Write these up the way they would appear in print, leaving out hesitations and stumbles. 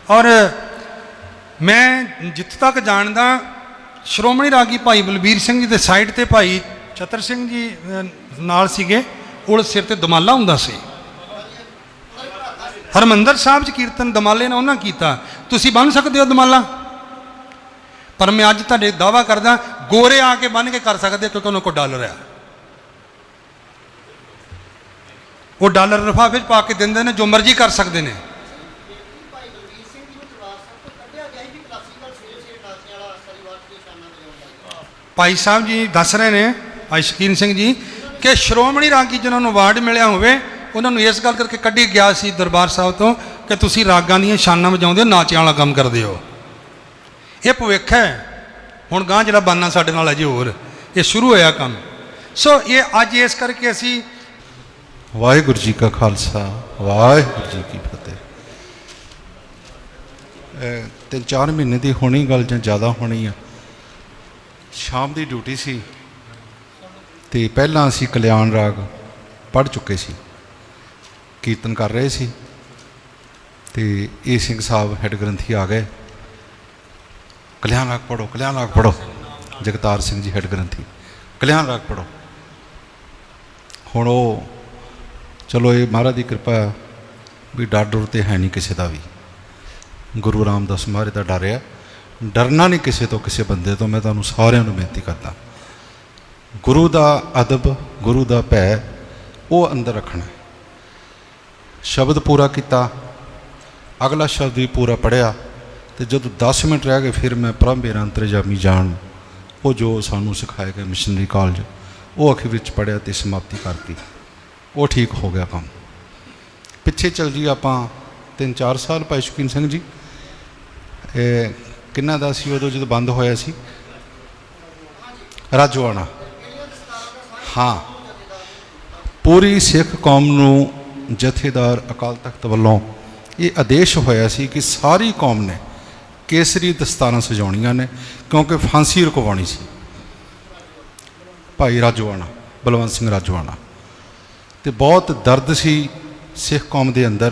और मैं जित्थों तक जानदा श्रोमणी रागी भाई बलबीर सिंह जी के साइड ते भाई चतर सिंह जी नाल सीगे, उल सिर ते दमाला हुंदा सी। हरमंदर साहब च कीर्तन दमाले ने उन्हें किया, तुसी बन सकते हो दमाला? पर मैं अज तुहाडे दावा करदा गोरे आके बन के कर सकते, क्योंकि उन्होंने को डॉलर है। वो डॉलर लिफाफे पा के देंदे ने, जो मर्जी कर सकते हैं। भाई साहब जी दस रहे हैं, भाई शकीन सिंह जी, कि श्रोमणी रागी जिन्होंने अवार्ड मिलया होवे उन्होंने इस गल करके कढ़ी गया सी दरबार साहब तो कि तुसी रागां दीयां शानां वजाउंदे हो, नाचियां वाला काम करदे हो। ये भविख है, हुण गांह जिहड़ा बनना साडे नाल अजे होर ये शुरू होया काम। सो ये अज इस करके असी वाहिगुरू जी का खालसा वाहिगुरू जी की फतेह। 3-4 महीने की होनी गल जां ज़्यादा होनी है। शाम की ड्यूटी सी ते पहला असी कल्याण राग पढ़ चुके सी, कीर्तन कर रहे सी ते ए सिंह साहब हैड ग्रंथी आ गए, कल्याण राग पढ़ो, कल्याण राग पढ़ो। जगतार सिंह जी हैड ग्रंथी, कल्याण राग पढ़ो। हुण चलो ये महाराज की कृपा भी डर डर तो है नहीं किसी का भी। गुरु रामदास महाराज का डर है, डरना नहीं किसी तो, किसी बंदे तो। मैं तुहानूं सारिआं नूं बेनती करदा, गुरु का अदब, गुरु का भै वो अंदर रखना। शब्द पूरा किया, अगला शब्द भी पूरा पढ़िया, तो जो 10 मिनट रह गए फिर मैं प्रभ मेरा अंतरजामी जान, वो जो सानू सिखाया गया मिशनरी कॉलेज, वो आखिर विच पढ़िया तो समाप्ति करती, वो ठीक हो गया काम। पिछे चल जी आप 3-4 साल भाई शकीन सिंह जी किन्ना दा सी उदों जो बंद होया सी राजोआणा। हाँ, पूरी सिख कौम नूं जथेदार अकाल तख्त वालों ये आदेश होया सी कि सारी कौम ने केसरी दस्ताना सजाउणियां ने, क्योंकि फांसी रुकवाणी सी। भाई राजोआणा, बलवंत सिंह राजोआणा, तो बहुत दर्द सी सिख कौम के अंदर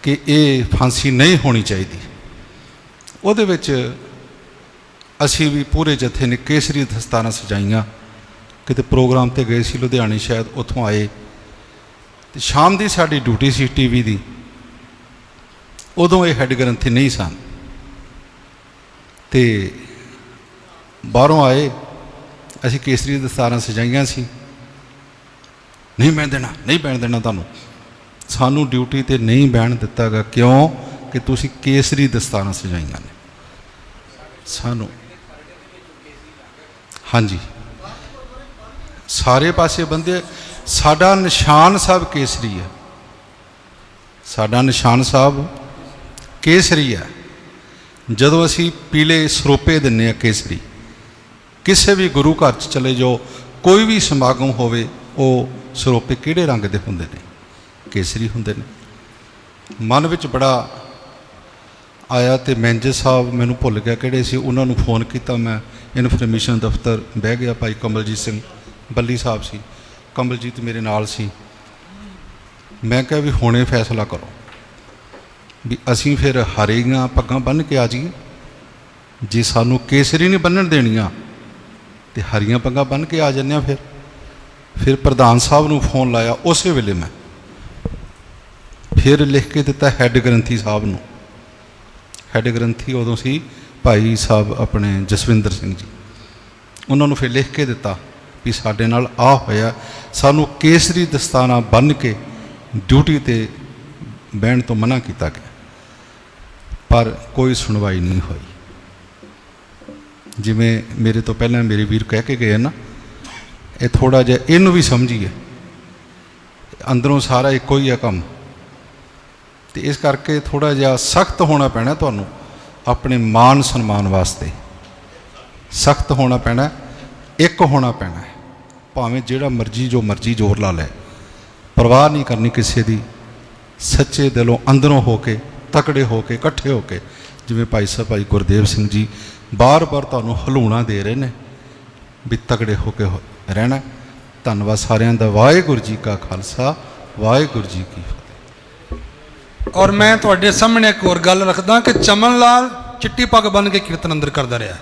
कि ये फांसी नहीं होनी चाहिए। ਉਹਦੇ ਵਿੱਚ ਅਸੀਂ भी पूरे जथे ने केसरी दस्ताना सजाइयां। किते प्रोग्राम ते गए सी लुधियाने, शायद उत्थों आए, तो शाम की साड़ी ड्यूटी सी टीवी की। उदों ये हैड ग्रंथी नहीं सन, तो बाहरों आए, असी केसरी दस्ताना सजाइयां सी। नहीं बहन देना, नहीं बहन देना, तुहानूं सानू ड्यूटी ते नहीं बहन दिता गया। क्यों कि तुसी केसरी दस्ताना सजाइयां ने सानू। हाँ जी, सारे पासे बंदे। साडा निशान साहब केसरी है, साडा निशान साहब केसरी है। जदों असी पीले सरोपे दिन्ने आ केसरी, किसी भी गुरु घर चले जाओ, कोई भी समागम होवे, वो सरोपे किहड़े रंग दे हुंदे ने? केसरी हुंदे ने। मन विच बड़ा आया, तो मैनेजर साहब मैनू भुल गया किहड़े सी, उन्होंने फोन किया। मैं इनफॉर्मेशन दफ्तर बह गया, भाई कमलजीत सिंह बल्ली साहब सी, कमलजीत मेरे नाल सी। मैं कहा भी हुणे फैसला करो भी असीं फिर हरियां पग्गां बन के आ जाइए, जे सानू केसरी नहीं बन्नण देनियां तो हरियां पग्गां बन के आ जाने। फिर प्रधान साहब नूं फोन लाया, उस वेले मैं फिर लिख के दिता हैड ग्रंथी साहब नूं। हैड ग्रंथी उदों सी भाई साहब अपने जसविंदर सिंह जी, उन्होंने फिर लिख के दिता भी साडे नाल आ होया, सानू केसरी दस्ताना बन के ड्यूटी ते बहन तो मना किया गया। पर कोई सुनवाई नहीं हुई। जिमें मेरे तो पहले मेरे वीर कह के गए ना, ये थोड़ा जिहा इनू भी समझिए, अंदरों सारा एको ही है काम। तो इस करके थोड़ा जिहा सख्त होना पैना, तुहानूं अपने मान सन्मान वास्ते सख्त होना पैना, एक होना पैना। भावें जिहड़ा मर्जी जो मर्जी जोर ला लै, परवाह नहीं करनी किसी की। सच्चे दिलों अंदरों होके, तकड़े होके, इकट्ठे होके, जिमें भाई साहब भाई गुरदेव सिंह जी बार बार तुहानूं हलूणा दे रहे हैं भी तकड़े होके रहना। धन्नवाद सारिਆਂ ਦਾ। वाहिगुरू जी का खालसा, वाहिगुरू जी की फतेह। ਔਰ ਮੈਂ ਤੁਹਾਡੇ ਸਾਹਮਣੇ ਇੱਕ ਹੋਰ ਗੱਲ ਰੱਖਦਾ ਕਿ ਚਮਨ ਲਾਲ ਚਿੱਟੀ ਪੱਗ ਬੰਨ ਕੇ ਕੀਰਤਨ ਅੰਦਰ ਕਰਦਾ ਰਿਹਾ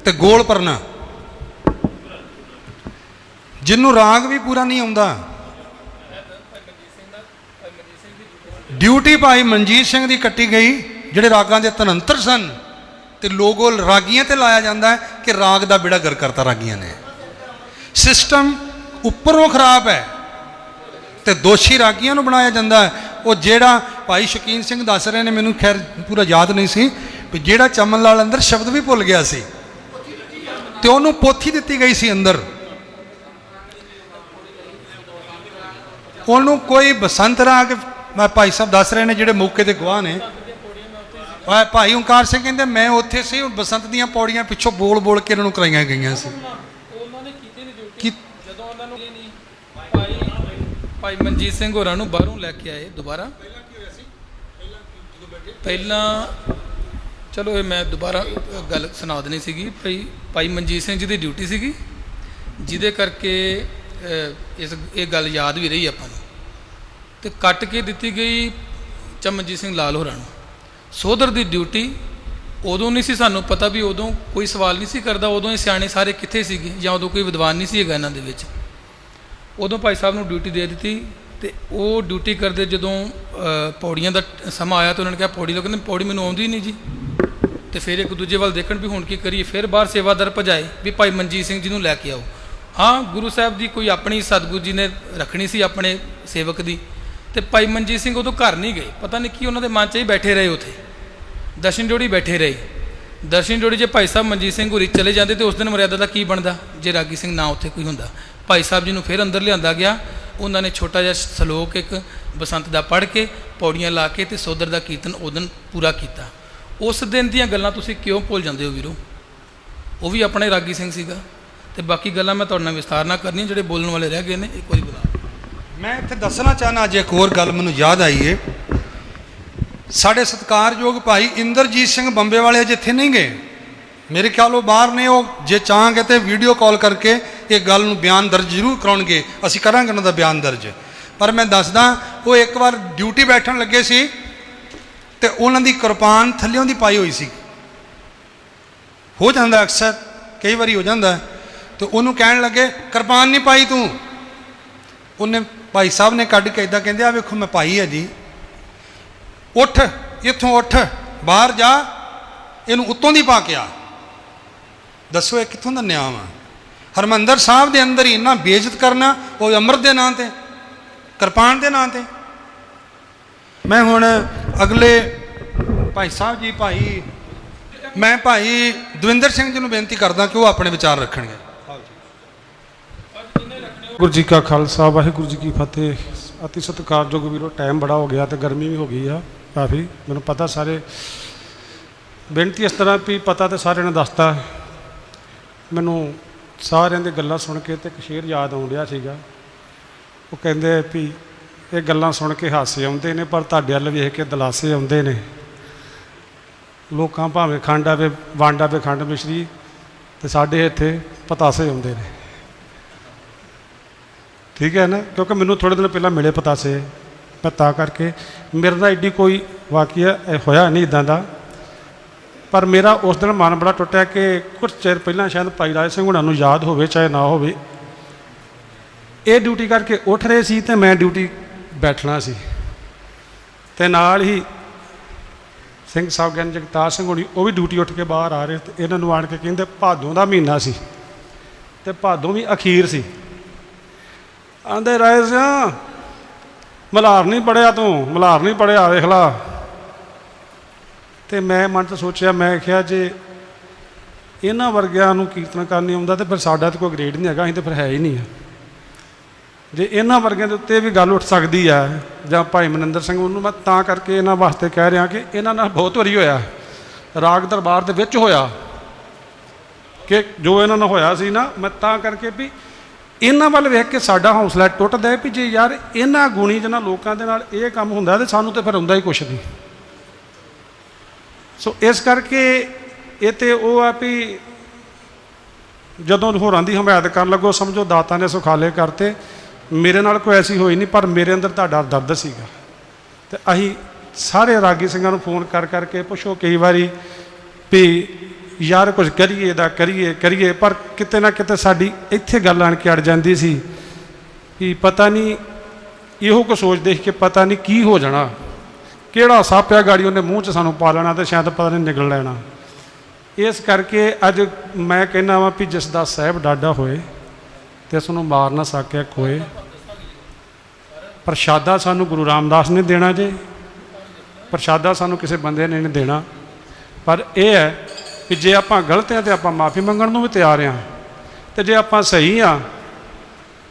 ਤੇ ਗੋਲ ਪਰਨਾ, ਜਿਹਨੂੰ ਰਾਗ ਵੀ ਪੂਰਾ ਨਹੀਂ ਆਉਂਦਾ। ਡਿਊਟੀ ਭਾਈ ਮਨਜੀਤ ਸਿੰਘ ਦੀ ਕੱਟੀ ਗਈ, ਜਿਹੜੇ ਰਾਗਾਂ ਦੇ ਧਨੰਤਰ ਸਨ, ਤੇ ਲੋਗੋ ਰਾਗੀਆਂ ਤੇ ਲਾਇਆ ਜਾਂਦਾ ਹੈ ਕਿ ਰਾਗ ਦਾ ਬੇੜਾ ਗਰ ਕਰਤਾ ਰਾਗੀਆਂ ਨੇ। ਸਿਸਟਮ ਉੱਪਰੋਂ ਖਰਾਬ ਹੈ ਤੇ ਦੋਸ਼ੀ ਰਾਗੀਆਂ ਨੂੰ ਬਣਾਇਆ ਜਾਂਦਾ ਹੈ। ਉਹ ਜਿਹੜਾ ਭਾਈ ਸ਼ੌਕੀਨ ਸਿੰਘ ਦੱਸ ਰਹੇ ਨੇ, ਮੈਨੂੰ ਖੈਰ ਪੂਰਾ ਯਾਦ ਨਹੀਂ ਸੀ, ਵੀ ਜਿਹੜਾ ਚਮਨ ਲਾਲ ਅੰਦਰ ਸ਼ਬਦ ਵੀ ਭੁੱਲ ਗਿਆ ਸੀ ਤੇ ਉਹਨੂੰ ਪੋਥੀ ਦਿੱਤੀ ਗਈ ਸੀ ਅੰਦਰ। ਉਹਨੂੰ ਕੋਈ ਬਸੰਤ ਰਾਗ, ਮੈਂ ਭਾਈ ਸਾਹਿਬ ਦੱਸ ਰਹੇ ਨੇ ਜਿਹੜੇ ਮੌਕੇ ਤੇ ਗਵਾਹ ਨੇ, ਭਾਈ ਓਂਕਾਰ ਸਿੰਘ ਕਹਿੰਦੇ ਮੈਂ ਉੱਥੇ ਸੀ, ਬਸੰਤ ਦੀਆਂ ਪੌੜੀਆਂ ਪਿੱਛੋਂ ਬੋਲ ਬੋਲ ਕੇ ਇਹਨਾਂ ਨੂੰ ਕਰਾਈਆਂ ਗਈਆਂ ਸੀ। ਉਹਨਾਂ ਨੇ ਕੀਤੀ ਨਹੀਂ ਡਿਊਟੀ, ਜਦੋਂ ਉਹਨਾਂ ਨੂੰ ਭਾਈ ਮਨਜੀਤ ਸਿੰਘ ਹੋਰਾਂ ਨੂੰ ਬਾਹਰੋਂ ਲੈ ਕੇ ਆਏ ਦੁਬਾਰਾ। ਪਹਿਲਾਂ ਚਲੋ ਇਹ ਮੈਂ ਦੁਬਾਰਾ ਗੱਲ ਸੁਣਾ ਦੇਣੀ ਸੀਗੀ। ਭਾਈ ਮਨਜੀਤ ਸਿੰਘ ਜੀ ਦੀ ਡਿਊਟੀ ਸੀਗੀ, ਜਿਹਦੇ ਕਰਕੇ ਇਹ ਗੱਲ ਯਾਦ ਵੀ ਰਹੀ ਆਪਾਂ ਨੂੰ, ਤੇ ਕੱਟ ਕੇ ਦਿੱਤੀ ਗਈ ਚਮਨਜੀਤ ਸਿੰਘ ਲਾਲ ਹੋਰਾਂ ਨੂੰ। ਸੋਧਰ ਦੀ ਡਿਊਟੀ ਉਦੋਂ ਨਹੀਂ ਸੀ ਸਾਨੂੰ ਪਤਾ, ਵੀ ਉਦੋਂ ਕੋਈ ਸਵਾਲ ਨਹੀਂ ਸੀ ਕਰਦਾ, ਉਦੋਂ ਇਹ ਸਿਆਣੇ ਸਾਰੇ ਕਿੱਥੇ ਸੀਗੇ, ਜਾਂ ਉਦੋਂ ਕੋਈ ਵਿਦਵਾਨ ਨਹੀਂ ਸੀ ਹੈਗਾ ਇਹਨਾਂ ਦੇ ਵਿੱਚ। ਉਦੋਂ ਭਾਈ ਸਾਹਿਬ ਨੂੰ ਡਿਊਟੀ ਦੇ ਦਿੱਤੀ, ਤੇ ਉਹ ਡਿਊਟੀ ਕਰਦੇ ਜਦੋਂ ਪੌੜੀਆਂ ਦਾ ਸਮਾਂ ਆਇਆ ਤਾਂ ਉਹਨਾਂ ਨੇ ਕਿਹਾ ਪੌੜੀ ਲਓ, ਕਹਿੰਦੇ ਪੌੜੀ ਮੈਨੂੰ ਆਉਂਦੀ ਨਹੀਂ ਜੀ। ਤੇ ਫਿਰ ਇੱਕ ਦੂਜੇ ਵੱਲ ਦੇਖਣ ਵੀ ਹੁਣ ਕੀ ਕਰੀਏ, ਫਿਰ ਬਾਹਰ ਸੇਵਾਦਾਰ ਭਜਾਏ ਵੀ ਭਾਈ ਮਨਜੀਤ ਸਿੰਘ ਜੀ ਨੂੰ ਲੈ ਕੇ ਆਓ। ਹਾਂ, ਗੁਰੂ ਸਾਹਿਬ ਦੀ ਕੋਈ ਆਪਣੀ ਸਤਿਗੁਰੂ ਜੀ ਨੇ ਰੱਖਣੀ ਸੀ ਆਪਣੇ ਸੇਵਕ ਦੀ, ਤੇ ਭਾਈ ਮਨਜੀਤ ਸਿੰਘ ਉਦੋਂ ਘਰ ਨਹੀਂ ਗਏ। ਪਤਾ ਨਹੀਂ ਕੀ ਉਹਨਾਂ ਦੇ ਮਨ 'ਚ ਹੀ ਬੈਠੇ ਰਹੇ, ਉੱਥੇ ਦਰਸ਼ਨ ਜੋੜੀ ਬੈਠੇ ਰਹੇ। ਦਰਸ਼ਨ ਜੋੜੀ ਜੇ ਭਾਈ ਸਾਹਿਬ ਮਨਜੀਤ ਸਿੰਘ ਹੋਰੀ ਚਲੇ ਜਾਂਦੇ ਤੇ ਉਸ ਦਿਨ ਮਰਿਆਦਾ ਦਾ ਕੀ ਬਣਦਾ, ਜੇ ਰਾਗੀ ਸਿੰਘ ਨਾ ਉੱਥੇ ਕੋਈ ਹੁੰਦਾ। ਭਾਈ ਸਾਹਿਬ ਜੀ ਨੂੰ ਫਿਰ ਅੰਦਰ ਲਿਆਂਦਾ ਗਿਆ, ਉਹਨਾਂ ਨੇ ਛੋਟਾ ਜਿਹਾ ਸਲੋਕ ਇੱਕ ਬਸੰਤ ਦਾ ਪੜ੍ਹ ਕੇ ਪੌੜੀਆਂ ਲਾ ਕੇ ਤੇ ਸੋਧਰ ਦਾ ਕੀਰਤਨ ਉਹ ਦਿਨ ਪੂਰਾ ਕੀਤਾ। ਉਸ ਦਿਨ ਦੀਆਂ ਗੱਲਾਂ ਤੁਸੀਂ ਕਿਉਂ ਭੁੱਲ ਜਾਂਦੇ ਹੋ ਵੀਰੋ? ਉਹ ਵੀ ਆਪਣੇ ਰਾਗੀ ਸਿੰਘ ਸੀਗਾ। ਤੇ ਬਾਕੀ ਗੱਲਾਂ ਮੈਂ ਤੁਹਾਡੇ ਨਾਲ ਵਿਸਤਾਰ ਨਾਲ ਕਰਨੀਆਂ, ਜਿਹੜੇ ਬੋਲਣ ਵਾਲੇ ਰਹਿ ਗਏ ਨੇ ਇੱਕ ਵਾਰੀ ਬੁਲਾ। ਮੈਂ ਇੱਥੇ ਦੱਸਣਾ ਚਾਹਨਾ, ਅੱਜ ਇੱਕ ਹੋਰ ਗੱਲ ਮੈਨੂੰ ਯਾਦ ਆਈ ਹੈ। ਸਾਡੇ ਸਤਿਕਾਰਯੋਗ ਭਾਈ ਇੰਦਰਜੀਤ ਸਿੰਘ ਬੰਬੇ ਵਾਲੇ ਜਿੱਥੇ ਨਹੀਂ ਗਏ, ਮੇਰੇ ਖਿਆਲ ਉਹ ਬਾਹਰ ਨੇ। ਉਹ ਜੇ ਚਾਹਾਂਗੇ ਤੇ ਵੀਡੀਓ ਕਾਲ ਕਰਕੇ ਇਹ ਗੱਲ ਨੂੰ ਬਿਆਨ ਦਰਜ ਜ਼ਰੂਰ ਕਰਾਉਣਗੇ, ਅਸੀਂ ਕਰਾਂਗੇ ਉਹਨਾਂ ਦਾ ਬਿਆਨ ਦਰਜ। ਪਰ ਮੈਂ ਦੱਸਦਾ, ਉਹ ਇੱਕ ਵਾਰ ਡਿਊਟੀ ਬੈਠਣ ਲੱਗੇ ਸੀ ਤੇ ਉਹਨਾਂ ਦੀ ਕਿਰਪਾਨ ਥੱਲਿਓਂ ਦੀ ਪਾਈ ਹੋਈ ਸੀ। ਹੋ ਜਾਂਦਾ ਅਕਸਰ, ਕਈ ਵਾਰੀ ਹੋ ਜਾਂਦਾ। ਤੇ ਉਹਨੂੰ ਕਹਿਣ ਲੱਗੇ ਕਿਰਪਾਨ ਨਹੀਂ ਪਾਈ ਤੂੰ। ਉਹਨੇ ਭਾਈ ਸਾਹਿਬ ਨੇ ਕੱਢ ਕੇ ਇੱਦਾਂ ਕਹਿੰਦੇ, ਆ ਵੇਖੋ ਮੈਂ ਪਾਈ ਹੈ ਜੀ, ਉੱਠ ਇੱਥੋਂ, ਉੱਠ ਬਾਹਰ ਜਾ, ਇਹਨੂੰ ਉੱਤੋਂ ਦੀ ਪਾ ਕੇ ਆ। ਦੱਸੋ ਇਹ ਕਿੱਥੋਂ ਦਾ ਨਿਯਮ ਆ? ਹਰਿਮੰਦਰ ਸਾਹਿਬ ਦੇ ਅੰਦਰ ਹੀ ਇੰਨਾ ਬੇਇੱਜ਼ਤ ਕਰਨਾ, ਉਹ ਅੰਮ੍ਰਿਤ ਦੇ ਨਾਂ ਤੇ, ਕਿਰਪਾਨ ਦੇ ਨਾਂ ਤੇ। ਮੈਂ ਹੁਣ ਅਗਲੇ ਭਾਈ ਸਾਹਿਬ ਜੀ, ਮੈਂ ਭਾਈ ਦਵਿੰਦਰ ਸਿੰਘ ਜੀ ਨੂੰ ਬੇਨਤੀ ਕਰਦਾ ਕਿ ਉਹ ਆਪਣੇ ਵਿਚਾਰ ਰੱਖਣਗੇ। ਗੁਰੂ ਜੀ ਕਾ ਖਾਲਸਾ, ਵਾਹਿਗੁਰੂ ਜੀ ਕੀ ਫਤਿਹ। ਅਤੀ ਸਤਿਕਾਰਯੋਗ ਵੀਰੋ, ਟਾਈਮ ਬੜਾ ਹੋ ਗਿਆ ਤੇ ਗਰਮੀ ਵੀ ਹੋ ਗਈ ਆ ਕਾਫੀ, ਮੈਨੂੰ ਪਤਾ। ਸਾਰੇ ਬੇਨਤੀ ਇਸ ਤਰ੍ਹਾਂ ਵੀ ਪਤਾ ਤਾਂ ਸਾਰਿਆਂ ਨੇ ਦੱਸਤਾ। ਮੈਨੂੰ ਸਾਰਿਆਂ ਦੀ ਗੱਲਾਂ ਸੁਣ ਕੇ ਤੇ ਇੱਕ ਸ਼ੇਰ ਯਾਦ ਆਉਣ ਰਿਹਾ ਸੀਗਾ। ਉਹ ਕਹਿੰਦੇ ਵੀ ਇਹ ਗੱਲਾਂ ਸੁਣ ਕੇ ਹਾਸੇ ਆਉਂਦੇ ਨੇ, ਪਰ ਤੁਹਾਡੇ ਵੱਲ ਵੇਖ ਕੇ ਦਿਲਾਸੇ ਆਉਂਦੇ ਨੇ। ਲੋਕਾਂ ਭਾਵੇਂ ਖੰਡ ਆਵੇ, ਵੰਡ ਆਵੇ ਖੰਡ ਮਿਸ਼ਰੀ, ਤੇ ਸਾਡੇ ਇੱਥੇ ਪਤਾਸੇ ਆਉਂਦੇ ਨੇ। ਠੀਕ ਹੈ ਨਾ? ਕਿਉਂਕਿ ਮੈਨੂੰ ਥੋੜ੍ਹੇ ਦਿਨ ਪਹਿਲਾਂ ਮਿਲੇ ਪਤਾਸੇ, ਮੈਂ ਤਾਂ ਕਰਕੇ ਮੇਰੇ ਨਾਲ ਐਡੀ ਕੋਈ ਵਾਕਿਆ ਹੋਇਆ ਨਹੀਂ ਇੱਦਾਂ ਦਾ। ਪਰ ਮੇਰਾ ਉਸ ਦਿਨ ਮਨ ਬੜਾ ਟੁੱਟਿਆ ਕਿ ਕੁਝ ਚਿਰ ਪਹਿਲਾਂ ਸ਼ਾਇਦ ਭਾਈ ਰਾਜ ਸਿੰਘ ਹੁਣਾਂ ਨੂੰ ਯਾਦ ਹੋਵੇ ਚਾਹੇ ਨਾ ਹੋਵੇ, ਇਹ ਡਿਊਟੀ ਕਰਕੇ ਉੱਠ ਰਹੇ ਸੀ ਤੇ ਮੈਂ ਡਿਊਟੀ ਬੈਠਣਾ ਸੀ। ਤੇ ਨਾਲ ਹੀ ਸਿੰਘ ਸਾਹਿਬ ਗਿਆਨੀ ਜਗਤਾਰ ਸਿੰਘ ਹੋਣੀ, ਉਹ ਵੀ ਡਿਊਟੀ ਉੱਠ ਕੇ ਬਾਹਰ ਆ ਰਹੇ। ਤੇ ਇਹਨਾਂ ਨੂੰ ਆਣ ਕੇ ਕਹਿੰਦੇ, ਭਾਦੋਂ ਦਾ ਮਹੀਨਾ ਸੀ ਤੇ ਭਾਦੋਂ ਵੀ ਅਖੀਰ ਸੀ। ਆਂਦੇ ਰਾਏ ਸਿਆ, ਮਲਹਾਰ ਨਹੀਂ ਪੜ੍ਹਿਆ ਤੂੰ, ਮਲਹਾਰ ਨਹੀਂ ਪੜ੍ਹਿਆ, ਵੇਖ ਲਾ। ਤੇ ਮੈਂ ਮਨ 'ਚ ਸੋਚਿਆ, ਮੈਂ ਕਿਹਾ ਜੇ ਇਹਨਾਂ ਵਰਗਿਆਂ ਨੂੰ ਕੀਰਤਨ ਕਰਨੀ ਆਉਂਦਾ ਤੇ ਫਿਰ ਸਾਡਾ ਤਾਂ ਕੋਈ ਗ੍ਰੇਡ ਨਹੀਂ ਹੈਗਾ, ਅਸੀਂ ਤਾਂ ਫਿਰ ਹੈ ਹੀ ਨਹੀਂ ਆ। ਜੇ ਇਹਨਾਂ ਵਰਗਿਆਂ ਦੇ ਉੱਤੇ ਵੀ ਗੱਲ ਉੱਠ ਸਕਦੀ ਹੈ, ਜਾਂ ਭਾਈ ਮਨਿੰਦਰ ਸਿੰਘ, ਉਹਨੂੰ ਮੈਂ ਤਾਂ ਕਰਕੇ ਇਹਨਾਂ ਵਾਸਤੇ ਕਹਿ ਰਿਹਾ ਕਿ ਇਹਨਾਂ ਨਾਲ ਬਹੁਤ ਵਾਰੀ ਹੋਇਆ, ਰਾਗ ਦਰਬਾਰ ਦੇ ਵਿੱਚ ਹੋਇਆ, ਕਿ ਜੋ ਇਹਨਾਂ ਨਾਲ ਹੋਇਆ ਸੀ ਨਾ, ਮੈਂ ਤਾਂ ਕਰਕੇ ਵੀ ਇਹਨਾਂ ਵੱਲ ਵੇਖ ਕੇ ਸਾਡਾ ਹੌਸਲਾ ਟੁੱਟਦਾ ਵੀ ਜੇ ਯਾਰ ਇਹਨਾਂ ਗੁਣੀ ਜਿਹਨਾਂ ਲੋਕਾਂ ਦੇ ਨਾਲ ਇਹ ਕੰਮ ਹੁੰਦਾ ਤੇ ਸਾਨੂੰ ਤਾਂ ਫਿਰ ਹੁੰਦਾ ਹੀ ਕੁਛ ਨਹੀਂ। ਸੋ ਇਸ ਕਰਕੇ ਇਹ ਤੇ ਉਹ ਆ ਵੀ ਜਦੋਂ ਹੋਰਾਂ ਦੀ ਹਮਾਇਤ ਕਰਨ ਲੱਗੋ, ਸਮਝੋ ਦਾਤਾ ਨੇ ਸੁਖਾਲੇ ਕਰਤੇ। ਮੇਰੇ ਨਾਲ ਕੋਈ ਐਸੀ ਹੋਈ ਨਹੀਂ, ਪਰ ਮੇਰੇ ਅੰਦਰ ਤੁਹਾਡਾ ਦਰਦ ਸੀਗਾ ਤੇ ਅਸੀਂ ਸਾਰੇ ਰਾਗੀ ਸਿੰਘਾਂ ਨੂੰ ਫੋਨ ਕਰ ਕਰਕੇ ਪੁੱਛੋ ਕਈ ਵਾਰੀ ਵੀ ਯਾਰ ਕੁਝ ਕਰੀਏ ਦਾ ਕਰੀਏ, ਪਰ ਕਿਤੇ ਨਾ ਕਿਤੇ ਸਾਡੀ ਇੱਥੇ ਗੱਲ ਆਣ ਕੇ ਅੜ ਜਾਂਦੀ ਸੀ ਕਿ ਪਤਾ ਨਹੀਂ, ਇਹੋ ਕੁ ਸੋਚ ਦੇਖ ਕੇ ਪਤਾ ਨਹੀਂ ਕੀ ਹੋ ਜਾਣਾ, ਕਿਹੜਾ ਸੱਪ ਆ ਗਾੜੀ ਉਹਨੇ ਮੂੰਹ 'ਚ ਸਾਨੂੰ ਪਾ ਲੈਣਾ ਤੇ ਸ਼ਾਇਦ ਪਤਾ ਨਹੀਂ ਨਿਕਲ ਲੈਣਾ। ਇਸ ਕਰਕੇ ਅੱਜ ਮੈਂ ਕਹਿੰਦਾ ਵਾਂ ਵੀ ਜਿਸ ਦਾ ਸਾਹਿਬ ਡਾਡਾ ਹੋਏ ਤੇ ਉਸ ਨੂੰ ਮਾਰ ਨਾ ਸਕਿਆ ਕੋਏ। ਪ੍ਰਸ਼ਾਦਾ ਸਾਨੂੰ ਗੁਰੂ ਰਾਮਦਾਸ ਨੇ ਦੇਣਾ ਜੇ, ਪ੍ਰਸ਼ਾਦਾ ਸਾਨੂੰ ਕਿਸੇ ਬੰਦੇ ਨੇ ਨਹੀਂ ਦੇਣਾ। ਪਰ ਇਹ ਹੈ ਕਿ ਜੇ ਆਪਾਂ ਗਲਤ ਹਾਂ ਤਾਂ ਆਪਾਂ ਮਾਫੀ ਮੰਗਣ ਨੂੰ ਵੀ ਤਿਆਰ ਹਾਂ, ਤੇ ਜੇ ਆਪਾਂ ਸਹੀ ਹਾਂ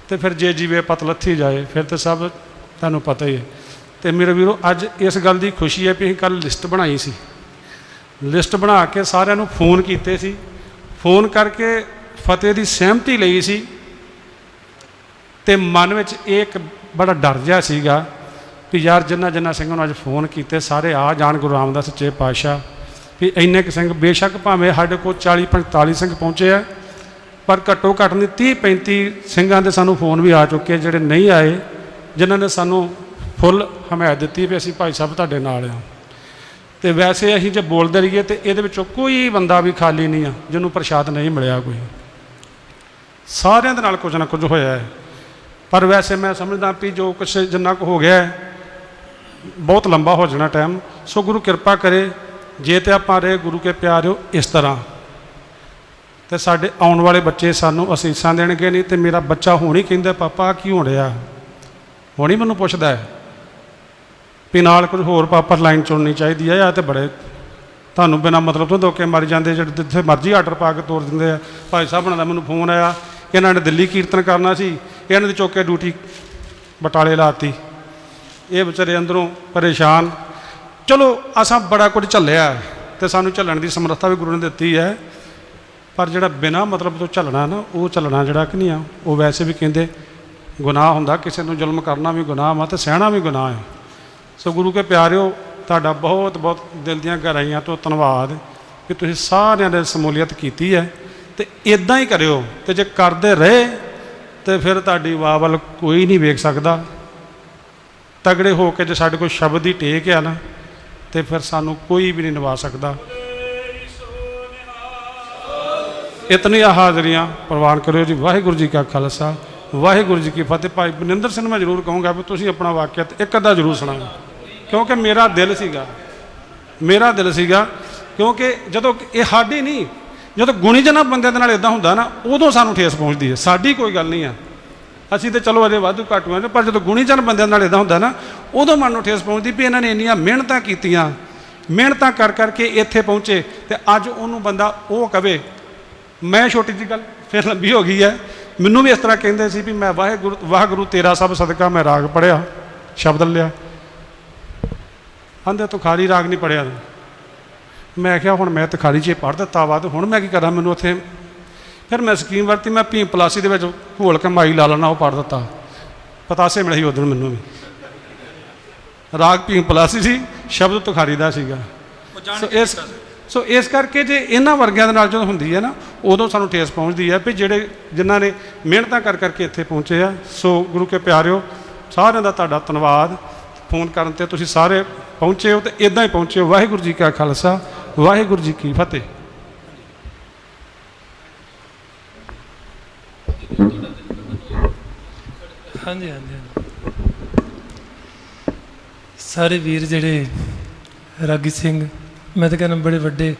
ਤੇ ਫਿਰ ਜੇ ਜੀਵੇ ਪਤ ਲੱਥੀ ਜਾਏ, ਫਿਰ ਤਾਂ ਸਭ ਤੁਹਾਨੂੰ ਪਤਾ ਹੀ ਹੈ। ਤੇ ਮੇਰੇ ਵੀਰੋ, ਅੱਜ ਇਸ ਗੱਲ ਦੀ ਖੁਸ਼ੀ ਹੈ ਵੀ ਅਸੀਂ ਕੱਲ੍ਹ ਲਿਸਟ ਬਣਾਈ ਸੀ, ਲਿਸਟ ਬਣਾ ਕੇ ਸਾਰਿਆਂ ਨੂੰ ਫੋਨ ਕੀਤੇ ਸੀ, ਫੋਨ ਕਰਕੇ ਫਤਿਹ ਦੀ ਸਹਿਮਤੀ ਲਈ ਸੀ। ਤੇ ਮਨ ਵਿੱਚ ਇਹ ਇੱਕ ਬੜਾ ਡਰ ਜਿਹਾ ਸੀਗਾ ਵੀ ਯਾਰ ਜਿੰਨਾ ਸਿੰਘਾਂ ਨੂੰ ਅੱਜ ਫੋਨ ਕੀਤੇ ਸਾਰੇ ਆ ਜਾਣ ਗੁਰੂ ਰਾਮਦਾਸ ਸੱਚੇ ਪਾਤਸ਼ਾਹ, ਵੀ ਇੰਨੇ ਕੁ ਸਿੰਘ, ਬੇਸ਼ੱਕ ਭਾਵੇਂ ਸਾਡੇ ਕੋਲ 40-45 ਸਿੰਘ ਪਹੁੰਚੇ ਆ, ਪਰ ਘੱਟੋ ਘੱਟ ਨਹੀਂ 30-35 ਸਿੰਘਾਂ ਦੇ ਸਾਨੂੰ ਫੋਨ ਵੀ ਆ ਚੁੱਕੇ ਜਿਹੜੇ ਨਹੀਂ ਆਏ, ਜਿਨ੍ਹਾਂ ਨੇ ਸਾਨੂੰ ਫੁੱਲ ਹਮਾਇਤ ਦਿੱਤੀ ਵੀ ਅਸੀਂ ਭਾਈ ਸਾਹਿਬ ਤੁਹਾਡੇ ਨਾਲ ਆ। ਤੇ ਵੈਸੇ ਅਸੀਂ ਜੇ ਬੋਲਦੇ ਰਹੀਏ ਤੇ ਇਹਦੇ ਵਿੱਚੋਂ ਕੋਈ ਬੰਦਾ ਵੀ ਖਾਲੀ ਨਹੀਂ ਆ ਜਿਹਨੂੰ ਪ੍ਰਸ਼ਾਦ ਨਹੀਂ ਮਿਲਿਆ, ਕੋਈ ਸਾਰਿਆਂ ਦੇ ਨਾਲ ਕੁਝ ਨਾ ਕੁਝ ਹੋਇਆ ਹੈ। ਪਰ ਵੈਸੇ ਮੈਂ ਸਮਝਦਾ ਵੀ ਜੋ ਕੁਛ ਜਿੰਨਾ ਕੁ ਹੋ ਗਿਆ ਹੈ ਬਹੁਤ ਲੰਬਾ ਹੋ ਜਾਣਾ ਟਾਈਮ। ਸੋ ਗੁਰੂ ਕਿਰਪਾ ਕਰੇ ਜੇ ਤੇ ਆਪਾਂ ਰਹੇ ਗੁਰੂ ਕੇ ਪਿਆਰਿਓ ਇਸ ਤਰ੍ਹਾਂ, ਤੇ ਸਾਡੇ ਆਉਣ ਵਾਲੇ ਬੱਚੇ ਸਾਨੂੰ ਅਸੀਸਾਂ ਦੇਣਗੇ। ਨਹੀਂ ਤੇ ਮੇਰਾ ਬੱਚਾ ਹੁਣ ਹੀ ਕਹਿੰਦਾ ਪਾਪਾ ਕੀ ਹੋ ਰਿਹਾ, ਹੁਣ ਹੀ ਮੈਨੂੰ ਪੁੱਛਦਾ ਹੈ ਵੀ ਨਾਲ ਕੁਝ ਹੋਰ ਪਾਪਾ ਲਾਈਨ ਚੁਣਨੀ ਚਾਹੀਦੀ ਹੈ, ਜਾਂ ਤੇ ਬੜੇ ਤੁਹਾਨੂੰ ਬਿਨਾਂ ਮਤਲਬ ਤੋਂ ਧੋਕੇ ਮਰ ਜਾਂਦੇ ਜਿਹੜੇ ਜਿੱਥੇ ਮਰਜ਼ੀ ਆਰਡਰ ਪਾ ਕੇ ਤੋਰ ਦਿੰਦੇ ਆ। ਭਾਈ ਸਾਹਿਬ ਹੁਣਾਂ ਦਾ ਮੈਨੂੰ ਫੋਨ ਆਇਆ, ਇਹਨਾਂ ਨੇ ਦਿੱਲੀ ਕੀਰਤਨ ਕਰਨਾ ਸੀ, ਇਹਨਾਂ ਦੀ ਚੁੱਕ ਕੇ ਡਿਊਟੀ ਬਟਾਲੇ ਲਾਤੀ, ਇਹ ਵਿਚਾਰੇ ਅੰਦਰੋਂ ਪਰੇਸ਼ਾਨ। ਚਲੋ ਅਸਾਂ ਬੜਾ ਕੁਝ ਝੱਲਿਆ ਤੇ ਸਾਨੂੰ ਝੱਲਣ ਦੀ ਸਮਰੱਥਾ ਵੀ ਗੁਰੂ ਨੇ ਦਿੱਤੀ ਹੈ, ਪਰ ਜਿਹੜਾ ਬਿਨਾਂ ਮਤਲਬ ਤੋਂ ਝੱਲਣਾ ਨਾ, ਉਹ ਝੱਲਣਾ ਜਿਹੜਾ ਕਿ ਨਹੀਂ ਆ, ਉਹ ਵੈਸੇ ਵੀ ਕਹਿੰਦੇ ਗੁਨਾਹ ਹੁੰਦਾ। ਕਿਸੇ ਨੂੰ ਜ਼ੁਲਮ ਕਰਨਾ ਵੀ ਗੁਨਾਹ ਵਾ ਤੇ ਸਹਿਣਾ ਵੀ ਗੁਨਾਹ ਹੈ। ਸੋ ਗੁਰੂ ਕੇ ਪਿਆਰਿਓ, ਤੁਹਾਡਾ ਬਹੁਤ ਬਹੁਤ ਦਿਲ ਦੀਆਂ ਗਹਿਰਾਈਆਂ ਤੋਂ ਧੰਨਵਾਦ ਕਿ ਤੁਸੀਂ ਸਾਰਿਆਂ ਨੇ ਸਮੂਲੀਅਤ ਕੀਤੀ ਹੈ। ਤੇ ਇੱਦਾਂ ਹੀ ਕਰਿਓ, ਤੇ ਜੇ ਕਰਦੇ ਰਹੇ ਤੇ ਫਿਰ ਤੁਹਾਡੀ ਵਾਹ ਵੱਲ ਕੋਈ ਨਹੀਂ ਵੇਖ ਸਕਦਾ। ਤਗੜੇ ਹੋ ਕੇ ਜੇ ਸਾਡੇ ਕੋਲ ਸ਼ਬਦ ਦੀ ਟੇਕ ਆ ਨਾ, ਤੇ ਫਿਰ ਸਾਨੂੰ ਕੋਈ ਵੀ ਨਹੀਂ ਨਿਭਾ ਸਕਦਾ। ਇਤਨੀਆਂ ਹਾਜ਼ਰੀਆਂ ਪ੍ਰਵਾਨ ਕਰਿਓ ਜੀ। ਵਾਹਿਗੁਰੂ ਜੀ ਕਾ ਖਾਲਸਾ, ਵਾਹਿਗੁਰੂ ਜੀ ਕੀ ਫਤਿਹ। ਭਾਈ ਬਨਿੰਦਰ ਸਿੰਘ ਮੈਂ ਜ਼ਰੂਰ ਕਹੂੰਗਾ ਵੀ ਤੁਸੀਂ ਆਪਣਾ ਵਾਕਿਆ ਇੱਕ ਅੱਧਾ ਜ਼ਰੂਰ ਸੁਣਾਓ, ਕਿਉਂਕਿ ਮੇਰਾ ਦਿਲ ਸੀਗਾ। ਕਿਉਂਕਿ ਜਦੋਂ ਇਹ ਸਾਡੀ ਨਹੀਂ, ਜਦੋਂ ਗੁਣੀ ਜਨਾਂ ਬੰਦਿਆਂ ਦੇ ਨਾਲ ਇੱਦਾਂ ਹੁੰਦਾ ਨਾ, ਉਦੋਂ ਸਾਨੂੰ ਠੇਸ ਪਹੁੰਚਦੀ ਹੈ। ਸਾਡੀ ਕੋਈ ਗੱਲ ਨਹੀਂ ਆ, ਅਸੀਂ ਤਾਂ ਚਲੋ ਅਜੇ ਵਾਧੂ ਘੱਟ ਹੋਏ, ਪਰ ਜਦੋਂ ਗੁਣੀ ਜਨ ਬੰਦਿਆਂ ਨਾਲ ਇੱਦਾਂ ਹੁੰਦਾ ਨਾ, ਉਦੋਂ ਮਨ ਨੂੰ ਠੇਸ ਪਹੁੰਚਦੀ ਵੀ ਇਹਨਾਂ ਨੇ ਇੰਨੀਆਂ ਮਿਹਨਤਾਂ ਕੀਤੀਆਂ, ਮਿਹਨਤਾਂ ਕਰ ਕਰਕੇ ਇੱਥੇ ਪਹੁੰਚੇ, ਤੇ ਅੱਜ ਉਹਨੂੰ ਬੰਦਾ ਉਹ ਕਵੇ। ਮੈਂ ਛੋਟੀ ਜਿਹੀ ਗੱਲ ਫਿਰ ਲੰਬੀ ਹੋ ਗਈ ਹੈ, ਮੈਨੂੰ ਵੀ ਇਸ ਤਰ੍ਹਾਂ ਕਹਿੰਦੇ ਸੀ ਵੀ ਮੈਂ ਵਾਹਿਗੁਰੂ ਤੇਰਾ ਸਭ ਸਦਕਾ ਮੈਂ ਰਾਗ ਪੜ੍ਹਿਆ, ਸ਼ਬਦ ਲਿਆ, ਆਂਦੇ ਤੁਖਾਰੀ ਰਾਗ ਨਹੀਂ ਪੜ੍ਹਿਆ। ਮੈਂ ਕਿਹਾ ਹੁਣ ਮੈਂ ਤੁਖਾਰੀ 'ਚ ਪੜ੍ਹ ਦਿੱਤਾ ਵਾ, ਤੇ ਹੁਣ ਮੈਂ ਕੀ ਕਰਾਂ, ਮੈਨੂੰ ਉੱਥੇ ਫਿਰ ਮੈਂ ਸਕੀਮ ਵਰਤੀ, ਮੈਂ ਭੀਮ ਪਲਾਸੀ ਦੇ ਵਿੱਚ ਘੋਲ ਕੇ ਮਾਈ ਲਾ ਲੈਣਾ, ਉਹ ਪੜ੍ਹ ਦਿੱਤਾ। ਪਤਾਸੇ ਮਿਲੇ ਸੀ ਉਦੋਂ ਮੈਨੂੰ ਵੀ, ਰਾਗ ਭੀਮ ਪਲਾਸੀ ਸੀ, ਸ਼ਬਦ ਤੁਖਾਰੀ ਦਾ ਸੀਗਾ। ਸੋ ਇਸ ਕਰਕੇ ਜੇ ਇਹਨਾਂ ਵਰਗਿਆਂ ਦੇ ਨਾਲ ਜਦੋਂ ਹੁੰਦੀ ਹੈ ਨਾ, ਉਦੋਂ ਸਾਨੂੰ ਠੇਸ ਪਹੁੰਚਦੀ ਹੈ ਵੀ ਜਿਨ੍ਹਾਂ ਨੇ ਮਿਹਨਤਾਂ ਕਰ ਕਰਕੇ ਇੱਥੇ ਪਹੁੰਚੇ ਆ। ਸੋ ਗੁਰੂ ਕੇ ਪਿਆਰਿਓ, ਸਾਰਿਆਂ ਦਾ ਤੁਹਾਡਾ ਧੰਨਵਾਦ। ਫੋਨ ਕਰਨ 'ਤੇ ਤੁਸੀਂ ਸਾਰੇ ਪਹੁੰਚੇ ਹੋ, ਤੇ ਇੱਦਾਂ ਹੀ ਪਹੁੰਚੇ ਹੋ। ਵਾਹਿਗੁਰੂ ਜੀ ਕਾ ਖਾਲਸਾ, ਵਾਹਿਗੁਰੂ ਜੀ ਕੀ ਫਤਿਹ। ਹਾਂਜੀ। ਸਾਰੇ ਵੀਰ ਜਿਹੜੇ ਰਾਗੀ ਸਿੰਘ, ਮੈਂ ਤਾਂ ਕਹਿੰਦਾ ਬੜੇ ਵੱਡੇ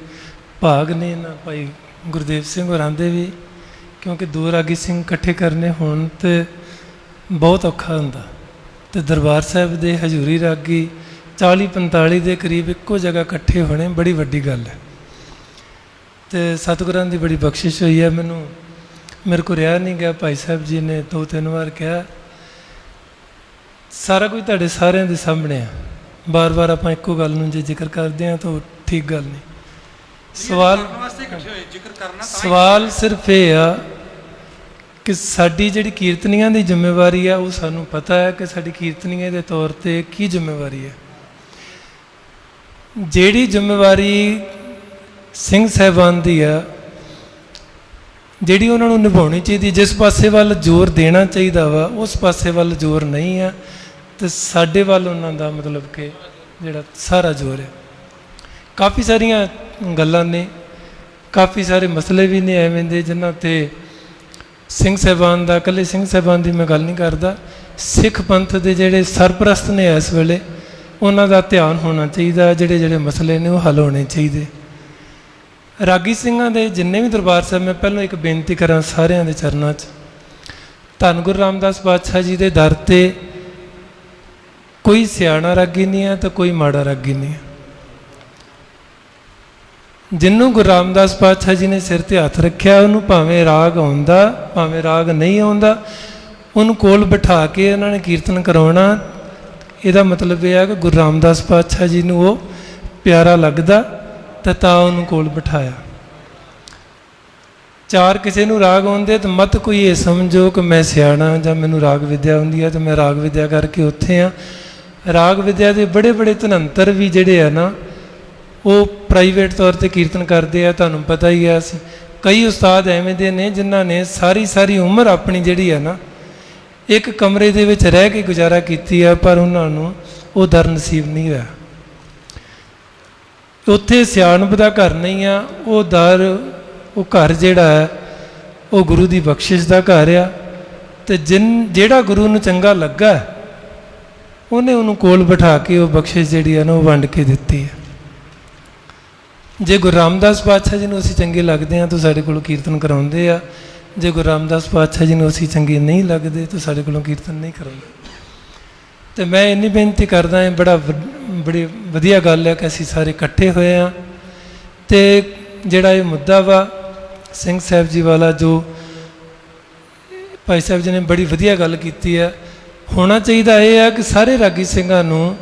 ਭਾਗ ਨੇ ਇਹਨਾਂ ਭਾਈ ਗੁਰਦੇਵ ਸਿੰਘ ਹੋਰਾਂ ਦੇ ਵੀ, ਕਿਉਂਕਿ ਦੋ ਰਾਗੀ ਸਿੰਘ ਇਕੱਠੇ ਕਰਨੇ ਹੋਣ ਤੇ ਬਹੁਤ ਔਖਾ ਹੁੰਦਾ। ਤੇ ਦਰਬਾਰ ਸਾਹਿਬ ਦੇ ਹਜ਼ੂਰੀ ਰਾਗੀ 40-45 ਦੇ ਕਰੀਬ ਇੱਕੋ ਜਗ੍ਹਾ ਇਕੱਠੇ ਹੋਣੇ ਬੜੀ ਵੱਡੀ ਗੱਲ ਹੈ। ਤੇ ਸਤਿਗੁਰਾਂ ਦੀ ਬੜੀ ਬਖਸ਼ਿਸ਼ ਹੋਈ ਹੈ। ਮੇਰੇ ਕੋਲ ਰਿਹਾ ਨਹੀਂ ਗਿਆ, ਭਾਈ ਸਾਹਿਬ ਜੀ ਨੇ 2-3 ਵਾਰ ਕਿਹਾ, ਸਾਰਾ ਕੁਝ ਤੁਹਾਡੇ ਸਾਰਿਆਂ ਦੇ ਸਾਹਮਣੇ ਆ। ਬਾਰ-ਬਾਰ ਆਪਾਂ ਇੱਕੋ ਗੱਲ ਨੂੰ ਜੇ ਜ਼ਿਕਰ ਕਰਦੇ ਹਾਂ ਤਾਂ ਉਹ ਠੀਕ ਗੱਲ ਨਹੀਂ। ਸਵਾਲ ਸਿਰਫ ਇਹ ਆ ਕਿ ਸਾਡੀ ਜਿਹੜੀ ਕੀਰਤਨੀਆਂ ਦੀ ਜ਼ਿੰਮੇਵਾਰੀ ਆ, ਉਹ ਸਾਨੂੰ ਪਤਾ ਹੈ ਕਿ ਸਾਡੀ ਕੀਰਤਨੀਆਂ ਦੇ ਤੌਰ 'ਤੇ ਕੀ ਜ਼ਿੰਮੇਵਾਰੀ ਹੈ। ਜਿਹੜੀ ਜ਼ਿੰਮੇਵਾਰੀ ਸਿੰਘ ਸਾਹਿਬਾਨ ਦੀ ਆ, ਜਿਹੜੀ ਉਹਨਾਂ ਨੂੰ ਨਿਭਾਉਣੀ ਚਾਹੀਦੀ, ਜਿਸ ਪਾਸੇ ਵੱਲ ਜ਼ੋਰ ਦੇਣਾ ਚਾਹੀਦਾ ਵਾ ਉਸ ਪਾਸੇ ਵੱਲ ਜ਼ੋਰ ਨਹੀਂ ਆ। ਤੇ ਸਾਡੇ ਵੱਲ ਉਹਨਾਂ ਦਾ ਮਤਲਬ ਕਿ ਜਿਹੜਾ ਸਾਰਾ ਜ਼ੋਰ ਹੈ। ਕਾਫੀ ਸਾਰੀਆਂ ਗੱਲਾਂ ਨੇ, ਕਾਫੀ ਸਾਰੇ ਮਸਲੇ ਵੀ ਨੇ ਐਵੇਂ ਦੇ ਜਿਨ੍ਹਾਂ 'ਤੇ ਸਿੰਘ ਸਾਹਿਬਾਨ ਦਾ, ਇਕੱਲੇ ਸਿੰਘ ਸਾਹਿਬਾਨ ਦੀ ਮੈਂ ਗੱਲ ਨਹੀਂ ਕਰਦਾ, ਸਿੱਖ ਪੰਥ ਦੇ ਜਿਹੜੇ ਸਰਪ੍ਰਸਤ ਨੇ ਇਸ ਵੇਲੇ ਉਹਨਾਂ ਦਾ ਧਿਆਨ ਹੋਣਾ ਚਾਹੀਦਾ। ਜਿਹੜੇ ਜਿਹੜੇ ਮਸਲੇ ਨੇ ਉਹ ਹੱਲ ਹੋਣੇ ਚਾਹੀਦੇ। ਰਾਗੀ ਸਿੰਘਾਂ ਦੇ ਜਿੰਨੇ ਵੀ ਦਰਬਾਰ ਸਾਹਿਬ, ਮੈਂ ਪਹਿਲਾਂ ਇੱਕ ਬੇਨਤੀ ਕਰਾਂ ਸਾਰਿਆਂ ਦੇ ਚਰਨਾਂ 'ਚ, ਧੰਨ ਗੁਰੂ ਰਾਮਦਾਸ ਪਾਤਸ਼ਾਹ ਜੀ ਦੇ ਦਰ 'ਤੇ ਕੋਈ ਸਿਆਣਾ ਰਾਗੀ ਨਹੀਂ ਹੈ ਤੇ ਕੋਈ ਮਾੜਾ ਰਾਗੀ ਨਹੀਂ ਹੈ। ਜਿਹਨੂੰ ਗੁਰੂ ਰਾਮਦਾਸ ਪਾਤਸ਼ਾਹ ਜੀ ਨੇ ਸਿਰ 'ਤੇ ਹੱਥ ਰੱਖਿਆ, ਉਹਨੂੰ ਭਾਵੇਂ ਰਾਗ ਆਉਂਦਾ ਭਾਵੇਂ ਰਾਗ ਨਹੀਂ ਆਉਂਦਾ, ਉਹਨੂੰ ਕੋਲ ਬਿਠਾ ਕੇ ਉਹਨਾਂ ਨੇ ਕੀਰਤਨ ਕਰਾਉਣਾ। ਇਹਦਾ ਮਤਲਬ ਇਹ ਹੈ ਕਿ ਗੁਰੂ ਰਾਮਦਾਸ ਪਾਤਸ਼ਾਹ ਜੀ ਨੂੰ ਉਹ ਪਿਆਰਾ ਲੱਗਦਾ ਤਾਂ ਉਹਨੂੰ ਕੋਲ ਬਿਠਾਇਆ। ਚਾਰ ਕਿਸੇ ਨੂੰ ਰਾਗ ਆਉਂਦੇ ਤਾਂ ਮਤ ਕੋਈ ਇਹ ਸਮਝੋ ਕਿ ਮੈਂ ਸਿਆਣਾ ਜਾਂ ਮੈਨੂੰ ਰਾਗ ਵਿਦਿਆ ਹੁੰਦੀ ਹੈ ਤਾਂ ਮੈਂ ਰਾਗ ਵਿਦਿਆ ਕਰਕੇ ਉੱਥੇ ਹਾਂ। ਰਾਗ ਵਿਦਿਆ ਦੇ ਬੜੇ ਬੜੇ ਧਨੰਤਰ ਵੀ ਜਿਹੜੇ ਆ ਨਾ, ਉਹ ਪ੍ਰਾਈਵੇਟ ਤੌਰ 'ਤੇ ਕੀਰਤਨ ਕਰਦੇ ਆ। ਤੁਹਾਨੂੰ ਪਤਾ ਹੀ ਹੈ, ਅਸੀਂ ਕਈ ਉਸਤਾਦ ਐਵੇਂ ਦੇ ਨੇ ਜਿਨ੍ਹਾਂ ਨੇ ਸਾਰੀ ਉਮਰ ਆਪਣੀ ਜਿਹੜੀ ਹੈ ਨਾ ਇੱਕ ਕਮਰੇ ਦੇ ਵਿੱਚ ਰਹਿ ਕੇ ਗੁਜ਼ਾਰਾ ਕੀਤੀ ਆ, ਪਰ ਉਹਨਾਂ ਨੂੰ ਉਹ ਦਰ ਨਸੀਬ ਨਹੀਂ ਹੋਇਆ। ਉੱਥੇ ਸਿਆਣਪ ਦਾ ਘਰ ਨਹੀਂ ਆ, ਉਹ ਦਰ, ਉਹ ਘਰ ਜਿਹੜਾ ਹੈ ਉਹ ਗੁਰੂ ਦੀ ਬਖਸ਼ਿਸ਼ ਦਾ ਘਰ ਆ। ਅਤੇ ਜਿਹੜਾ ਗੁਰੂ ਨੂੰ ਚੰਗਾ ਲੱਗਾ ਉਹਨੇ ਉਹਨੂੰ ਕੋਲ ਬਿਠਾ ਕੇ ਉਹ ਬਖਸ਼ਿਸ਼ ਜਿਹੜੀ ਹੈ ਨਾ ਉਹ ਵੰਡ ਕੇ ਦਿੱਤੀ ਹੈ। ਜੇ ਗੁਰੂ ਰਾਮਦਾਸ ਪਾਤਸ਼ਾਹ ਜੀ ਨੂੰ ਅਸੀਂ ਚੰਗੇ ਲੱਗਦੇ ਹਾਂ ਤਾਂ ਸਾਡੇ ਕੋਲੋਂ ਕੀਰਤਨ ਕਰਾਉਂਦੇ ਆ। ਜੇ ਗੁਰੂ ਰਾਮਦਾਸ ਪਾਤਸ਼ਾਹ ਜੀ ਨੂੰ ਅਸੀਂ ਚੰਗੇ ਨਹੀਂ ਲੱਗਦੇ ਤਾਂ ਸਾਡੇ ਕੋਲੋਂ ਕੀਰਤਨ ਨਹੀਂ ਕਰਾਉਂਦੇ। ਅਤੇ ਮੈਂ ਇੰਨੀ ਬੇਨਤੀ ਕਰਦਾ ਹਾਂ, ਬੜੀ ਵਧੀਆ ਗੱਲ ਹੈ ਕਿ ਅਸੀਂ ਸਾਰੇ ਇਕੱਠੇ ਹੋਏ ਹਾਂ। ਅਤੇ ਜਿਹੜਾ ਇਹ ਮੁੱਦਾ ਵਾ ਸਿੰਘ ਸਾਹਿਬ ਜੀ ਵਾਲਾ, ਜੋ ਭਾਈ ਸਾਹਿਬ ਜੀ ਨੇ ਬੜੀ ਵਧੀਆ ਗੱਲ ਕੀਤੀ ਹੈ, ਹੋਣਾ ਚਾਹੀਦਾ ਇਹ ਹੈ ਕਿ ਸਾਰੇ ਰਾਗੀ ਸਿੰਘਾਂ ਨੂੰ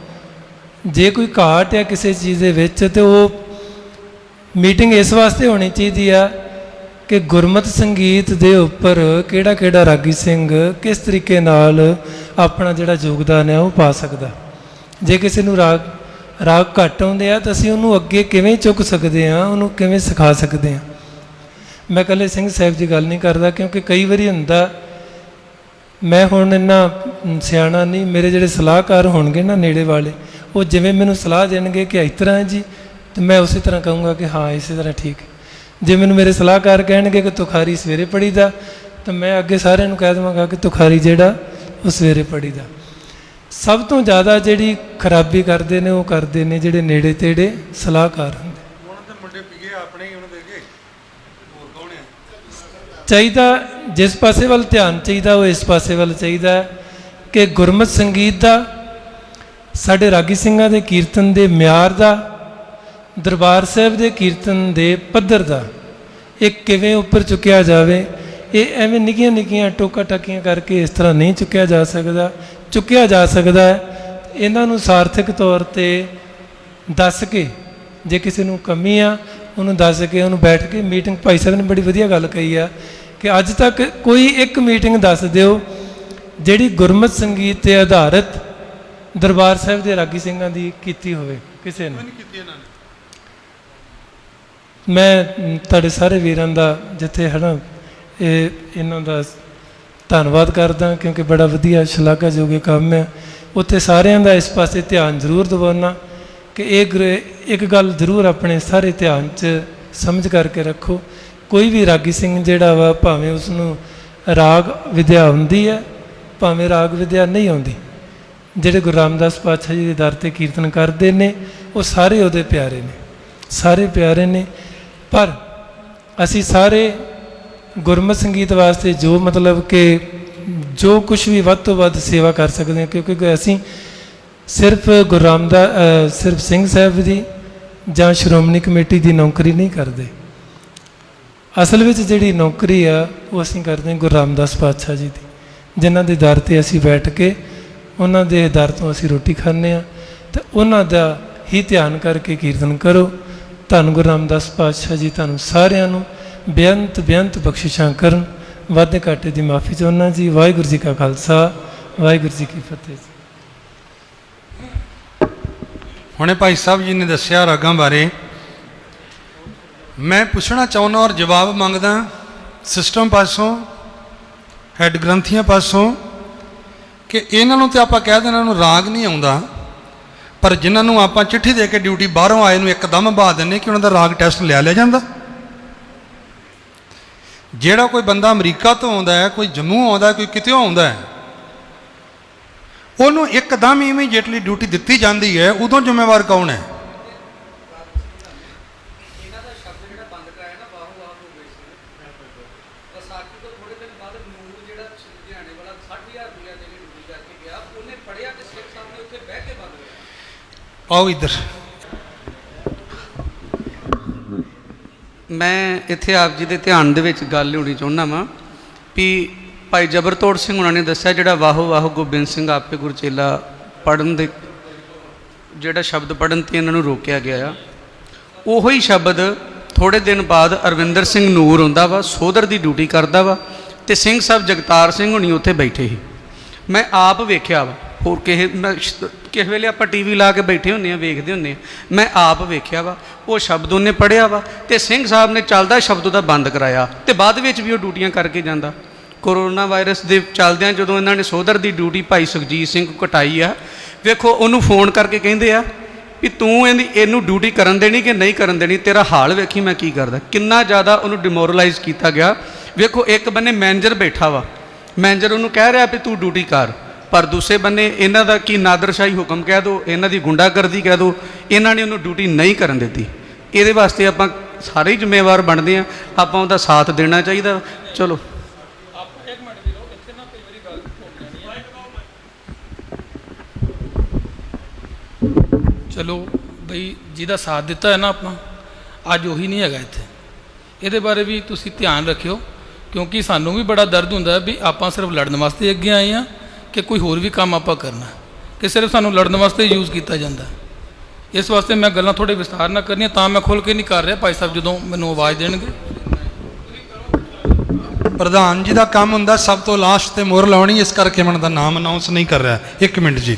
ਜੇ ਕੋਈ ਘਾਟ ਹੈ ਕਿਸੇ ਚੀਜ਼ ਦੇ ਵਿੱਚ, ਤਾਂ ਉਹ ਮੀਟਿੰਗ ਇਸ ਵਾਸਤੇ ਹੋਣੀ ਚਾਹੀਦੀ ਆ ਕਿ ਗੁਰਮਤਿ ਸੰਗੀਤ ਦੇ ਉੱਪਰ ਕਿਹੜਾ ਕਿਹੜਾ ਰਾਗੀ ਸਿੰਘ ਕਿਸ ਤਰੀਕੇ ਨਾਲ ਆਪਣਾ ਜਿਹੜਾ ਯੋਗਦਾਨ ਹੈ ਉਹ ਪਾ ਸਕਦਾ। ਜੇ ਕਿਸੇ ਨੂੰ ਰਾਗ ਘੱਟ ਆਉਂਦੇ ਆ ਤਾਂ ਅਸੀਂ ਉਹਨੂੰ ਅੱਗੇ ਕਿਵੇਂ ਚੁੱਕ ਸਕਦੇ ਹਾਂ, ਉਹਨੂੰ ਕਿਵੇਂ ਸਿਖਾ ਸਕਦੇ ਹਾਂ। ਮੈਂ ਇਕੱਲੇ ਸਿੰਘ ਸਾਹਿਬ ਦੀ ਗੱਲ ਨਹੀਂ ਕਰਦਾ, ਕਿਉਂਕਿ ਕਈ ਵਾਰੀ ਹੁੰਦਾ, ਮੈਂ ਹੁਣ ਇੰਨਾ ਸਿਆਣਾ ਨਹੀਂ, ਮੇਰੇ ਜਿਹੜੇ ਸਲਾਹਕਾਰ ਹੋਣਗੇ ਨਾ ਨੇੜੇ ਵਾਲੇ, ਉਹ ਜਿਵੇਂ ਮੈਨੂੰ ਸਲਾਹ ਦੇਣਗੇ ਕਿ ਇਸ ਤਰ੍ਹਾਂ ਹੈ ਜੀ, ਤੇ ਮੈਂ ਉਸੇ ਤਰ੍ਹਾਂ ਕਹੂੰਗਾ ਕਿ ਹਾਂ ਇਸੇ ਤਰ੍ਹਾਂ ਠੀਕ ਹੈ। ਜੇ ਮੈਨੂੰ ਮੇਰੇ ਸਲਾਹਕਾਰ ਕਹਿਣਗੇ ਕਿ ਤੁਖਾਰੀ ਸਵੇਰੇ ਪੜ੍ਹੀਦਾ, ਤਾਂ ਮੈਂ ਅੱਗੇ ਸਾਰਿਆਂ ਨੂੰ ਕਹਿ ਦੇਵਾਂਗਾ ਕਿ ਤੁਖਾਰੀ ਜਿਹੜਾ ਉਹ ਸਵੇਰੇ ਪੜ੍ਹੀਦਾ। ਸਭ ਤੋਂ ਜ਼ਿਆਦਾ ਜਿਹੜੀ ਖਰਾਬੀ ਕਰਦੇ ਨੇ ਉਹ ਕਰਦੇ ਨੇ ਜਿਹੜੇ ਨੇੜੇ ਤੇੜੇ ਸਲਾਹਕਾਰ ਹੁੰਦੇ। ਚਾਹੀਦਾ ਜਿਸ ਪਾਸੇ ਵੱਲ ਧਿਆਨ ਚਾਹੀਦਾ ਉਹ ਇਸ ਪਾਸੇ ਵੱਲ ਚਾਹੀਦਾ ਕਿ ਗੁਰਮਤਿ ਸੰਗੀਤ ਦਾ, ਸਾਡੇ ਰਾਗੀ ਸਿੰਘਾਂ ਦੇ ਕੀਰਤਨ ਦੇ ਮਿਆਰ ਦਾ, ਦਰਬਾਰ ਸਾਹਿਬ ਦੇ ਕੀਰਤਨ ਦੇ ਪੱਧਰ ਦਾ ਇਹ ਕਿਵੇਂ ਉੱਪਰ ਚੁੱਕਿਆ ਜਾਵੇ। ਇਹ ਐਵੇਂ ਨਿੱਕੀਆਂ ਨਿੱਕੀਆਂ ਟੋਕਾ ਟਾਕੀਆਂ ਕਰਕੇ ਇਸ ਤਰ੍ਹਾਂ ਨਹੀਂ ਚੁੱਕਿਆ ਜਾ ਸਕਦਾ। ਚੁੱਕਿਆ ਜਾ ਸਕਦਾ ਹੈ ਇਹਨਾਂ ਨੂੰ ਸਾਰਥਕ ਤੌਰ 'ਤੇ ਦੱਸ ਕੇ, ਜੇ ਕਿਸੇ ਨੂੰ ਕਮੀ ਆ ਉਹਨੂੰ ਦੱਸ ਕੇ, ਉਹਨੂੰ ਬੈਠ ਕੇ ਮੀਟਿੰਗ, ਭਾਈ ਸਾਹਿਬ ਨੇ ਬੜੀ ਵਧੀਆ ਗੱਲ ਕਹੀ ਆ ਕਿ ਅੱਜ ਤੱਕ ਕੋਈ ਇੱਕ ਮੀਟਿੰਗ ਦੱਸ ਦਿਓ ਜਿਹੜੀ ਗੁਰਮਤਿ ਸੰਗੀਤ 'ਤੇ ਆਧਾਰਿਤ ਦਰਬਾਰ ਸਾਹਿਬ ਦੇ ਰਾਗੀ ਸਿੰਘਾਂ ਦੀ ਕੀਤੀ ਹੋਵੇ। ਕਿਸੇ ਨੇ ਮੈਂ ਤੁਹਾਡੇ ਸਾਰੇ ਵੀਰਾਂ ਦਾ ਜਿੱਥੇ ਹੈ ਨਾ ਇਹਨਾਂ ਦਾ ਧੰਨਵਾਦ ਕਰਦਾ, ਕਿਉਂਕਿ ਬੜਾ ਵਧੀਆ ਸ਼ਲਾਘਾਯੋਗ ਕੰਮ ਹੈ। ਉੱਥੇ ਸਾਰਿਆਂ ਦਾ ਇਸ ਪਾਸੇ ਧਿਆਨ ਜ਼ਰੂਰ ਦਿਵਾਉਣਾ ਕਿ ਇੱਕ ਗੱਲ ਜ਼ਰੂਰ ਆਪਣੇ ਸਾਰੇ ਧਿਆਨ 'ਚ ਸਮਝ ਕਰਕੇ ਰੱਖੋ, ਕੋਈ ਵੀ ਰਾਗੀ ਸਿੰਘ ਜਿਹੜਾ ਵਾ, ਭਾਵੇਂ ਉਸਨੂੰ ਰਾਗ ਵਿਦਿਆ ਆਉਂਦੀ ਹੈ ਭਾਵੇਂ ਰਾਗ ਵਿਦਿਆ ਨਹੀਂ ਆਉਂਦੀ, ਜਿਹੜੇ ਗੁਰੂ ਰਾਮਦਾਸ ਪਾਤਸ਼ਾਹ ਜੀ ਦੇ ਦਰ 'ਤੇ ਕੀਰਤਨ ਕਰਦੇ ਨੇ ਉਹ ਸਾਰੇ ਉਹਦੇ ਪਿਆਰੇ ਨੇ, ਸਾਰੇ ਪਿਆਰੇ ਨੇ। ਪਰ ਅਸੀਂ ਸਾਰੇ ਗੁਰਮਤਿ ਸੰਗੀਤ ਵਾਸਤੇ ਜੋ ਮਤਲਬ ਕਿ ਜੋ ਕੁਛ ਵੀ ਵੱਧ ਤੋਂ ਵੱਧ ਸੇਵਾ ਕਰ ਸਕਦੇ ਹਾਂ, ਕਿਉਂਕਿ ਅਸੀਂ ਸਿਰਫ ਗੁਰੂ ਰਾਮਦਾਸ ਸਿਰਫ ਸਿੰਘ ਸਾਹਿਬ ਦੀ ਜਾਂ ਸ਼੍ਰੋਮਣੀ ਕਮੇਟੀ ਦੀ ਨੌਕਰੀ ਨਹੀਂ ਕਰਦੇ। ਅਸਲ ਵਿੱਚ ਜਿਹੜੀ ਨੌਕਰੀ ਆ ਉਹ ਅਸੀਂ ਕਰਦੇ ਹਾਂ ਗੁਰੂ ਰਾਮਦਾਸ ਪਾਤਸ਼ਾਹ ਜੀ ਦੀ, ਜਿਨ੍ਹਾਂ ਦੇ ਦਰ 'ਤੇ ਅਸੀਂ ਬੈਠ ਕੇ ਉਹਨਾਂ ਦੇ ਦਰ ਤੋਂ ਅਸੀਂ ਰੋਟੀ ਖਾਂਦੇ ਹਾਂ, ਅਤੇ ਉਹਨਾਂ ਦਾ ਹੀ ਧਿਆਨ ਕਰਕੇ ਕੀਰਤਨ ਕਰੋ। ਧੰਨ ਗੁਰੂ ਰਾਮਦਾਸ ਪਾਤਸ਼ਾਹ ਜੀ ਤੁਹਾਨੂੰ ਸਾਰਿਆਂ ਨੂੰ ਬੇਅੰਤ ਬੇਅੰਤ ਬਖਸ਼ਿਸ਼ਾਂ ਕਰਨ। ਵਾਧੇ ਘਾਟੇ ਦੀ ਮਾਫੀ ਚਾਹੁੰਦਾ ਜੀ। ਵਾਹਿਗੁਰੂ ਜੀ ਕਾ ਖਾਲਸਾ, ਵਾਹਿਗੁਰੂ ਜੀ ਕੀ ਫਤਿਹ। ਹੁਣੇ ਭਾਈ ਸਾਹਿਬ ਜੀ ਨੇ ਦੱਸਿਆ ਰਾਗਾਂ ਬਾਰੇ, ਮੈਂ ਪੁੱਛਣਾ ਚਾਹੁੰਦਾ ਔਰ ਜਵਾਬ ਮੰਗਦਾ ਸਿਸਟਮ ਪਾਸੋਂ, ਹੈੱਡ ਗ੍ਰੰਥੀਆਂ ਪਾਸੋਂ, ਕਿ ਇਹਨਾਂ ਨੂੰ ਤੇ ਆਪਾਂ ਕਹਿ ਦੇਣਾ ਇਹਨਾਂ ਨੂੰ ਰਾਗ ਨਹੀਂ ਆਉਂਦਾ, ਪਰ ਜਿਨ੍ਹਾਂ ਨੂੰ ਆਪਾਂ ਚਿੱਠੀ ਦੇ ਕੇ ਡਿਊਟੀ ਬਾਹਰੋਂ ਆਏ ਨੂੰ ਇੱਕਦਮ ਬਹਾ ਦਿੰਦੇ ਕਿ ਉਹਨਾਂ ਦਾ ਰਾਗ ਟੈਸਟ ਲਿਆ ਜਾਂਦਾ। ਜਿਹੜਾ ਕੋਈ ਬੰਦਾ ਅਮਰੀਕਾ ਤੋਂ ਆਉਂਦਾ ਹੈ, ਕੋਈ ਜੰਮੂ ਆਉਂਦਾ ਹੈ, ਕੋਈ ਕਿਤੇੋਂ ਆਉਂਦਾ ਹੈ, ਉਹਨੂੰ ਇੱਕਦਮ ਇਮੀਡੀਏਟਲੀ ਡਿਊਟੀ ਦਿੱਤੀ ਜਾਂਦੀ ਹੈ, ਉਦੋਂ ਜ਼ਿੰਮੇਵਾਰ ਕੌਣ ਹੈ? ਆਓ ਇੱਧਰ। ਮੈਂ ਇੱਥੇ ਆਪ ਜੀ ਦੇ ਧਿਆਨ ਦੇ ਵਿੱਚ ਗੱਲ ਲਿਆਉਣੀ ਚਾਹੁੰਦਾ ਵਾਂ ਵੀ ਭਾਈ ਜਬਰਤੋੜ ਸਿੰਘ ਉਹਨਾਂ ਨੇ ਦੱਸਿਆ ਜਿਹੜਾ ਵਾਹੋ ਵਾਹੋ ਗੋਬਿੰਦ ਸਿੰਘ ਆਪੇ ਗੁਰਚੇਲਾ ਪੜ੍ਹਨ ਦੇ ਜਿਹੜਾ ਸ਼ਬਦ ਪੜ੍ਹਨ ਤੇ ਇਹਨਾਂ ਨੂੰ ਰੋਕਿਆ ਗਿਆ ਆ, ਉਹੋ ਹੀ ਸ਼ਬਦ ਥੋੜ੍ਹੇ ਦਿਨ ਬਾਅਦ ਅਰਵਿੰਦਰ ਸਿੰਘ ਨੂਰ ਹੁੰਦਾ ਵਾ, ਸੋਧਰ ਦੀ ਡਿਊਟੀ ਕਰਦਾ ਵਾ, ਤੇ ਸਿੰਘ ਸਾਹਿਬ ਜਗਤਾਰ ਸਿੰਘ ਹੁਣੀ ਉੱਥੇ ਬੈਠੇ ਸੀ। ਮੈਂ ਆਪ ਵੇਖਿਆ ਵਾ, ਹੋਰ ਕਿਸੇ ਵੇਲੇ ਆਪਾਂ ਟੀਵੀ ਲਾ ਕੇ ਬੈਠੇ ਹੁੰਦੇ ਹਾਂ, ਵੇਖਦੇ ਹੁੰਦੇ ਹਾਂ, ਮੈਂ ਆਪ ਵੇਖਿਆ ਵਾ ਉਹ ਸ਼ਬਦ ਉਹਨੇ ਪੜ੍ਹਿਆ ਵਾ, ਤੇ ਸਿੰਘ ਸਾਹਿਬ ਨੇ ਚੱਲਦਾ ਸ਼ਬਦ ਉਹਦਾ ਬੰਦ ਕਰਾਇਆ, ਤੇ ਬਾਅਦ ਵਿੱਚ ਵੀ ਉਹ ਡਿਊਟੀਆਂ ਕਰਕੇ ਜਾਂਦਾ। ਕੋਰੋਨਾ ਵਾਇਰਸ ਦੇ ਚੱਲਦਿਆਂ ਜਦੋਂ ਇਹਨਾਂ ਨੇ ਸੋਧਰ ਦੀ ਡਿਊਟੀ ਭਾਈ ਸੁਖਜੀਤ ਸਿੰਘ ਕਟਾਈ ਆ, ਵੇਖੋ ਉਹਨੂੰ ਫੋਨ ਕਰਕੇ ਕਹਿੰਦੇ ਆ ਵੀ ਤੂੰ ਇਹਨੂੰ ਡਿਊਟੀ ਕਰਨ ਦੇਣੀ ਕਿ ਨਹੀਂ ਕਰਨ ਦੇਣੀ, ਤੇਰਾ ਹਾਲ ਵੇਖੀ ਮੈਂ ਕੀ ਕਰਦਾ। ਕਿੰਨਾ ਜ਼ਿਆਦਾ ਉਹਨੂੰ ਡਿਮੋਰਲਾਈਜ਼ ਕੀਤਾ ਗਿਆ। ਵੇਖੋ ਇੱਕ ਬੰਨੇ ਮੈਨੇਜਰ ਬੈਠਾ ਵਾ, ਮੈਨੇਜਰ ਉਹਨੂੰ ਕਹਿ ਰਿਹਾ ਵੀ ਤੂੰ ਡਿਊਟੀ ਕਰ, ਪਰ ਦੂਸਰੇ ਬੰਨੇ ਇਹਨਾਂ ਦਾ ਕੀ ਨਾਦਰਸ਼ਾਹੀ ਹੁਕਮ ਕਹਿ ਦਿਓ, ਇਹਨਾਂ ਦੀ ਗੁੰਡਾਗਰਦੀ ਕਹਿ ਦਿਓ, ਇਹਨਾਂ ਨੇ ਉਹਨੂੰ ਡਿਊਟੀ ਨਹੀਂ ਕਰਨ ਦਿੱਤੀ। ਇਹਦੇ ਵਾਸਤੇ ਆਪਾਂ ਸਾਰੇ ਹੀ ਜ਼ਿੰਮੇਵਾਰ ਬਣਦੇ ਹਾਂ, ਆਪਾਂ ਉਹਦਾ ਸਾਥ ਦੇਣਾ ਚਾਹੀਦਾ। ਚਲੋ ਚਲੋ ਬਈ ਜਿਹਦਾ ਸਾਥ ਦਿੱਤਾ ਹੈ ਨਾ ਆਪਾਂ, ਅੱਜ ਉਹੀ ਨਹੀਂ ਹੈਗਾ ਇੱਥੇ। ਇਹਦੇ ਬਾਰੇ ਵੀ ਤੁਸੀਂ ਧਿਆਨ ਰੱਖਿਓ, ਕਿਉਂਕਿ ਸਾਨੂੰ ਵੀ ਬੜਾ ਦਰਦ ਹੁੰਦਾ ਵੀ ਆਪਾਂ ਸਿਰਫ ਲੜਨ ਵਾਸਤੇ ਅੱਗੇ ਆਏ ਹਾਂ ਕਿ ਕੋਈ ਹੋਰ ਵੀ ਕੰਮ ਆਪਾਂ ਕਰਨਾ, ਕਿ ਸਿਰਫ ਸਾਨੂੰ ਲੜਨ ਵਾਸਤੇ ਯੂਜ਼ ਕੀਤਾ ਜਾਂਦਾ। ਇਸ ਵਾਸਤੇ ਮੈਂ ਗੱਲਾਂ ਥੋੜ੍ਹੇ ਵਿਸਥਾਰ ਨਾਲ ਕਰਨੀਆਂ, ਤਾਂ ਮੈਂ ਖੁੱਲ੍ਹ ਕੇ ਨਹੀਂ ਕਰ ਰਿਹਾ। ਭਾਈ ਸਾਹਿਬ ਜਦੋਂ ਮੈਨੂੰ ਆਵਾਜ਼ ਦੇਣਗੇ। ਪ੍ਰਧਾਨ ਜੀ ਦਾ ਕੰਮ ਹੁੰਦਾ ਸਭ ਤੋਂ ਲਾਸਟ ਤੇ ਮੋਹਰ ਲਾਉਣੀ, ਇਸ ਕਰਕੇ ਮੈਂ ਦਾ ਨਾਮ ਅਨਾਉਂਸ ਨਹੀਂ ਕਰ ਰਿਹਾ। ਇੱਕ ਮਿੰਟ ਜੀ,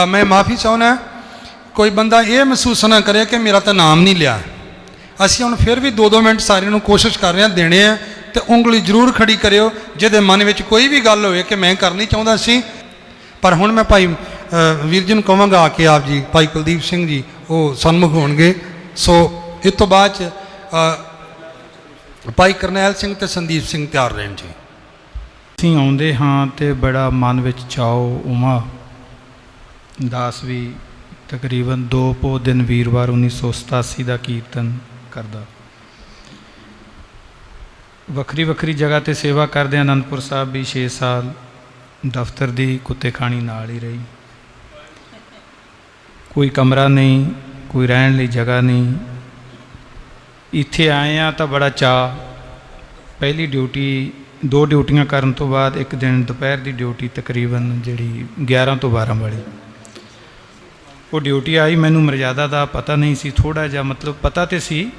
ਮੈਂ ਮਾਫੀ ਚਾਹੁੰਦਾ, ਕੋਈ ਬੰਦਾ ਇਹ ਮਹਿਸੂਸ ਨਾ ਕਰੇ ਕਿ ਮੇਰਾ ਤਾਂ ਨਾਮ ਨਹੀਂ ਲਿਆ। ਅਸੀਂ ਹੁਣ ਫਿਰ ਵੀ 2-2 ਮਿੰਟ ਸਾਰਿਆਂ ਨੂੰ ਕੋਸ਼ਿਸ਼ ਕਰ ਰਹੇ ਹਾਂ ਦੇਣੇ ਆ, ਤੇ ਉਂਗਲੀ ਜ਼ਰੂਰ ਖੜੀ ਕਰਿਓ ਜਿਹਦੇ ਮਨ ਵਿੱਚ ਕੋਈ ਵੀ ਗੱਲ ਹੋਵੇ ਕਿ ਮੈਂ ਕਰਨੀ ਚਾਹੁੰਦਾ ਸੀ। ਪਰ ਹੁਣ ਮੈਂ ਭਾਈ ਵੀਰ ਜੀ ਨੂੰ ਕਹਾਂਗਾ ਆ ਕੇ ਆਪ ਜੀ, ਭਾਈ ਕੁਲਦੀਪ ਸਿੰਘ ਜੀ ਉਹ ਸਨਮੁਖ ਹੋਣਗੇ। ਸੋ ਇਸ ਤੋਂ ਬਾਅਦ 'ਚ ਭਾਈ ਕਰਨੈਲ ਸਿੰਘ ਤੇ ਸੰਦੀਪ ਸਿੰਘ ਤਿਆਰ ਰਹਿਣ ਜੀ। ਅਸੀਂ ਆਉਂਦੇ ਹਾਂ ਤੇ ਬੜਾ ਮਨ ਵਿੱਚ ਚਾਓ ਉਮਾ ਦਾਸ ਵੀ ਤਕਰੀਬਨ 2 ਪੋ ਦਿਨ ਵੀਰਵਾਰ 1987 ਦਾ ਕੀਰਤਨ ਕਰਦਾ। ਵੱਖਰੀ ਵੱਖਰੀ ਜਗ੍ਹਾ 'ਤੇ ਸੇਵਾ ਕਰਦੇ ਅਨੰਦਪੁਰ ਸਾਹਿਬ ਵੀ 6 ਸਾਲ, ਦਫ਼ਤਰ ਦੀ ਕੁੱਤੇ ਖਾਣੀ ਨਾਲ ਹੀ ਰਹੀ। ਕੋਈ ਕਮਰਾ ਨਹੀਂ, ਕੋਈ ਰਹਿਣ ਲਈ ਜਗ੍ਹਾ ਨਹੀਂ। ਇੱਥੇ ਆਏ ਹਾਂ ਤਾਂ ਬੜਾ ਚਾਅ। ਪਹਿਲੀ ਡਿਊਟੀ 2 ਡਿਊਟੀਆਂ ਕਰਨ ਤੋਂ ਬਾਅਦ ਇੱਕ ਦਿਨ ਦੁਪਹਿਰ ਦੀ ਡਿਊਟੀ ਤਕਰੀਬਨ ਜਿਹੜੀ 11 ਤੋਂ 12 ਵਾਲੀ, ਉਹ ਡਿਊਟੀ ਆਈ। ਮੈਨੂੰ ਮਰਜ਼ਾਦਾ ਦਾ ਪਤਾ ਨਹੀਂ ਸੀ, ਥੋੜ੍ਹਾ ਜਿਹਾ ਮਤਲਬ ਪਤਾ ਤਾਂ ਸੀ।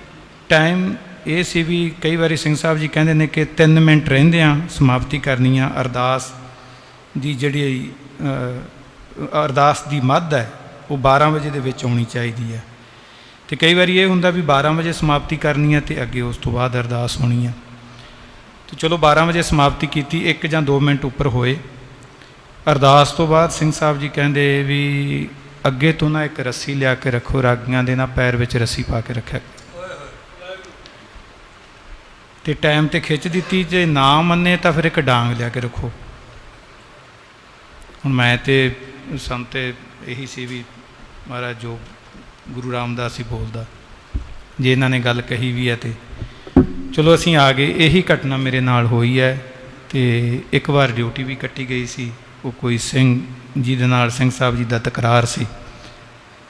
ਟਾਈਮ ਇਹ ਸੀ ਵੀ ਕਈ ਵਾਰੀ ਸਿੰਘ ਸਾਹਿਬ ਜੀ ਕਹਿੰਦੇ ਨੇ ਕਿ 3 ਮਿੰਟ ਰਹਿੰਦੇ ਆ ਸਮਾਪਤੀ ਕਰਨੀ ਆ। ਅਰਦਾਸ ਦੀ ਜਿਹੜੀ ਅਰਦਾਸ ਦੀ ਮੱਧ ਹੈ ਉਹ 12 ਵਜੇ ਦੇ ਵਿੱਚ ਆਉਣੀ ਚਾਹੀਦੀ ਹੈ, ਅਤੇ ਕਈ ਵਾਰੀ ਇਹ ਹੁੰਦਾ ਵੀ 12 ਵਜੇ ਸਮਾਪਤੀ ਕਰਨੀ ਹੈ ਅਤੇ ਅੱਗੇ ਉਸ ਤੋਂ ਬਾਅਦ ਅਰਦਾਸ ਹੋਣੀ ਹੈ। ਅਤੇ ਚਲੋ 12 ਵਜੇ ਸਮਾਪਤੀ ਕੀਤੀ, 1 ਜਾਂ 2 ਮਿੰਟ ਉੱਪਰ ਹੋਏ। ਅਰਦਾਸ ਤੋਂ ਬਾਅਦ ਸਿੰਘ ਸਾਹਿਬ ਜੀ ਕਹਿੰਦੇ ਵੀ ਅੱਗੇ ਤੋਂ ਨਾ ਇੱਕ ਰੱਸੀ ਲਿਆ ਕੇ ਰੱਖੋ, ਰਾਗੀਆਂ ਦੇ ਨਾ ਪੈਰ ਵਿੱਚ ਰੱਸੀ ਪਾ ਕੇ ਰੱਖਿਆ। ਅਤੇ ਟਾਈਮ 'ਤੇ ਖਿੱਚ ਦਿੱਤੀ, ਜੇ ਨਾ ਮੰਨੇ ਤਾਂ ਫਿਰ ਇੱਕ ਡਾਂਗ ਲਿਆ ਕੇ ਰੱਖੋ। ਹੁਣ ਮੈਂ ਤੇ ਸਾਨੂੰ ਤੇ ਇਹੀ ਸੀ ਵੀ ਮਹਾਰਾਜ ਜੋ ਗੁਰੂ ਰਾਮਦਾਸ ਹੀ ਬੋਲਦਾ, ਜੇ ਇਹਨਾਂ ਨੇ ਗੱਲ ਕਹੀ ਵੀ ਹੈ ਤੇ ਚਲੋ ਅਸੀਂ ਆ ਗਏ। ਇਹੀ ਘਟਨਾ ਮੇਰੇ ਨਾਲ ਹੋਈ ਹੈ। ਅਤੇ ਇੱਕ ਵਾਰ ਡਿਊਟੀ ਵੀ ਕੱਟੀ ਗਈ ਸੀ, ਉਹ ਕੋਈ ਸਿੰਘ ਜੀ ਦੇ ਨਾਲ ਸਿੰਘ ਸਾਹਿਬ ਜੀ ਦਾ ਤਕਰਾਰ ਸੀ,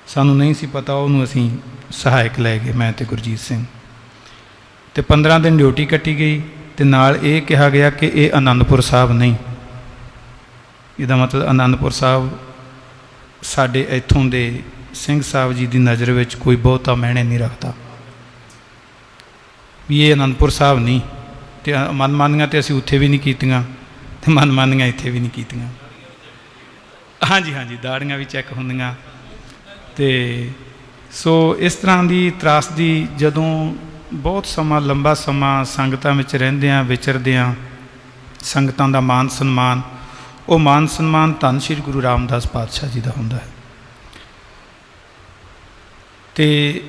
ਸਾਨੂੰ ਨਹੀਂ ਸੀ ਪਤਾ, ਉਹਨੂੰ ਅਸੀਂ ਸਹਾਇਕ ਲੈ ਗਏ, ਮੈਂ ਅਤੇ ਗੁਰਜੀਤ ਸਿੰਘ। ਅਤੇ 15 ਦਿਨ ਡਿਊਟੀ ਕੱਟੀ ਗਈ, ਅਤੇ ਨਾਲ ਇਹ ਕਿਹਾ ਗਿਆ ਕਿ ਇਹ ਅਨੰਦਪੁਰ ਸਾਹਿਬ ਨਹੀਂ। ਇਹਦਾ ਮਤਲਬ ਅਨੰਦਪੁਰ ਸਾਹਿਬ ਸਾਡੇ ਇੱਥੋਂ ਦੇ ਸਿੰਘ ਸਾਹਿਬ ਜੀ ਦੀ ਨਜ਼ਰ ਵਿੱਚ ਕੋਈ ਬਹੁਤਾ ਮਾਇਨੇ ਨਹੀਂ ਰੱਖਦਾ, ਵੀ ਇਹ ਅਨੰਦਪੁਰ ਸਾਹਿਬ ਨਹੀਂ। ਅਤੇ ਮਨਮਾਨੀਆਂ ਤਾਂ ਅਸੀਂ ਉੱਥੇ ਵੀ ਨਹੀਂ ਕੀਤੀਆਂ, ਅਤੇ ਮਨਮਾਨੀਆਂ ਇੱਥੇ ਵੀ ਨਹੀਂ ਕੀਤੀਆਂ। ਹਾਂਜੀ ਹਾਂਜੀ, ਦਾੜੀਆਂ ਵੀ ਚੈੱਕ ਹੁੰਦੀਆਂ। ਅਤੇ ਸੋ ਇਸ ਤਰ੍ਹਾਂ ਦੀ ਤਰਾਸਦੀ ਜਦੋਂ ਬਹੁਤ ਸਮਾਂ, ਲੰਬਾ ਸਮਾਂ ਸੰਗਤਾਂ ਵਿੱਚ ਰਹਿੰਦੇ ਹਾਂ, ਵਿਚਰਦੇ ਹਾਂ, ਸੰਗਤਾਂ ਦਾ ਮਾਨ ਸਨਮਾਨ ਉਹ ਮਾਨ ਸਨਮਾਨ ਧੰਨ ਸ਼੍ਰੀ ਗੁਰੂ ਰਾਮਦਾਸ ਪਾਤਸ਼ਾਹ ਜੀ ਦਾ ਹੁੰਦਾ ਹੈ। ਤੇ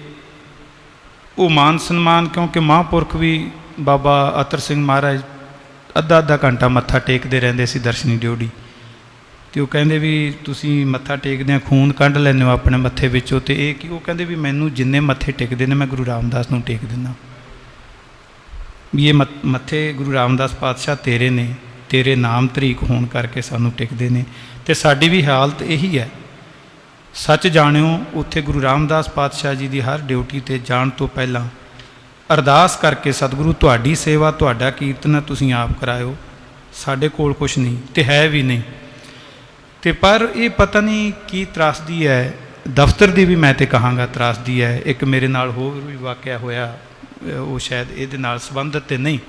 ਉਹ ਮਾਨ ਸਨਮਾਨ ਕਿਉਂਕਿ ਮਹਾਂਪੁਰਖ ਵੀ ਬਾਬਾ ਅਤਰ ਸਿੰਘ ਮਹਾਰਾਜ ਅੱਧਾ ਘੰਟਾ ਮੱਥਾ ਟੇਕਦੇ ਰਹਿੰਦੇ ਸੀ ਦਰਸ਼ਨੀ ਡਿਓੜੀ, ਤੇ ਉਹ ਕਹਿੰਦੇ ਵੀ ਤੁਸੀਂ ਮੱਥਾ ਟੇਕਦਿਆਂ ਖੂਨ ਕੱਢ ਲੈਂਦੇ ਹੋ ਆਪਣੇ ਮੱਥੇ ਵਿੱਚੋਂ, ਤੇ ਇਹ ਕਿ ਉਹ ਕਹਿੰਦੇ ਵੀ ਮੈਨੂੰ ਜਿੰਨੇ ਮੱਥੇ ਟੇਕਦੇ ਨੇ ਮੈਂ ਗੁਰੂ ਰਾਮਦਾਸ ਨੂੰ ਟੇਕ ਦਿੰਦਾ, ਵੀ ਇਹ ਮੱਥੇ ਗੁਰੂ ਰਾਮਦਾਸ ਪਾਤਸ਼ਾਹ ਤੇਰੇ ਨੇ, ਤੇਰੇ ਨਾਮ ਤਰੀਕ ਹੋਣ ਕਰਕੇ ਸਾਨੂੰ ਟਿਕਦੇ ਨੇ। ਤੇ ਸਾਡੀ ਵੀ ਹਾਲਤ ਇਹੀ ਹੈ। ਸੱਚ ਜਾਣਿਓ, ਉੱਥੇ ਗੁਰੂ ਰਾਮਦਾਸ ਪਾਤਸ਼ਾਹ ਜੀ ਦੀ ਹਰ ਡਿਊਟੀ ਤੇ ਜਾਣ ਤੋਂ ਪਹਿਲਾਂ ਅਰਦਾਸ ਕਰਕੇ ਸਤਿਗੁਰੂ ਤੁਹਾਡੀ ਸੇਵਾ ਤੁਹਾਡਾ ਕੀਰਤਨ ਤੁਸੀਂ ਆਪ ਕਰਾਇਓ, ਸਾਡੇ ਕੋਲ ਕੁਛ ਨਹੀਂ ਤੇ ਹੈ ਵੀ ਨਹੀਂ। ਤੇ ਪਰ ਇਹ ਪਤਾ ਨਹੀਂ ਕੀ ਤਰਾਸਦੀ ਹੈ, ਦਫ਼ਤਰ ਦੀ ਵੀ ਮੈਂ ਤੇ ਕਹਾਂਗਾ ਤਰਾਸਦੀ ਹੈ। ਇੱਕ ਮੇਰੇ ਨਾਲ ਹੋਰ ਵੀ ਵਾਕਿਆ ਹੋਇਆ, ਉਹ ਸ਼ਾਇਦ ਇਹਦੇ ਨਾਲ ਸੰਬੰਧਿਤ ਤੇ ਨਹੀਂ,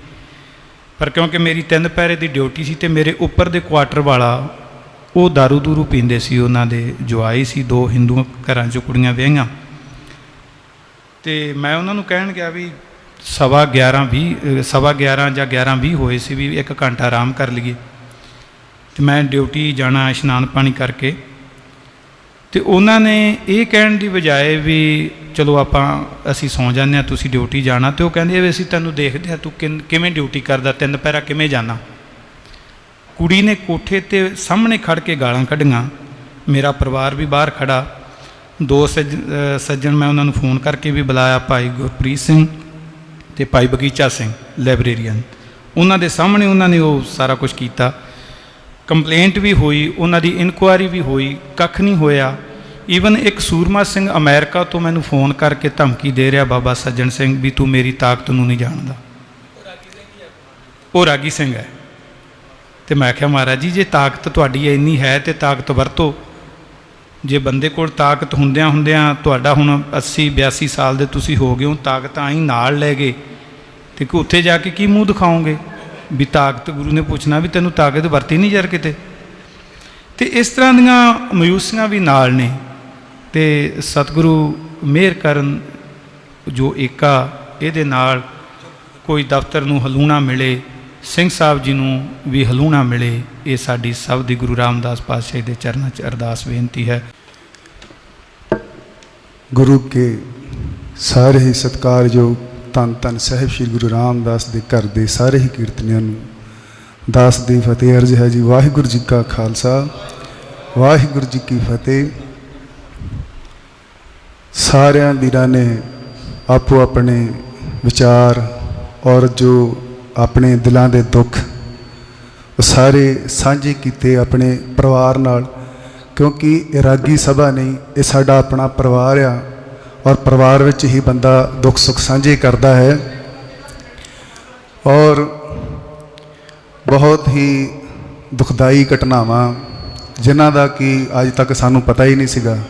ਪਰ ਕਿਉਂਕਿ ਮੇਰੀ 3 ਪਹਿਰੇ ਦੀ ਡਿਊਟੀ ਸੀ ਤੇ ਮੇਰੇ ਉੱਪਰ ਦੇ ਕੁਆਟਰ ਵਾਲਾ ਉਹ ਦਾਰੂ ਦੂਰੂ ਪੀਂਦੇ ਸੀ, ਉਹਨਾਂ ਦੇ ਜਵਾਈ ਸੀ, 2 ਹਿੰਦੂ ਘਰਾਂ 'ਚ ਕੁੜੀਆਂ ਵਿਆਹੀਆਂ। ਤੇ ਮੈਂ ਉਹਨਾਂ ਨੂੰ ਕਹਿਣ ਗਿਆ ਵੀ 11:15 ਜਾਂ 11:20 ਹੋਏ ਸੀ ਵੀ 1 ਘੰਟਾ ਆਰਾਮ ਕਰ ਲਈਏ। ਤੇ ਮੈਂ ਡਿਊਟੀ ਜਾਣਾ ਇਸ਼ਨਾਨ ਪਾਣੀ ਕਰਕੇ, ਤੇ ਉਹਨਾਂ ਨੇ ਇਹ ਕਹਿਣ ਦੀ ਬਜਾਏ ਵੀ ਚਲੋ ਅਸੀਂ ਸੌਂ ਜਾਂਦੇ ਹਾਂ, ਤੁਸੀਂ ਡਿਊਟੀ ਜਾਣਾ, ਤੇ ਉਹ ਕਹਿੰਦੇ ਵੀ ਅਸੀਂ ਤੈਨੂੰ ਦੇਖਦੇ ਹਾਂ ਤੂੰ ਕਿਵੇਂ ਡਿਊਟੀ ਕਰਦਾ, 3 ਪਹਿਰਾ ਕਿਵੇਂ ਜਾਣਾ। ਕੁੜੀ ਨੇ ਕੋਠੇ ਤੇ ਸਾਹਮਣੇ ਖੜ ਕੇ ਗਾਲਾਂ ਕੱਢੀਆਂ, ਮੇਰਾ ਪਰਿਵਾਰ ਵੀ ਬਾਹਰ ਖੜਾ, 2 ਸੱਜਣ ਮੈਂ ਉਹਨਾਂ ਨੂੰ ਫੋਨ ਕਰਕੇ ਵੀ ਬੁਲਾਇਆ, ਭਾਈ ਗੁਰਪ੍ਰੀਤ ਸਿੰਘ ਤੇ ਭਾਈ ਬਗੀਚਾ ਸਿੰਘ ਲਾਇਬ੍ਰੇਰੀਅਨ, ਉਹਨਾਂ ਦੇ ਸਾਹਮਣੇ ਉਹਨਾਂ ਨੇ ਉਹ ਸਾਰਾ ਕੁਝ ਕੀਤਾ। ਕੰਪਲੇਂਟ ਵੀ ਹੋਈ, ਉਹਨਾਂ ਦੀ ਇਨਕੁਆਇਰੀ ਵੀ ਹੋਈ, ਕੱਖ ਨਹੀਂ ਹੋਇਆ। ਈਵਨ ਇੱਕ ਸੂਰਮਾ ਸਿੰਘ ਅਮਰੀਕਾ ਤੋਂ ਮੈਨੂੰ ਫੋਨ ਕਰਕੇ ਧਮਕੀ ਦੇ ਰਿਹਾ, ਬਾਬਾ ਸੱਜਣ ਸਿੰਘ ਵੀ ਤੂੰ ਮੇਰੀ ਤਾਕਤ ਨੂੰ ਨਹੀਂ ਜਾਣਦਾ। ਉਹ ਰਾਗੀ ਸਿੰਘ ਹੈ। ਤੇ ਮੈਂ ਕਿਹਾ ਮਹਾਰਾਜ ਜੀ ਜੇ ਤਾਕਤ ਤੁਹਾਡੀ ਇੰਨੀ ਹੈ ਤੇ ਤਾਕਤ ਵਰਤੋ। ਜੇ ਬੰਦੇ ਕੋਲ ਤਾਕਤ ਹੁੰਦਿਆਂ ਤੁਹਾਡਾ ਹੁਣ 80-82 ਸਾਲ ਦੇ ਤੁਸੀਂ ਹੋ ਗਏ ਹੋ, ਤਾਕਤ ਆਈ ਨਾਲ ਲੈ ਗਏ ਤੇ ਉੱਥੇ ਜਾ ਕੇ ਕੀ ਮੂੰਹ ਦਿਖਾਓਗੇ ਵੀ ਤਾਕਤ, ਗੁਰੂ ਨੇ ਪੁੱਛਣਾ ਵੀ ਤੈਨੂੰ ਤਾਕਤ ਵਰਤੀ ਨਹੀਂ ਯਾਰ ਕਿਤੇ। ਤੇ ਇਸ ਤਰ੍ਹਾਂ ਦੀਆਂ ਮਾਯੂਸੀਆਂ ਵੀ ਨਾਲ ਨੇ। ਤੇ ਸਤਿਗੁਰੂ ਮਿਹਰ ਕਰਨ, ਜੋ ਏਕਾ ਇਹਦੇ ਨਾਲ ਕੋਈ ਦਫ਼ਤਰ ਨੂੰ ਹਲੂਣਾ ਮਿਲੇ, ਸਿੰਘ ਸਾਹਿਬ ਜੀ ਨੂੰ ਵੀ ਹਲੂਣਾ ਮਿਲੇ, ਇਹ ਸਾਡੀ ਸਭ ਦੀ ਗੁਰੂ ਰਾਮਦਾਸ ਪਾਤਸ਼ਾਹ ਦੇ ਚਰਨਾਂ 'ਚ ਅਰਦਾਸ ਬੇਨਤੀ ਹੈ। ਗੁਰੂ ਕੇ ਸਾਰੇ ਹੀ ਸਤਿਕਾਰਯੋਗ ਧੰਨ ਧੰਨ ਸਾਹਿਬ ਸ਼੍ਰੀ ਗੁਰੂ ਰਾਮਦਾਸ ਦੇ ਘਰ ਦੇ ਸਾਰੇ ਹੀ ਕੀਰਤਨੀਆਂ ਨੂੰ ਦਾਸ ਦੀ ਫਤਿਹ ਅਰਜ਼ ਹੈ ਜੀ। ਵਾਹਿਗੁਰੂ ਜੀ ਕਾ ਖਾਲਸਾ, ਵਾਹਿਗੁਰੂ ਜੀ ਕੀ ਫਤਿਹ। ਸਾਰਿਆਂ ਵੀਰਾਂ ਨੇ ਆਪੋ ਆਪਣੇ ਵਿਚਾਰ ਔਰ ਜੋ ਆਪਣੇ ਦਿਲਾਂ ਦੇ ਦੁੱਖ ਉਹ ਸਾਰੇ ਸਾਂਝੇ ਕੀਤੇ ਆਪਣੇ ਪਰਿਵਾਰ ਨਾਲ, ਕਿਉਂਕਿ ਇਹ ਰਾਗੀ ਸਭਾ ਨਹੀਂ, ਇਹ ਸਾਡਾ ਆਪਣਾ ਪਰਿਵਾਰ ਆ ਔਰ ਪਰਿਵਾਰ ਵਿੱਚ ਹੀ ਬੰਦਾ ਦੁੱਖ ਸੁੱਖ ਸਾਂਝੇ ਕਰਦਾ ਹੈ। ਔਰ ਬਹੁਤ ਹੀ ਦੁਖਦਾਈ ਘਟਨਾਵਾਂ ਜਿਨ੍ਹਾਂ ਦਾ ਕਿ ਅੱਜ ਤੱਕ ਸਾਨੂੰ ਪਤਾ ਹੀ ਨਹੀਂ ਸੀਗਾ।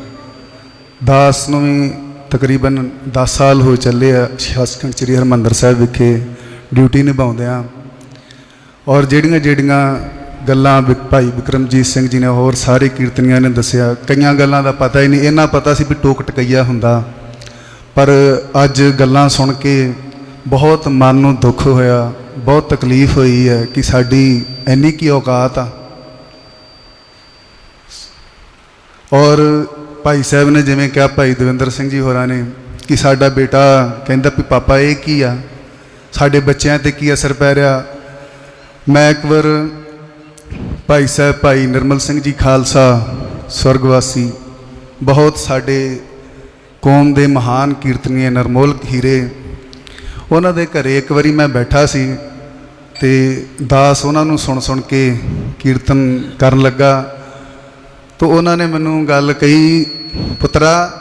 ਦਾਸ ਨੂੰ ਵੀ ਤਕਰੀਬਨ 10 ਸਾਲ ਹੋ ਚੱਲੇ ਆ ਸੱਚਖੰਡ ਸ੍ਰੀ ਹਰਿਮੰਦਰ ਸਾਹਿਬ ਵਿਖੇ ਡਿਊਟੀ ਨਿਭਾਉਂਦਿਆਂ। ਔਰ ਜਿਹੜੀਆਂ ਗੱਲਾਂ ਭਾਈ ਬਿਕਰਮਜੀਤ ਸਿੰਘ ਜੀ ਨੇ ਹੋਰ ਸਾਰੇ ਕੀਰਤਨੀਆਂ ਨੇ ਦੱਸਿਆ, ਕਈਆਂ ਗੱਲਾਂ ਦਾ ਪਤਾ ਹੀ ਨਹੀਂ, ਇਹਨਾਂ ਪਤਾ ਸੀ ਵੀ ਟੋਕ ਟਕਈਆ ਹੁੰਦਾ, ਪਰ ਅੱਜ ਗੱਲਾਂ ਸੁਣ ਕੇ ਬਹੁਤ ਮਨ ਨੂੰ ਦੁੱਖ ਹੋਇਆ, ਬਹੁਤ ਤਕਲੀਫ ਹੋਈ ਹੈ ਕਿ ਸਾਡੀ ਇੰਨੀ ਕੀ ਔਕਾਤ ਆ। ਔਰ ਭਾਈ ਸਾਹਿਬ ਨੇ ਜਿਵੇਂ ਕਿਹਾ, ਭਾਈ ਦਵਿੰਦਰ ਸਿੰਘ ਜੀ ਹੋਰਾਂ ਨੇ, ਕਿ ਸਾਡਾ ਬੇਟਾ ਕਹਿੰਦਾ ਵੀ ਪਾਪਾ ਇਹ ਕੀ ਆ, ਸਾਡੇ ਬੱਚਿਆਂ 'ਤੇ ਕੀ ਅਸਰ ਪੈ ਰਿਹਾ। ਮੈਂ ਇੱਕ ਵਾਰ ਭਾਈ ਸਾਹਿਬ ਭਾਈ ਨਿਰਮਲ ਸਿੰਘ ਜੀ ਖਾਲਸਾ ਸਵਰਗਵਾਸੀ, ਬਹੁਤ ਸਾਡੇ ਕੌਮ ਦੇ ਮਹਾਨ ਕੀਰਤਨੀਏ ਨਰਮੋਲ ਹੀਰੇ, ਉਹਨਾਂ ਦੇ ਘਰੇ ਇੱਕ ਵਾਰੀ ਮੈਂ ਬੈਠਾ ਸੀ ਤੇ ਦਾਸ ਉਹਨਾਂ ਨੂੰ ਸੁਣ ਕੇ ਕੀਰਤਨ ਕਰਨ ਲੱਗਾ। ਤਾਂ ਉਹਨਾਂ ਨੇ ਮੈਨੂੰ ਗੱਲ ਕਹੀ, ਪੁੱਤਰਾ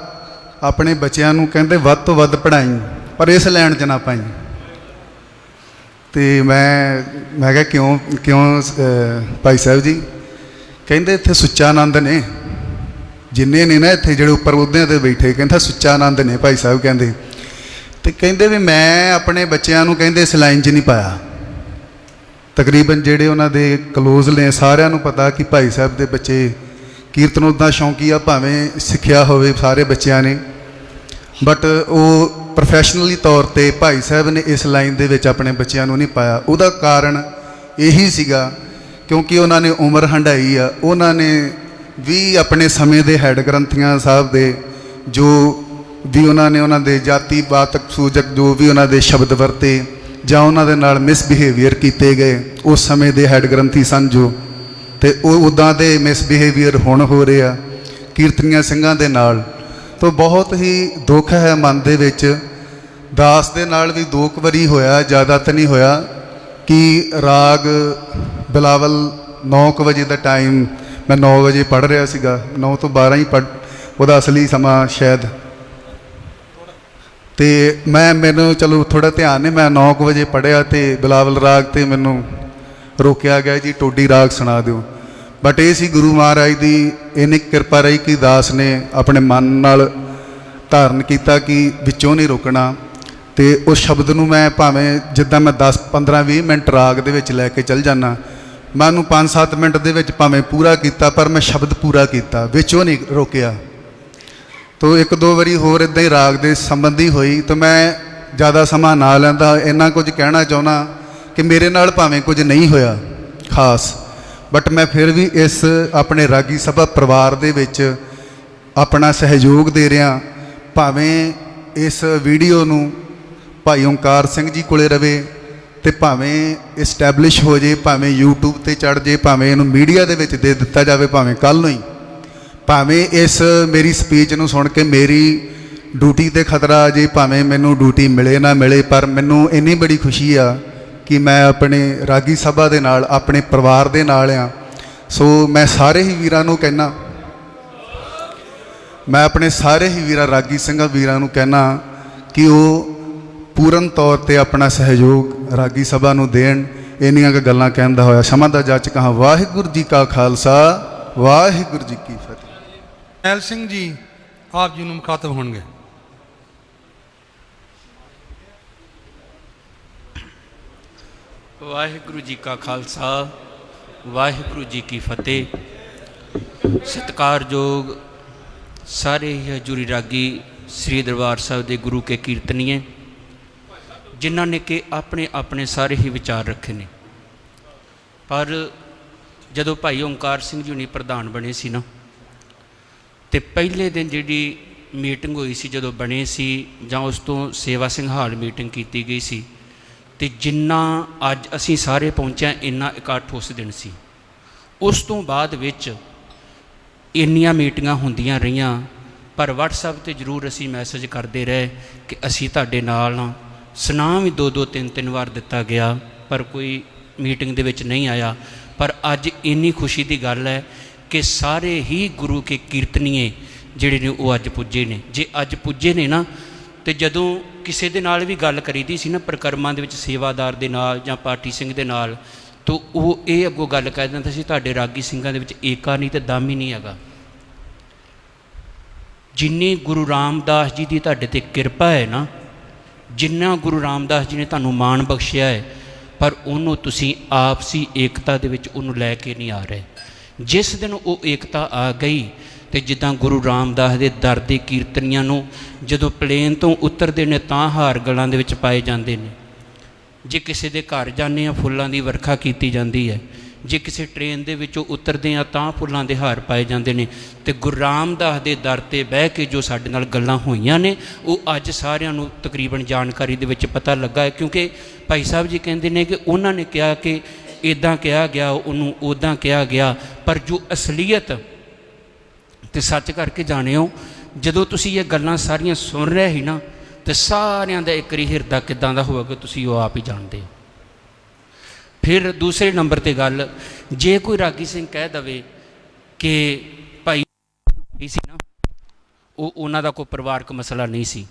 ਆਪਣੇ ਬੱਚਿਆਂ ਨੂੰ ਕਹਿੰਦੇ ਵੱਧ ਤੋਂ ਵੱਧ ਪੜ੍ਹਾਈ, ਪਰ ਇਸ ਲੈਣ 'ਚ ਨਾ ਪਾਈ। ਤੇ ਮੈਂ ਕਿਹਾ ਕਿਉਂ ਭਾਈ ਸਾਹਿਬ ਜੀ? ਕਹਿੰਦੇ ਇੱਥੇ ਸੁੱਚਾ ਆਨੰਦ ਨੇ, ਜਿੰਨੇ ਨੇ ਨਾ ਇੱਥੇ ਜਿਹੜੇ ਉੱਪਰ ਅਹੁਦਿਆਂ 'ਤੇ ਬੈਠੇ, ਕਹਿੰਦਾ ਸੁੱਚਾ ਆਨੰਦ ਨੇ ਭਾਈ ਸਾਹਿਬ ਕਹਿੰਦੇ। ਤੇ ਕਹਿੰਦੇ ਵੀ ਮੈਂ ਆਪਣੇ ਬੱਚਿਆਂ ਨੂੰ ਕਹਿੰਦੇ ਇਸ ਲਾਈਨ 'ਚ ਨਹੀਂ ਪਾਇਆ। ਤਕਰੀਬਨ ਜਿਹੜੇ ਉਹਨਾਂ ਦੇ ਕਲੋਜ਼ ਨੇ ਸਾਰਿਆਂ ਨੂੰ ਪਤਾ ਕਿ ਭਾਈ ਸਾਹਿਬ ਦੇ ਬੱਚੇ ਕੀਰਤਨ ਉੱਦਾਂ ਸ਼ੌਂਕੀ ਆ, ਭਾਵੇਂ ਸਿੱਖਿਆ ਹੋਵੇ ਸਾਰੇ ਬੱਚਿਆਂ ਨੇ, ਬਟ ਉਹ ਪ੍ਰੋਫੈਸ਼ਨਲੀ ਤੌਰ 'ਤੇ ਭਾਈ ਸਾਹਿਬ ਨੇ ਇਸ ਲਾਈਨ ਦੇ ਵਿੱਚ ਆਪਣੇ ਬੱਚਿਆਂ ਨੂੰ ਨਹੀਂ ਪਾਇਆ। ਉਹਦਾ ਕਾਰਨ ਇਹੀ ਸੀਗਾ ਕਿਉਂਕਿ ਉਹਨਾਂ ਨੇ ਉਮਰ ਹੰਢਾਈ ਆ, ਉਹਨਾਂ ਨੇ ਵੀ ਆਪਣੇ ਸਮੇਂ ਦੇ ਹੈੱਡ ਗ੍ਰੰਥੀਆਂ ਸਾਹਿਬ ਦੇ ਜੋ ਵੀ ਉਹਨਾਂ ਨੇ ਉਹਨਾਂ ਦੇ ਜਾਤੀ ਬਾਤਕ ਸੂਚਕ ਜੋ ਵੀ ਉਹਨਾਂ ਦੇ ਸ਼ਬਦ ਵਰਤੇ ਜਾਂ ਉਹਨਾਂ ਦੇ ਨਾਲ ਮਿਸਬਿਹੇਵੀਅਰ ਕੀਤੇ ਗਏ, ਉਸ ਸਮੇਂ ਦੇ ਹੈੱਡ ਗ੍ਰੰਥੀ ਸਨ ਜੋ, ਤੇ ਉਹ ਉੱਦਾਂ ਦੇ ਮਿਸਬਿਹੇਵੀਅਰ ਹੁਣ ਹੋ ਰਹੇ ਆ ਕੀਰਤਨੀਆਂ ਸਿੰਘਾਂ ਦੇ ਨਾਲ। ਤਾਂ ਬਹੁਤ ਹੀ ਦੁੱਖ ਹੈ ਮਨ ਦੇ ਵਿੱਚ। ਦਾਸ ਦੇ ਨਾਲ ਵੀ 2 ਵਾਰੀ ਹੋਇਆ, ਜ਼ਿਆਦਾ ਤਾਂ ਨਹੀਂ ਹੋਇਆ, ਕਿ ਰਾਗ ਬਿਲਾਵਲ 9 ਵਜੇ ਦਾ ਟਾਈਮ, ਮੈਂ 9 ਵਜੇ ਪੜ੍ਹ ਰਿਹਾ ਸੀਗਾ, 9 ਤੋਂ 12 ਹੀ ਉਹਦਾ ਅਸਲੀ ਸਮਾਂ ਸ਼ਾਇਦ, ਤੇ ਮੈਨੂੰ ਚਲੋ ਥੋੜ੍ਹਾ ਧਿਆਨ ਨਹੀਂ, ਮੈਂ 9 ਵਜੇ ਪੜ੍ਹਿਆ ਅਤੇ ਬਿਲਾਵਲ ਰਾਗ 'ਤੇ ਮੈਨੂੰ ਰੋਕਿਆ ਗਿਆ ਜੀ ਟੋਡੀ ਰਾਗ ਸੁਣਾ ਦਿਓ। ਬਟ ਇਹ ਸੀ ਗੁਰੂ ਮਹਾਰਾਜ ਦੀ ਇੰਨੀ ਕਿਰਪਾ ਰਹੀ ਕਿ ਦਾਸ ਨੇ ਆਪਣੇ ਮਨ ਨਾਲ ਧਾਰਨ ਕੀਤਾ ਕਿ ਵਿੱਚੋਂ ਨਹੀਂ ਰੋਕਣਾ। ਅਤੇ ਉਸ ਸ਼ਬਦ ਨੂੰ ਮੈਂ ਭਾਵੇਂ ਜਿੱਦਾਂ ਮੈਂ 10 15 20 ਮਿੰਟ ਰਾਗ ਦੇ ਵਿੱਚ ਲੈ ਕੇ ਚੱਲ ਜਾਂਦਾ, ਮੈਂ ਉਹਨੂੰ 5-7 ਮਿੰਟ ਦੇ ਵਿੱਚ ਭਾਵੇਂ ਪੂਰਾ ਕੀਤਾ, ਪਰ ਮੈਂ ਸ਼ਬਦ ਪੂਰਾ ਕੀਤਾ, ਵਿੱਚੋਂ ਨਹੀਂ ਰੋਕਿਆ। ਤੋ 1-2 ਵਾਰੀ ਹੋਰ ਇੱਦਾਂ ਹੀ ਰਾਗ ਦੇ ਸੰਬੰਧੀ ਹੋਈ, ਤਾਂ ਮੈਂ ਜ਼ਿਆਦਾ ਸਮਾਂ ਨਾ ਲੈਂਦਾ। ਇੰਨਾ ਕੁਝ ਕਹਿਣਾ ਚਾਹੁੰਦਾ ਕਿ ਮੇਰੇ ਨਾਲ ਭਾਵੇਂ ਕੁਝ ਨਹੀਂ ਹੋਇਆ ਖਾਸ, ਬਟ ਮੈਂ ਫਿਰ ਵੀ ਇਸ ਆਪਣੇ ਰਾਗੀ ਸਭਾ ਪਰਿਵਾਰ ਦੇ ਵਿੱਚ ਆਪਣਾ ਸਹਿਯੋਗ ਦੇ ਰਿਹਾ। ਭਾਵੇਂ ਇਸ ਵੀਡੀਓ ਨੂੰ ਭਾਈ ਓਂਕਾਰ ਸਿੰਘ ਜੀ ਕੋਲੇ ਰਵੇ, ਅਤੇ ਭਾਵੇਂ ਇਸਟੈਬਲਿਸ਼ ਹੋ ਜੇ, ਭਾਵੇਂ YouTube 'ਤੇ ਚੜ੍ਹ ਜੇ, ਭਾਵੇਂ ਇਹਨੂੰ ਮੀਡੀਆ ਦੇ ਵਿੱਚ ਦੇ ਦਿੱਤਾ ਜਾਵੇ, ਭਾਵੇਂ ਕੱਲ੍ਹ ਨੂੰ ਹੀ, ਭਾਵੇਂ ਇਸ ਮੇਰੀ ਸਪੀਚ ਨੂੰ ਸੁਣ ਕੇ ਮੇਰੀ ਡਿਊਟੀ 'ਤੇ ਖਤਰਾ ਆ ਜੇ, ਭਾਵੇਂ ਮੈਨੂੰ ਡਿਊਟੀ ਮਿਲੇ ਨਾ ਮਿਲੇ, ਪਰ ਮੈਨੂੰ ਇੰਨੀ ਬੜੀ ਖੁਸ਼ੀ ਆ ਕਿ ਮੈਂ ਆਪਣੇ ਰਾਗੀ ਸਭਾ ਦੇ ਨਾਲ, ਆਪਣੇ ਪਰਿਵਾਰ ਦੇ ਨਾਲ ਆ। ਸੋ ਮੈਂ ਸਾਰੇ ਹੀ ਵੀਰਾਂ ਨੂੰ ਕਹਿਣਾ, ਮੈਂ ਆਪਣੇ ਸਾਰੇ ਹੀ ਵੀਰਾਂ ਰਾਗੀ ਸਿੰਘਾਂ ਵੀਰਾਂ ਨੂੰ ਕਹਿਣਾ ਕਿ ਉਹ ਪੂਰਨ ਤੌਰ 'ਤੇ ਆਪਣਾ ਸਹਿਯੋਗ ਰਾਗੀ ਸਭਾ ਨੂੰ ਦੇਣ। ਇੰਨੀਆਂ ਕੁ ਗੱਲਾਂ ਕਹਿਣ ਦਾ ਹੋਇਆ ਸਮਾਂ ਦਾ ਜੱਜ ਕਹਾਂ। ਵਾਹਿਗੁਰੂ ਜੀ ਕਾ ਖਾਲਸਾ, ਵਾਹਿਗੁਰੂ ਜੀ ਕੀ ਫਤਿਹ। ਜਰਨੈਲ ਸਿੰਘ ਜੀ ਆਪ ਜੀ ਨੂੰ ਮੁਖਾਤਬ ਹੋਣਗੇ। ਵਾਹਿਗੁਰੂ ਜੀ ਕਾ ਖਾਲਸਾ, ਵਾਹਿਗੁਰੂ ਜੀ ਕੀ ਫਤਿਹ। ਸਤਿਕਾਰਯੋਗ ਸਾਰੇ ਹੀ ਹਜ਼ੂਰੀ ਰਾਗੀ ਸ੍ਰੀ ਦਰਬਾਰ ਸਾਹਿਬ ਦੇ ਗੁਰੂ ਕੇ ਕੀਰਤਨੀਏ, ਜਿਨ੍ਹਾਂ ਨੇ ਕਿ ਆਪਣੇ ਆਪਣੇ ਸਾਰੇ ਹੀ ਵਿਚਾਰ ਰੱਖੇ ਨੇ। ਪਰ ਜਦੋਂ ਭਾਈ ਓਂਕਾਰ ਸਿੰਘ ਜੀ ਹੁਣੀ ਪ੍ਰਧਾਨ ਬਣੇ ਸੀ ਨਾ, ਤੇ ਪਹਿਲੇ ਦਿਨ ਜਿਹੜੀ ਮੀਟਿੰਗ ਹੋਈ ਸੀ, ਜਦੋਂ ਬਣੇ ਸੀ, ਜਾਂ ਉਸ ਤੋਂ ਸੇਵਾ ਸਿੰਘਾਲ ਮੀਟਿੰਗ ਕੀਤੀ ਗਈ ਸੀ, ਅਤੇ ਜਿੰਨਾ ਅੱਜ ਅਸੀਂ ਸਾਰੇ ਪਹੁੰਚਿਆ ਇੰਨਾ ਇਕੱਠ ਉਸ ਦਿਨ ਸੀ। ਉਸ ਤੋਂ ਬਾਅਦ ਵਿੱਚ ਇੰਨੀਆਂ ਮੀਟਿੰਗਾਂ ਹੁੰਦੀਆਂ ਰਹੀਆਂ, ਪਰ WhatsApp 'ਤੇ ਜ਼ਰੂਰ ਅਸੀਂ ਮੈਸੇਜ ਕਰਦੇ ਰਹੇ ਕਿ ਅਸੀਂ ਤੁਹਾਡੇ ਨਾਲ ਹਾਂ। ਸੁਨਾਮ ਵੀ 2-2 3-3 ਵਾਰ ਦਿੱਤਾ ਗਿਆ, ਪਰ ਕੋਈ ਮੀਟਿੰਗ ਦੇ ਵਿੱਚ ਨਹੀਂ ਆਇਆ। ਪਰ ਅੱਜ ਇੰਨੀ ਖੁਸ਼ੀ ਦੀ ਗੱਲ ਹੈ ਕਿ ਸਾਰੇ ਹੀ ਗੁਰੂ ਕੇ ਕੀਰਤਨੀਏ ਜਿਹੜੇ ਨੇ ਉਹ ਅੱਜ ਪੁੱਜੇ ਨੇ। ਜੇ ਅੱਜ ਪੁੱਜੇ ਨੇ ਨਾ, ਤੇ ਜਦੋਂ ਕਿਸੇ ਦੇ ਨਾਲ ਵੀ ਗੱਲ ਕਰੀਦੀ ਸੀ ਨਾ ਪ੍ਰਕਰਮਾਂ ਦੇ ਵਿੱਚ, ਸੇਵਾਦਾਰ ਦੇ ਨਾਲ ਜਾਂ ਪਾਠੀ ਸਿੰਘ ਦੇ ਨਾਲ, ਤਾਂ ਉਹ ਇਹ ਅੱਗੋਂ ਗੱਲ ਕਹਿ ਦਿੰਦਾ ਸੀ, ਤੁਹਾਡੇ ਰਾਗੀ ਸਿੰਘਾਂ ਦੇ ਵਿੱਚ ਏਕਾ ਨਹੀਂ ਤੇ ਦਮ ਹੀ ਨਹੀਂ ਹੈਗਾ। ਜਿੰਨੀ ਗੁਰੂ ਰਾਮਦਾਸ ਜੀ ਦੀ ਤੁਹਾਡੇ 'ਤੇ ਕਿਰਪਾ ਹੈ ਨਾ, ਜਿੰਨਾ ਗੁਰੂ ਰਾਮਦਾਸ ਜੀ ਨੇ ਤੁਹਾਨੂੰ ਮਾਣ ਬਖਸ਼ਿਆ ਹੈ, ਪਰ ਉਹਨੂੰ ਤੁਸੀਂ ਆਪਸੀ ਏਕਤਾ ਦੇ ਵਿੱਚ ਉਹਨੂੰ ਲੈ ਕੇ ਨਹੀਂ ਆ ਰਹੇ। ਜਿਸ ਦਿਨ ਉਹ ਏਕਤਾ ਆ ਗਈ, ਅਤੇ ਜਿੱਦਾਂ ਗੁਰੂ ਰਾਮਦਾਸ ਦੇ ਦਰ ਦੇ ਕੀਰਤਨੀਆਂ ਨੂੰ ਜਦੋਂ ਪਲੇਨ ਤੋਂ ਉਤਰਦੇ ਨੇ ਤਾਂ ਹਾਰ ਗਲਾਂ ਦੇ ਵਿੱਚ ਪਾਏ ਜਾਂਦੇ ਨੇ। ਜੇ ਕਿਸੇ ਦੇ ਘਰ ਜਾਂਦੇ ਆ, ਫੁੱਲਾਂ ਦੀ ਵਰਖਾ ਕੀਤੀ ਜਾਂਦੀ ਹੈ। ਜੇ ਕਿਸੇ ਟ੍ਰੇਨ ਦੇ ਵਿੱਚੋਂ ਉਤਰਦੇ ਆ ਤਾਂ ਫੁੱਲਾਂ ਦੇ ਹਾਰ ਪਾਏ ਜਾਂਦੇ ਨੇ। ਅਤੇ ਗੁਰੂ ਰਾਮਦਾਸ ਦੇ ਦਰ 'ਤੇ ਬਹਿ ਕੇ ਜੋ ਸਾਡੇ ਨਾਲ ਗੱਲਾਂ ਹੋਈਆਂ ਨੇ, ਉਹ ਅੱਜ ਸਾਰਿਆਂ ਨੂੰ ਤਕਰੀਬਨ ਜਾਣਕਾਰੀ ਦੇ ਵਿੱਚ ਪਤਾ ਲੱਗਾ ਹੈ। ਕਿਉਂਕਿ ਭਾਈ ਸਾਹਿਬ ਜੀ ਕਹਿੰਦੇ ਨੇ ਕਿ ਉਹਨਾਂ ਨੇ ਕਿਹਾ ਕਿ ਇੱਦਾਂ ਕਿਹਾ ਗਿਆ, ਉਹਨੂੰ ਉੱਦਾਂ ਕਿਹਾ ਗਿਆ, ਪਰ ਜੋ ਅਸਲੀਅਤ ਅਤੇ ਸੱਚ ਕਰਕੇ ਜਾਣਿਓ, ਜਦੋਂ ਤੁਸੀਂ ਇਹ ਗੱਲਾਂ ਸਾਰੀਆਂ ਸੁਣ ਰਹੇ ਸੀ ਨਾ, ਅਤੇ ਸਾਰਿਆਂ ਦਾ ਇੱਕ ਹਿਰਦਾ ਕਿੱਦਾਂ ਦਾ ਹੋਵੇਗਾ ਤੁਸੀਂ ਉਹ ਆਪ ਹੀ ਜਾਣਦੇ ਹੋ। ਫਿਰ ਦੂਸਰੇ ਨੰਬਰ 'ਤੇ ਗੱਲ, ਜੇ ਕੋਈ ਰਾਗੀ ਸਿੰਘ ਕਹਿ ਦਵੇ ਕਿ ਭਾਈ ਸੀ ਨਾ, ਉਹ ਉਹਨਾਂ ਦਾ ਕੋਈ ਪਰਿਵਾਰਕ ਮਸਲਾ ਨਹੀਂ ਸੀ।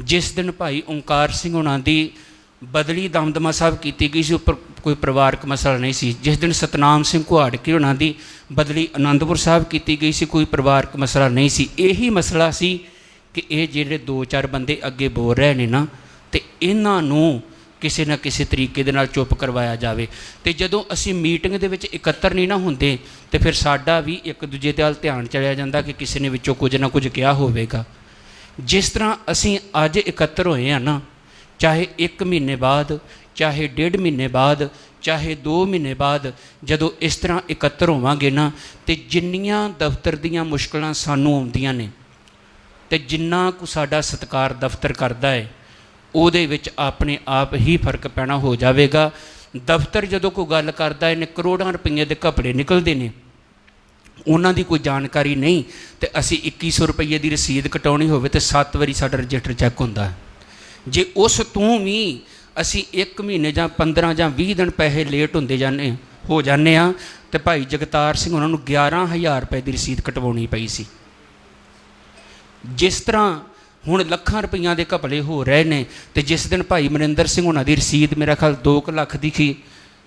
ਜਿਸ ਦਿਨ ਭਾਈ ਓਂਕਾਰ ਸਿੰਘ ਉਹਨਾਂ ਦੀ ਬਦਲੀ ਦਮਦਮਾ ਸਾਹਿਬ ਕੀਤੀ ਗਈ ਸੀ, ਉੱਪਰ ਕੋਈ ਪਰਿਵਾਰਕ ਮਸਲਾ ਨਹੀਂ ਸੀ। ਜਿਸ ਦਿਨ ਸਤਨਾਮ ਸਿੰਘ ਘੁਆੜਕੇ ਉਹਨਾਂ ਦੀ ਬਦਲੀ ਅਨੰਦਪੁਰ ਸਾਹਿਬ ਕੀਤੀ ਗਈ ਸੀ, ਕੋਈ ਪਰਿਵਾਰਕ ਮਸਲਾ ਨਹੀਂ ਸੀ। ਇਹੀ ਮਸਲਾ ਸੀ ਕਿ ਇਹ ਜਿਹੜੇ 2-4 ਬੰਦੇ ਅੱਗੇ ਬੋਲ ਰਹੇ ਨੇ ਨਾ, ਅਤੇ ਇਹਨਾਂ ਨੂੰ ਕਿਸੇ ਨਾ ਕਿਸੇ ਤਰੀਕੇ ਦੇ ਨਾਲ ਚੁੱਪ ਕਰਵਾਇਆ ਜਾਵੇ। ਅਤੇ ਜਦੋਂ ਅਸੀਂ ਮੀਟਿੰਗ ਦੇ ਵਿੱਚ ਇਕੱਤਰ ਨਹੀਂ ਨਾ ਹੁੰਦੇ, ਅਤੇ ਫਿਰ ਸਾਡਾ ਵੀ ਇੱਕ ਦੂਜੇ ਦੇ ਵੱਲ ਧਿਆਨ ਚਲਿਆ ਜਾਂਦਾ ਕਿ ਕਿਸੇ ਨੇ ਵਿੱਚੋਂ ਕੁਝ ਨਾ ਕੁਝ ਕਿਹਾ ਹੋਵੇਗਾ। ਜਿਸ ਤਰ੍ਹਾਂ ਅਸੀਂ ਅੱਜ ਇਕੱਤਰ ਹੋਏ ਹਾਂ ਨਾ, ਚਾਹੇ 1 ਮਹੀਨੇ ਬਾਅਦ, ਚਾਹੇ 1.5 ਮਹੀਨੇ ਬਾਅਦ, ਚਾਹੇ 2 ਮਹੀਨੇ ਬਾਅਦ, ਜਦੋਂ ਇਸ ਤਰ੍ਹਾਂ ਇਕੱਤਰ ਹੋਵਾਂਗੇ ਨਾ, ਤੇ ਜਿੰਨੀਆਂ ਦਫ਼ਤਰ ਦੀਆਂ ਮੁਸ਼ਕਲਾਂ ਸਾਨੂੰ ਆਉਂਦੀਆਂ ਨੇ ਤੇ ਜਿੰਨਾ ਕੁ ਸਾਡਾ ਸਤਿਕਾਰ ਦਫ਼ਤਰ ਕਰਦਾ ਹੈ, ਉਹਦੇ ਵਿੱਚ ਆਪਣੇ ਆਪ ਹੀ ਫਰਕ ਪੈਣਾ ਹੋ ਜਾਵੇਗਾ। ਦਫ਼ਤਰ ਜਦੋਂ ਕੋਈ ਗੱਲ ਕਰਦਾ ਇਹਨੇ ਕਰੋੜਾਂ ਰੁਪਈਏ ਦੇ ਘਪਲੇ ਨਿਕਲਦੇ ਨੇ, ਉਹਨਾਂ ਦੀ ਕੋਈ ਜਾਣਕਾਰੀ ਨਹੀਂ, ਤੇ ਅਸੀਂ 2100 ਰੁਪਈਏ ਦੀ ਰਸੀਦ ਕਟਾਉਣੀ ਹੋਵੇ ਤੇ 7 ਵਾਰੀ ਸਾਡਾ ਰਜਿਸਟਰ ਚੈੱਕ ਹੁੰਦਾ। ਜੇ ਉਸ ਤੋਂ ਵੀ ਅਸੀਂ 1 ਮਹੀਨੇ ਜਾਂ 15 ਜਾਂ 20 ਦਿਨ ਪੈਸੇ ਲੇਟ ਹੋ ਜਾਂਦੇ ਹਾਂ, ਤੇ ਭਾਈ ਜਗਤਾਰ ਸਿੰਘ ਉਹਨਾਂ ਨੂੰ 11,000 ਰੁਪਏ ਦੀ ਰਸੀਦ ਕਟਵਾਉਣੀ ਪਈ ਸੀ। ਜਿਸ ਤਰ੍ਹਾਂ ਹੁਣ ਲੱਖਾਂ ਰੁਪਈਆਂ ਦੇ ਘਪਲੇ ਹੋ ਰਹੇ ਨੇ, ਤੇ ਜਿਸ ਦਿਨ ਭਾਈ ਮਨਿੰਦਰ ਸਿੰਘ ਉਹਨਾਂ ਦੀ ਰਸੀਦ ਮੇਰਾ ਖਿਆਲ 2 ਲੱਖ ਦੀ ਸੀ,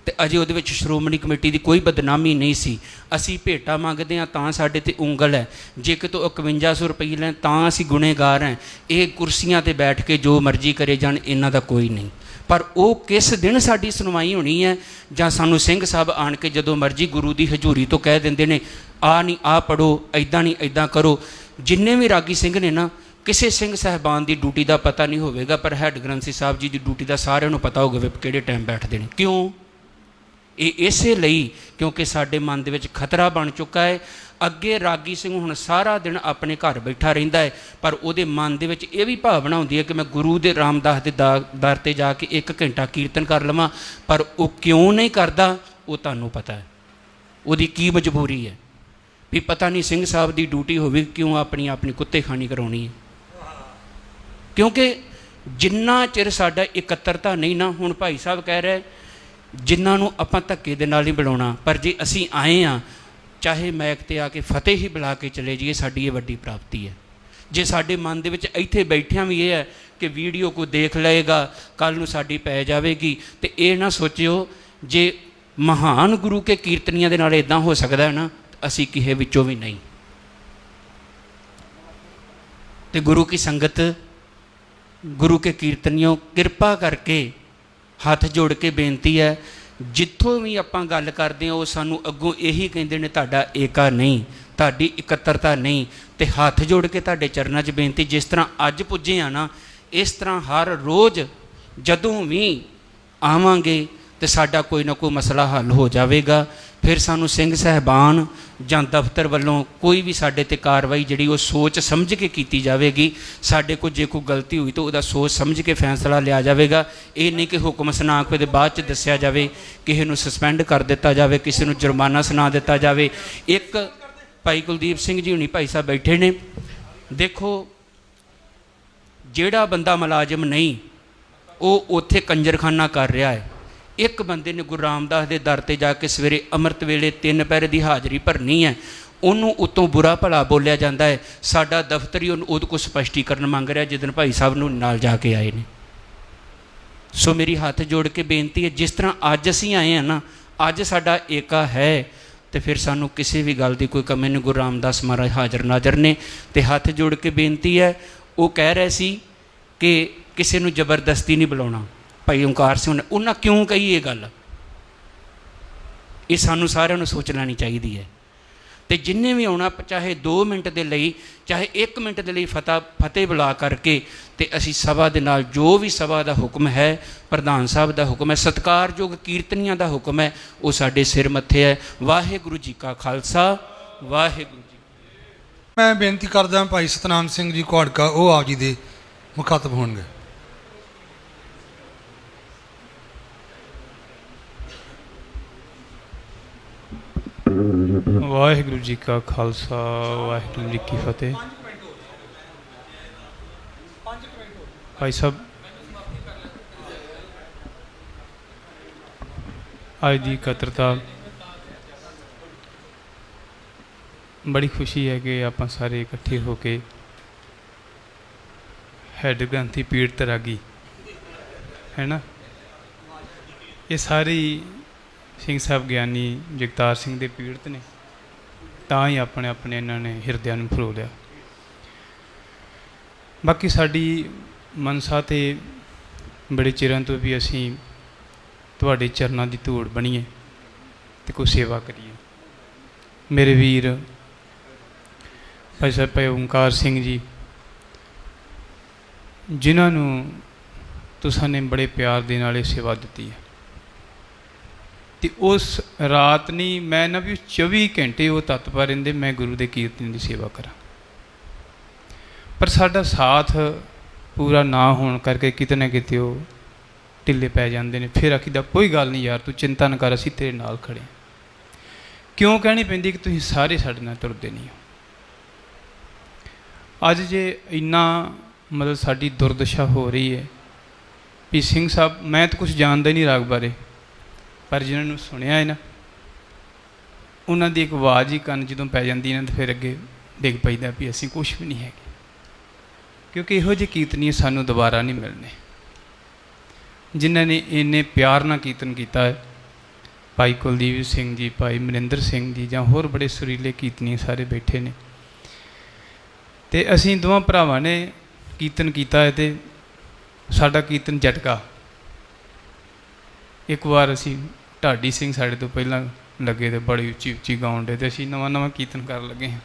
ਤੇ ਅਜੇ ਉਹਦੇ ਵਿੱਚ ਸ਼੍ਰੋਮਣੀ ਕਮੇਟੀ ਦੀ ਕੋਈ ਬਦਨਾਮੀ ਨਹੀਂ ਸੀ। ਅਸੀਂ ਭੇਟਾ ਮੰਗਦੇ ਹਾਂ ਤਾਂ ਸਾਡੇ ਤੇ ਉਂਗਲ ਹੈ, ਜੇ ਕਿਤੋਂ 5100 ਰੁਪਏ ਲੈਣ ਤਾਂ ਅਸੀਂ ਗੁਨੇਗਾਰ ਹਾਂ। ਇਹ ਕੁਰਸੀਆਂ ਤੇ ਬੈਠ ਕੇ ਜੋ ਮਰਜ਼ੀ ਕਰੇ ਜਾਣ, ਇਹਨਾਂ ਦਾ ਕੋਈ ਨਹੀਂ। ਪਰ ਉਹ ਕਿਸ ਦਿਨ ਸਾਡੀ ਸੁਣਵਾਈ ਹੋਣੀ ਹੈ, ਜਾਂ ਸਾਨੂੰ ਸਿੰਘ ਸਾਹਿਬ ਆਣ ਕੇ ਜਦੋਂ ਮਰਜ਼ੀ ਗੁਰੂ ਦੀ ਹਜ਼ੂਰੀ ਤੋਂ ਕਹਿ ਦਿੰਦੇ ਨੇ ਆ ਨਹੀਂ ਆ ਪੜੋ, ਇੱਦਾਂ ਨਹੀਂ ਇੱਦਾਂ ਕਰੋ। ਜਿੰਨੇ ਵੀ ਰਾਗੀ ਸਿੰਘ ਨੇ ਨਾ, ਕਿਸੇ ਸਿੰਘ ਸਾਹਿਬਾਨ ਦੀ ਡਿਊਟੀ ਦਾ ਪਤਾ ਨਹੀਂ ਹੋਵੇਗਾ, ਪਰ ਹੈੱਡ ਗ੍ਰੰਥੀ ਸਾਹਿਬ ਜੀ ਦੀ ਡਿਊਟੀ ਦਾ ਸਾਰਿਆਂ ਨੂੰ ਪਤਾ ਹੋਊਗਾ ਵੀ ਕਿਹੜੇ ਟਾਈਮ ਬੈਠਦੇ ਨੇ। ਕਿਉਂ? ਇਹ ਇਸੇ ਲਈ ਕਿਉਂਕਿ ਸਾਡੇ ਮਨ ਦੇ ਵਿੱਚ ਖਤਰਾ ਬਣ ਚੁੱਕਾ ਹੈ। ਅੱਗੇ ਰਾਗੀ ਸਿੰਘ ਹੁਣ ਸਾਰਾ ਦਿਨ ਆਪਣੇ ਘਰ ਬੈਠਾ ਰਹਿੰਦਾ ਹੈ, ਪਰ ਉਹਦੇ ਮਨ ਦੇ ਵਿੱਚ ਇਹ ਵੀ ਭਾਵਨਾ ਹੁੰਦੀ ਹੈ ਕਿ ਮੈਂ ਗੁਰੂ ਦੇ ਰਾਮਦਾਸ ਦੇ ਦਰ 'ਤੇ ਜਾ ਕੇ 1 ਘੰਟਾ ਕੀਰਤਨ ਕਰ ਲਵਾਂ, ਪਰ ਉਹ ਕਿਉਂ ਨਹੀਂ ਕਰਦਾ ਉਹ ਤੁਹਾਨੂੰ ਪਤਾ ਹੈ। ਉਹਦੀ ਕੀ ਮਜਬੂਰੀ ਹੈ ਵੀ ਪਤਾ ਨਹੀਂ ਸਿੰਘ ਸਾਹਿਬ ਦੀ ਡਿਊਟੀ ਹੋਵੇ ਕਿਉਂ ਆਪਣੀ ਕੁੱਤੇ ਖਾਣੀ ਕਰਾਉਣੀ ਹੈ। ਕਿਉਂਕਿ ਜਿੰਨਾ ਚਿਰ ਸਾਡਾ ਇਕੱਤਰਤਾ ਨਹੀਂ ਨਾ, ਹੁਣ ਭਾਈ ਸਾਹਿਬ ਕਹਿ ਰਹੇ ਜਿਨ੍ਹਾਂ ਨੂੰ ਆਪਾਂ ਧੱਕੇ ਦੇ ਨਾਲ ਹੀ ਬੁਲਾਉਣਾ, ਪਰ ਜੇ ਅਸੀਂ ਆਏ ਹਾਂ ਚਾਹੇ ਮੈਕ 'ਤੇ ਆ ਕੇ ਫਤਿਹ ਹੀ ਬੁਲਾ ਕੇ ਚਲੇ ਜਾਈਏ, ਸਾਡੀ ਇਹ ਵੱਡੀ ਪ੍ਰਾਪਤੀ ਹੈ। ਜੇ ਸਾਡੇ ਮਨ ਦੇ ਵਿੱਚ ਇੱਥੇ ਬੈਠਿਆਂ ਵੀ ਇਹ ਹੈ ਕਿ ਵੀਡੀਓ ਕੋਈ ਦੇਖ ਲਏਗਾ, ਕੱਲ੍ਹ ਨੂੰ ਸਾਡੀ ਪੈ ਜਾਵੇਗੀ, ਤੇ ਇਹ ਨਾ ਸੋਚਿਓ ਜੇ ਮਹਾਨ ਗੁਰੂ ਕੇ ਕੀਰਤਨੀਆਂ ਦੇ ਨਾਲ ਇੱਦਾਂ ਹੋ ਸਕਦਾ ਹੈ ਨਾ, ਅਸੀਂ ਕਿਸੇ ਵਿੱਚੋਂ ਵੀ ਨਹੀਂ। ਤੇ ਗੁਰੂ ਕੀ ਸੰਗਤ, ਗੁਰੂ ਕੇ ਕੀਰਤਨੀਓ, ਕਿਰਪਾ ਕਰਕੇ ਹੱਥ ਜੋੜ ਕੇ ਬੇਨਤੀ ਹੈ, ਜਿੱਥੋਂ ਵੀ ਆਪਾਂ ਗੱਲ ਕਰਦੇ ਹਾਂ ਉਹ ਸਾਨੂੰ ਅੱਗੋਂ ਇਹੀ ਕਹਿੰਦੇ ਨੇ ਤੁਹਾਡਾ ਏਕਾ ਨਹੀਂ, ਤੁਹਾਡੀ ਇਕੱਤਰਤਾ ਨਹੀਂ। ਤੇ ਹੱਥ ਜੋੜ ਕੇ ਤੁਹਾਡੇ ਚਰਨਾਂ 'ਚ ਬੇਨਤੀ, ਜਿਸ ਤਰ੍ਹਾਂ ਅੱਜ ਪੁੱਜੇ ਆ ਨਾ, ਇਸ ਤਰ੍ਹਾਂ ਹਰ ਰੋਜ਼ ਜਦੋਂ ਵੀ ਆਵਾਂਗੇ ਤੇ ਸਾਡਾ ਕੋਈ ਨਾ ਕੋਈ ਮਸਲਾ ਹੱਲ ਹੋ ਜਾਵੇਗਾ। ਫਿਰ ਸਾਨੂੰ ਸਿੰਘ ਸਾਹਿਬਾਨ ਜਾਂ ਦਫ਼ਤਰ ਵੱਲੋਂ ਕੋਈ ਵੀ ਸਾਡੇ 'ਤੇ ਕਾਰਵਾਈ ਜਿਹੜੀ ਉਹ ਸੋਚ ਸਮਝ ਕੇ ਕੀਤੀ ਜਾਵੇਗੀ। ਸਾਡੇ ਕੋਲ ਜੇ ਕੋਈ ਗਲਤੀ ਹੋਈ ਤਾਂ ਉਹਦਾ ਸੋਚ ਸਮਝ ਕੇ ਫੈਸਲਾ ਲਿਆ ਜਾਵੇਗਾ। ਇਹ ਨਹੀਂ ਕਿ ਹੁਕਮ ਸੁਣਾ ਕੇ ਦੇ ਬਾਅਦ 'ਚ ਦੱਸਿਆ ਜਾਵੇ, ਕਿਸੇ ਨੂੰ ਸਸਪੈਂਡ ਕਰ ਦਿੱਤਾ ਜਾਵੇ, ਕਿਸੇ ਨੂੰ ਜੁਰਮਾਨਾ ਸੁਣਾ ਦਿੱਤਾ ਜਾਵੇ। ਇੱਕ ਭਾਈ ਕੁਲਦੀਪ ਸਿੰਘ ਜੀ ਹੁਣੀ ਭਾਈ ਸਾਹਿਬ ਬੈਠੇ ਨੇ, ਦੇਖੋ ਜਿਹੜਾ ਬੰਦਾ ਮੁਲਾਜ਼ਮ ਨਹੀਂ ਉਹ ਉੱਥੇ ਕੰਜਰਖਾਨਾ ਕਰ ਰਿਹਾ ਹੈ। ਇੱਕ ਬੰਦੇ ਨੇ ਗੁਰੂ ਰਾਮਦਾਸ ਦੇ ਦਰ 'ਤੇ ਜਾ ਕੇ ਸਵੇਰੇ ਅੰਮ੍ਰਿਤ ਵੇਲੇ 3 ਪਹਿਰੇ ਦੀ ਹਾਜ਼ਰੀ ਭਰਨੀ ਹੈ, ਉਹਨੂੰ ਉਤੋਂ ਬੁਰਾ ਭਲਾ ਬੋਲਿਆ ਜਾਂਦਾ ਹੈ। ਸਾਡਾ ਦਫ਼ਤਰ ਹੀ ਉਹਦੇ ਕੋਲ ਸਪਸ਼ਟੀਕਰਨ ਮੰਗ ਰਿਹਾ ਜਿੱਦਣ ਭਾਈ ਸਾਹਿਬ ਨੂੰ ਨਾਲ ਜਾ ਕੇ ਆਏ ਨੇ। ਸੋ ਮੇਰੀ ਹੱਥ ਜੋੜ ਕੇ ਬੇਨਤੀ ਹੈ, ਜਿਸ ਤਰ੍ਹਾਂ ਅੱਜ ਅਸੀਂ ਆਏ ਹਾਂ ਨਾ, ਅੱਜ ਸਾਡਾ ਏਕਾ ਹੈ, ਤੇ ਫਿਰ ਸਾਨੂੰ ਕਿਸੇ ਵੀ ਗੱਲ ਦੀ ਕੋਈ ਕਮੀ ਨਹੀਂ। ਗੁਰੂ ਰਾਮਦਾਸ ਮਹਾਰਾਜ ਹਾਜ਼ਰ ਨਾਜ਼ਰ ਨੇ। ਤੇ ਹੱਥ ਜੋੜ ਕੇ ਬੇਨਤੀ ਹੈ, ਉਹ ਕਹਿ ਰਹੇ ਸੀ ਕਿ ਕਿਸੇ ਨੂੰ ਜ਼ਬਰਦਸਤੀ ਨਹੀਂ ਬੁਲਾਉਣਾ। ਭਾਈ ਓਂਕਾਰ ਸਿੰਘ ਨੇ ਉਹਨਾਂ ਕਿਉਂ ਕਹੀ ਇਹ ਗੱਲ, ਇਹ ਸਾਨੂੰ ਸਾਰਿਆਂ ਨੂੰ ਸੋਚ ਲੈਣੀ ਚਾਹੀਦੀ ਹੈ। ਤੇ ਜਿੰਨੇ ਵੀ ਆਉਣਾ, ਚਾਹੇ 2 ਮਿੰਟ ਦੇ ਲਈ, ਚਾਹੇ 1 ਮਿੰਟ ਦੇ ਲਈ ਫਤਿਹ ਬੁਲਾ ਕਰਕੇ, ਤੇ ਅਸੀਂ ਸਭਾ ਦੇ ਨਾਲ ਜੋ ਵੀ ਸਭਾ ਦਾ ਹੁਕਮ ਹੈ, ਪ੍ਰਧਾਨ ਸਾਹਿਬ ਦਾ ਹੁਕਮ ਹੈ, ਸਤਿਕਾਰਯੋਗ ਕੀਰਤਨੀਆਂ ਦਾ ਹੁਕਮ ਹੈ, ਉਹ ਸਾਡੇ ਸਿਰ ਮੱਥੇ ਹੈ। ਵਾਹਿਗੁਰੂ ਜੀ ਕਾ ਖਾਲਸਾ, ਵਾਹਿਗੁਰੂ ਜੀ। ਮੈਂ ਬੇਨਤੀ ਕਰਦਾ ਭਾਈ ਸਤਨਾਮ ਸਿੰਘ ਜੀ ਘੋੜਕਾ, ਉਹ ਆਪ ਜੀ ਦੇ ਮੁਖਾਤਬ ਹੋਣਗੇ। ਵਾਹਿਗੁਰੂ ਜੀ ਕਾ ਖਾਲਸਾ, ਵਾਹਿਗੁਰੂ ਜੀ ਕੀ ਫਤਿਹ। ਭਾਈ ਸਾਹਿਬ, ਅੱਜ ਦੀ ਇਕੱਤਰਤਾ ਬੜੀ ਖੁਸ਼ੀ ਹੈ ਕਿ ਆਪਾਂ ਸਾਰੇ ਇਕੱਠੇ ਹੋ ਕੇ ਹੈੱਡ ਗ੍ਰੰਥੀ ਪੀੜਤ ਰਾਗੀ ਹੈ ਨਾ, ਇਹ ਸਾਰੀ ਸਿੰਘ ਸਾਹਿਬ ਗਿਆਨੀ ਜਗਤਾਰ ਸਿੰਘ ਦੇ ਪੀੜਤ ਨੇ, ਤਾਂ ਹੀ ਆਪਣੇ ਇਹਨਾਂ ਨੇ ਹਿਰਦਿਆਂ ਨੂੰ ਫਰੋ ਲਿਆ। ਬਾਕੀ ਸਾਡੀ ਮਨਸਾ ਤੇ ਬੜੇ ਚਿਰਾਂ ਤੋਂ ਵੀ ਅਸੀਂ ਤੁਹਾਡੇ ਚਰਨਾਂ ਦੀ ਧੂੜ ਬਣੀਏ ਤੇ ਕੋਈ ਸੇਵਾ ਕਰੀਏ। ਮੇਰੇ ਵੀਰ ਭਾਈ ਸਾਹਿਬ ਭਾਈ ਓਂਕਾਰ ਸਿੰਘ ਜੀ, ਜਿਨ੍ਹਾਂ ਨੂੰ तुसां ने बड़े प्यार दे नाल सेवा दी है। तो उस रात नहीं मैं ना भी 24 घंटे वो तत्पर रहिंदे मैं गुरु के कीर्तन की सेवा करा, पर साडा साथ पूरा ना होने करके किते ना किते वो ढिले पै जाते हैं। फिर आखीदा कोई गल नहीं यार, तू चिंता न कर, असीं तेरे नाल खड़े। क्यों कहनी पैंदी कि तुसीं सारे साडे नाल तुरदे नहीं हो। अज जे इन्ना मतलब साडी दुर्दशा हो रही है भी सिंह साहब, मैं तो कुछ जानता ही नहीं राग बारे, पर जिन्होंने सुनिया है ना उन्हों की एक आवाज़ ही कन जो पै जाती है तो फिर अगे डिग पैदा भी असीं कुछ भी नहीं है, क्योंकि इहो ਜਿਹੇ कीर्तनीय सानू दोबारा नहीं मिलने जिन्होंने इन्ने प्यार नाल कीर्तन किया है। भाई कुलदीप सिंह जी, भाई मनिंदर सिंह जी जां होर बड़े सुरीले कीर्तनीय सारे बैठे ने, ते असीं दोवां भरावां ने कीर्तन किया है। तो साडा कीर्तन झटका एक बार असीं ढाडी सिंह साडे तो पहलां लगे तो बड़ी उच्ची उच्ची गाउण डे, तो असीं नवां कीर्तन कर लगे हाँ।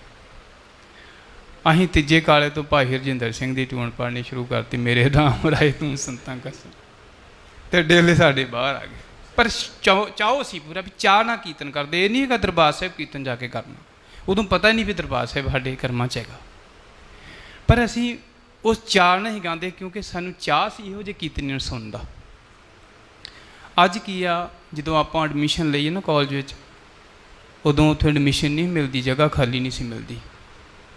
असीं तीजे काले तो भाई हरजिंदर सिंह की टूण पढ़नी शुरू करती, मेरे राम राय तू संतां कसम, तो डेले साडे बाहर आ गए। पर चाहो सी पूरा भी चाह ना कीर्तन करते, ये नहीं है दरबार साहब कीर्तन जाके करना, उदों पता ही नहीं भी दरबार साहब साडे कर्मां च हैगा, पर असीं उस चाह नहीं गाते क्योंकि सानू चाह सी इहो ਜਿਹੇ कीर्तन सुनदा। अज की आ जो आप एडमिशन लईए ना कॉलेज में, उदों उत्थे एडमिशन नहीं मिलती, जगह खाली नहीं सी मिलती,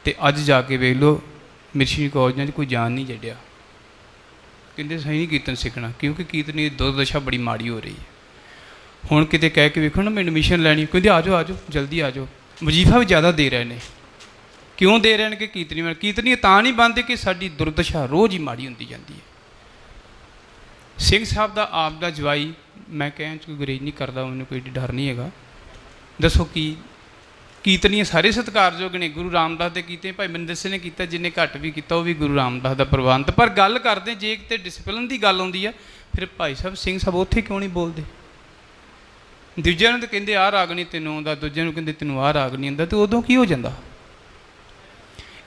तो अज जाके वेख लो मिशनरी कॉलेजों कोई जान नहीं जड़िया, कहते सही नहीं कीर्तन सीखना, क्योंकि कीर्तन की दुर्दशा बड़ी माड़ी हो रही है। हुण किते कह के वेखो ना मैं एडमिशन लैनी, कहते आ जाओ जल्दी आ जाओ, वजीफा भी ज़्यादा दे रहे हैं। क्यों दे रहे हैं कि कीर्तनी तां नहीं बनते कि साडी दुर्दशा रोज़ ही माड़ी होती जाती है। सिंह साहब का आप का जवाई, मैं कहण च कोई गुरेज नहीं करता, मैनूं कोई डर नहीं है। दसो कि कीर्तनीय सारे सत्कारयोग ने, गुरु रामदास के कीते भाई मनिंदर सिंह ने किया, जिन्हें घट भी किया वो भी गुरु रामदास का प्रबंध। पर गल करते जे किते डिसिपलिन की गल आउंदी है, फिर भाई साहब सिंह साहब उत्थे क्यों नहीं बोलते। दूजिਆਂ ਨੂੰ तो कहते आ राग नहीं तेनों आउंदा, दूजिਆਂ ਨੂੰ कहते तेनों आ राग नहीं आउंदा, तो उदों की हो जाता।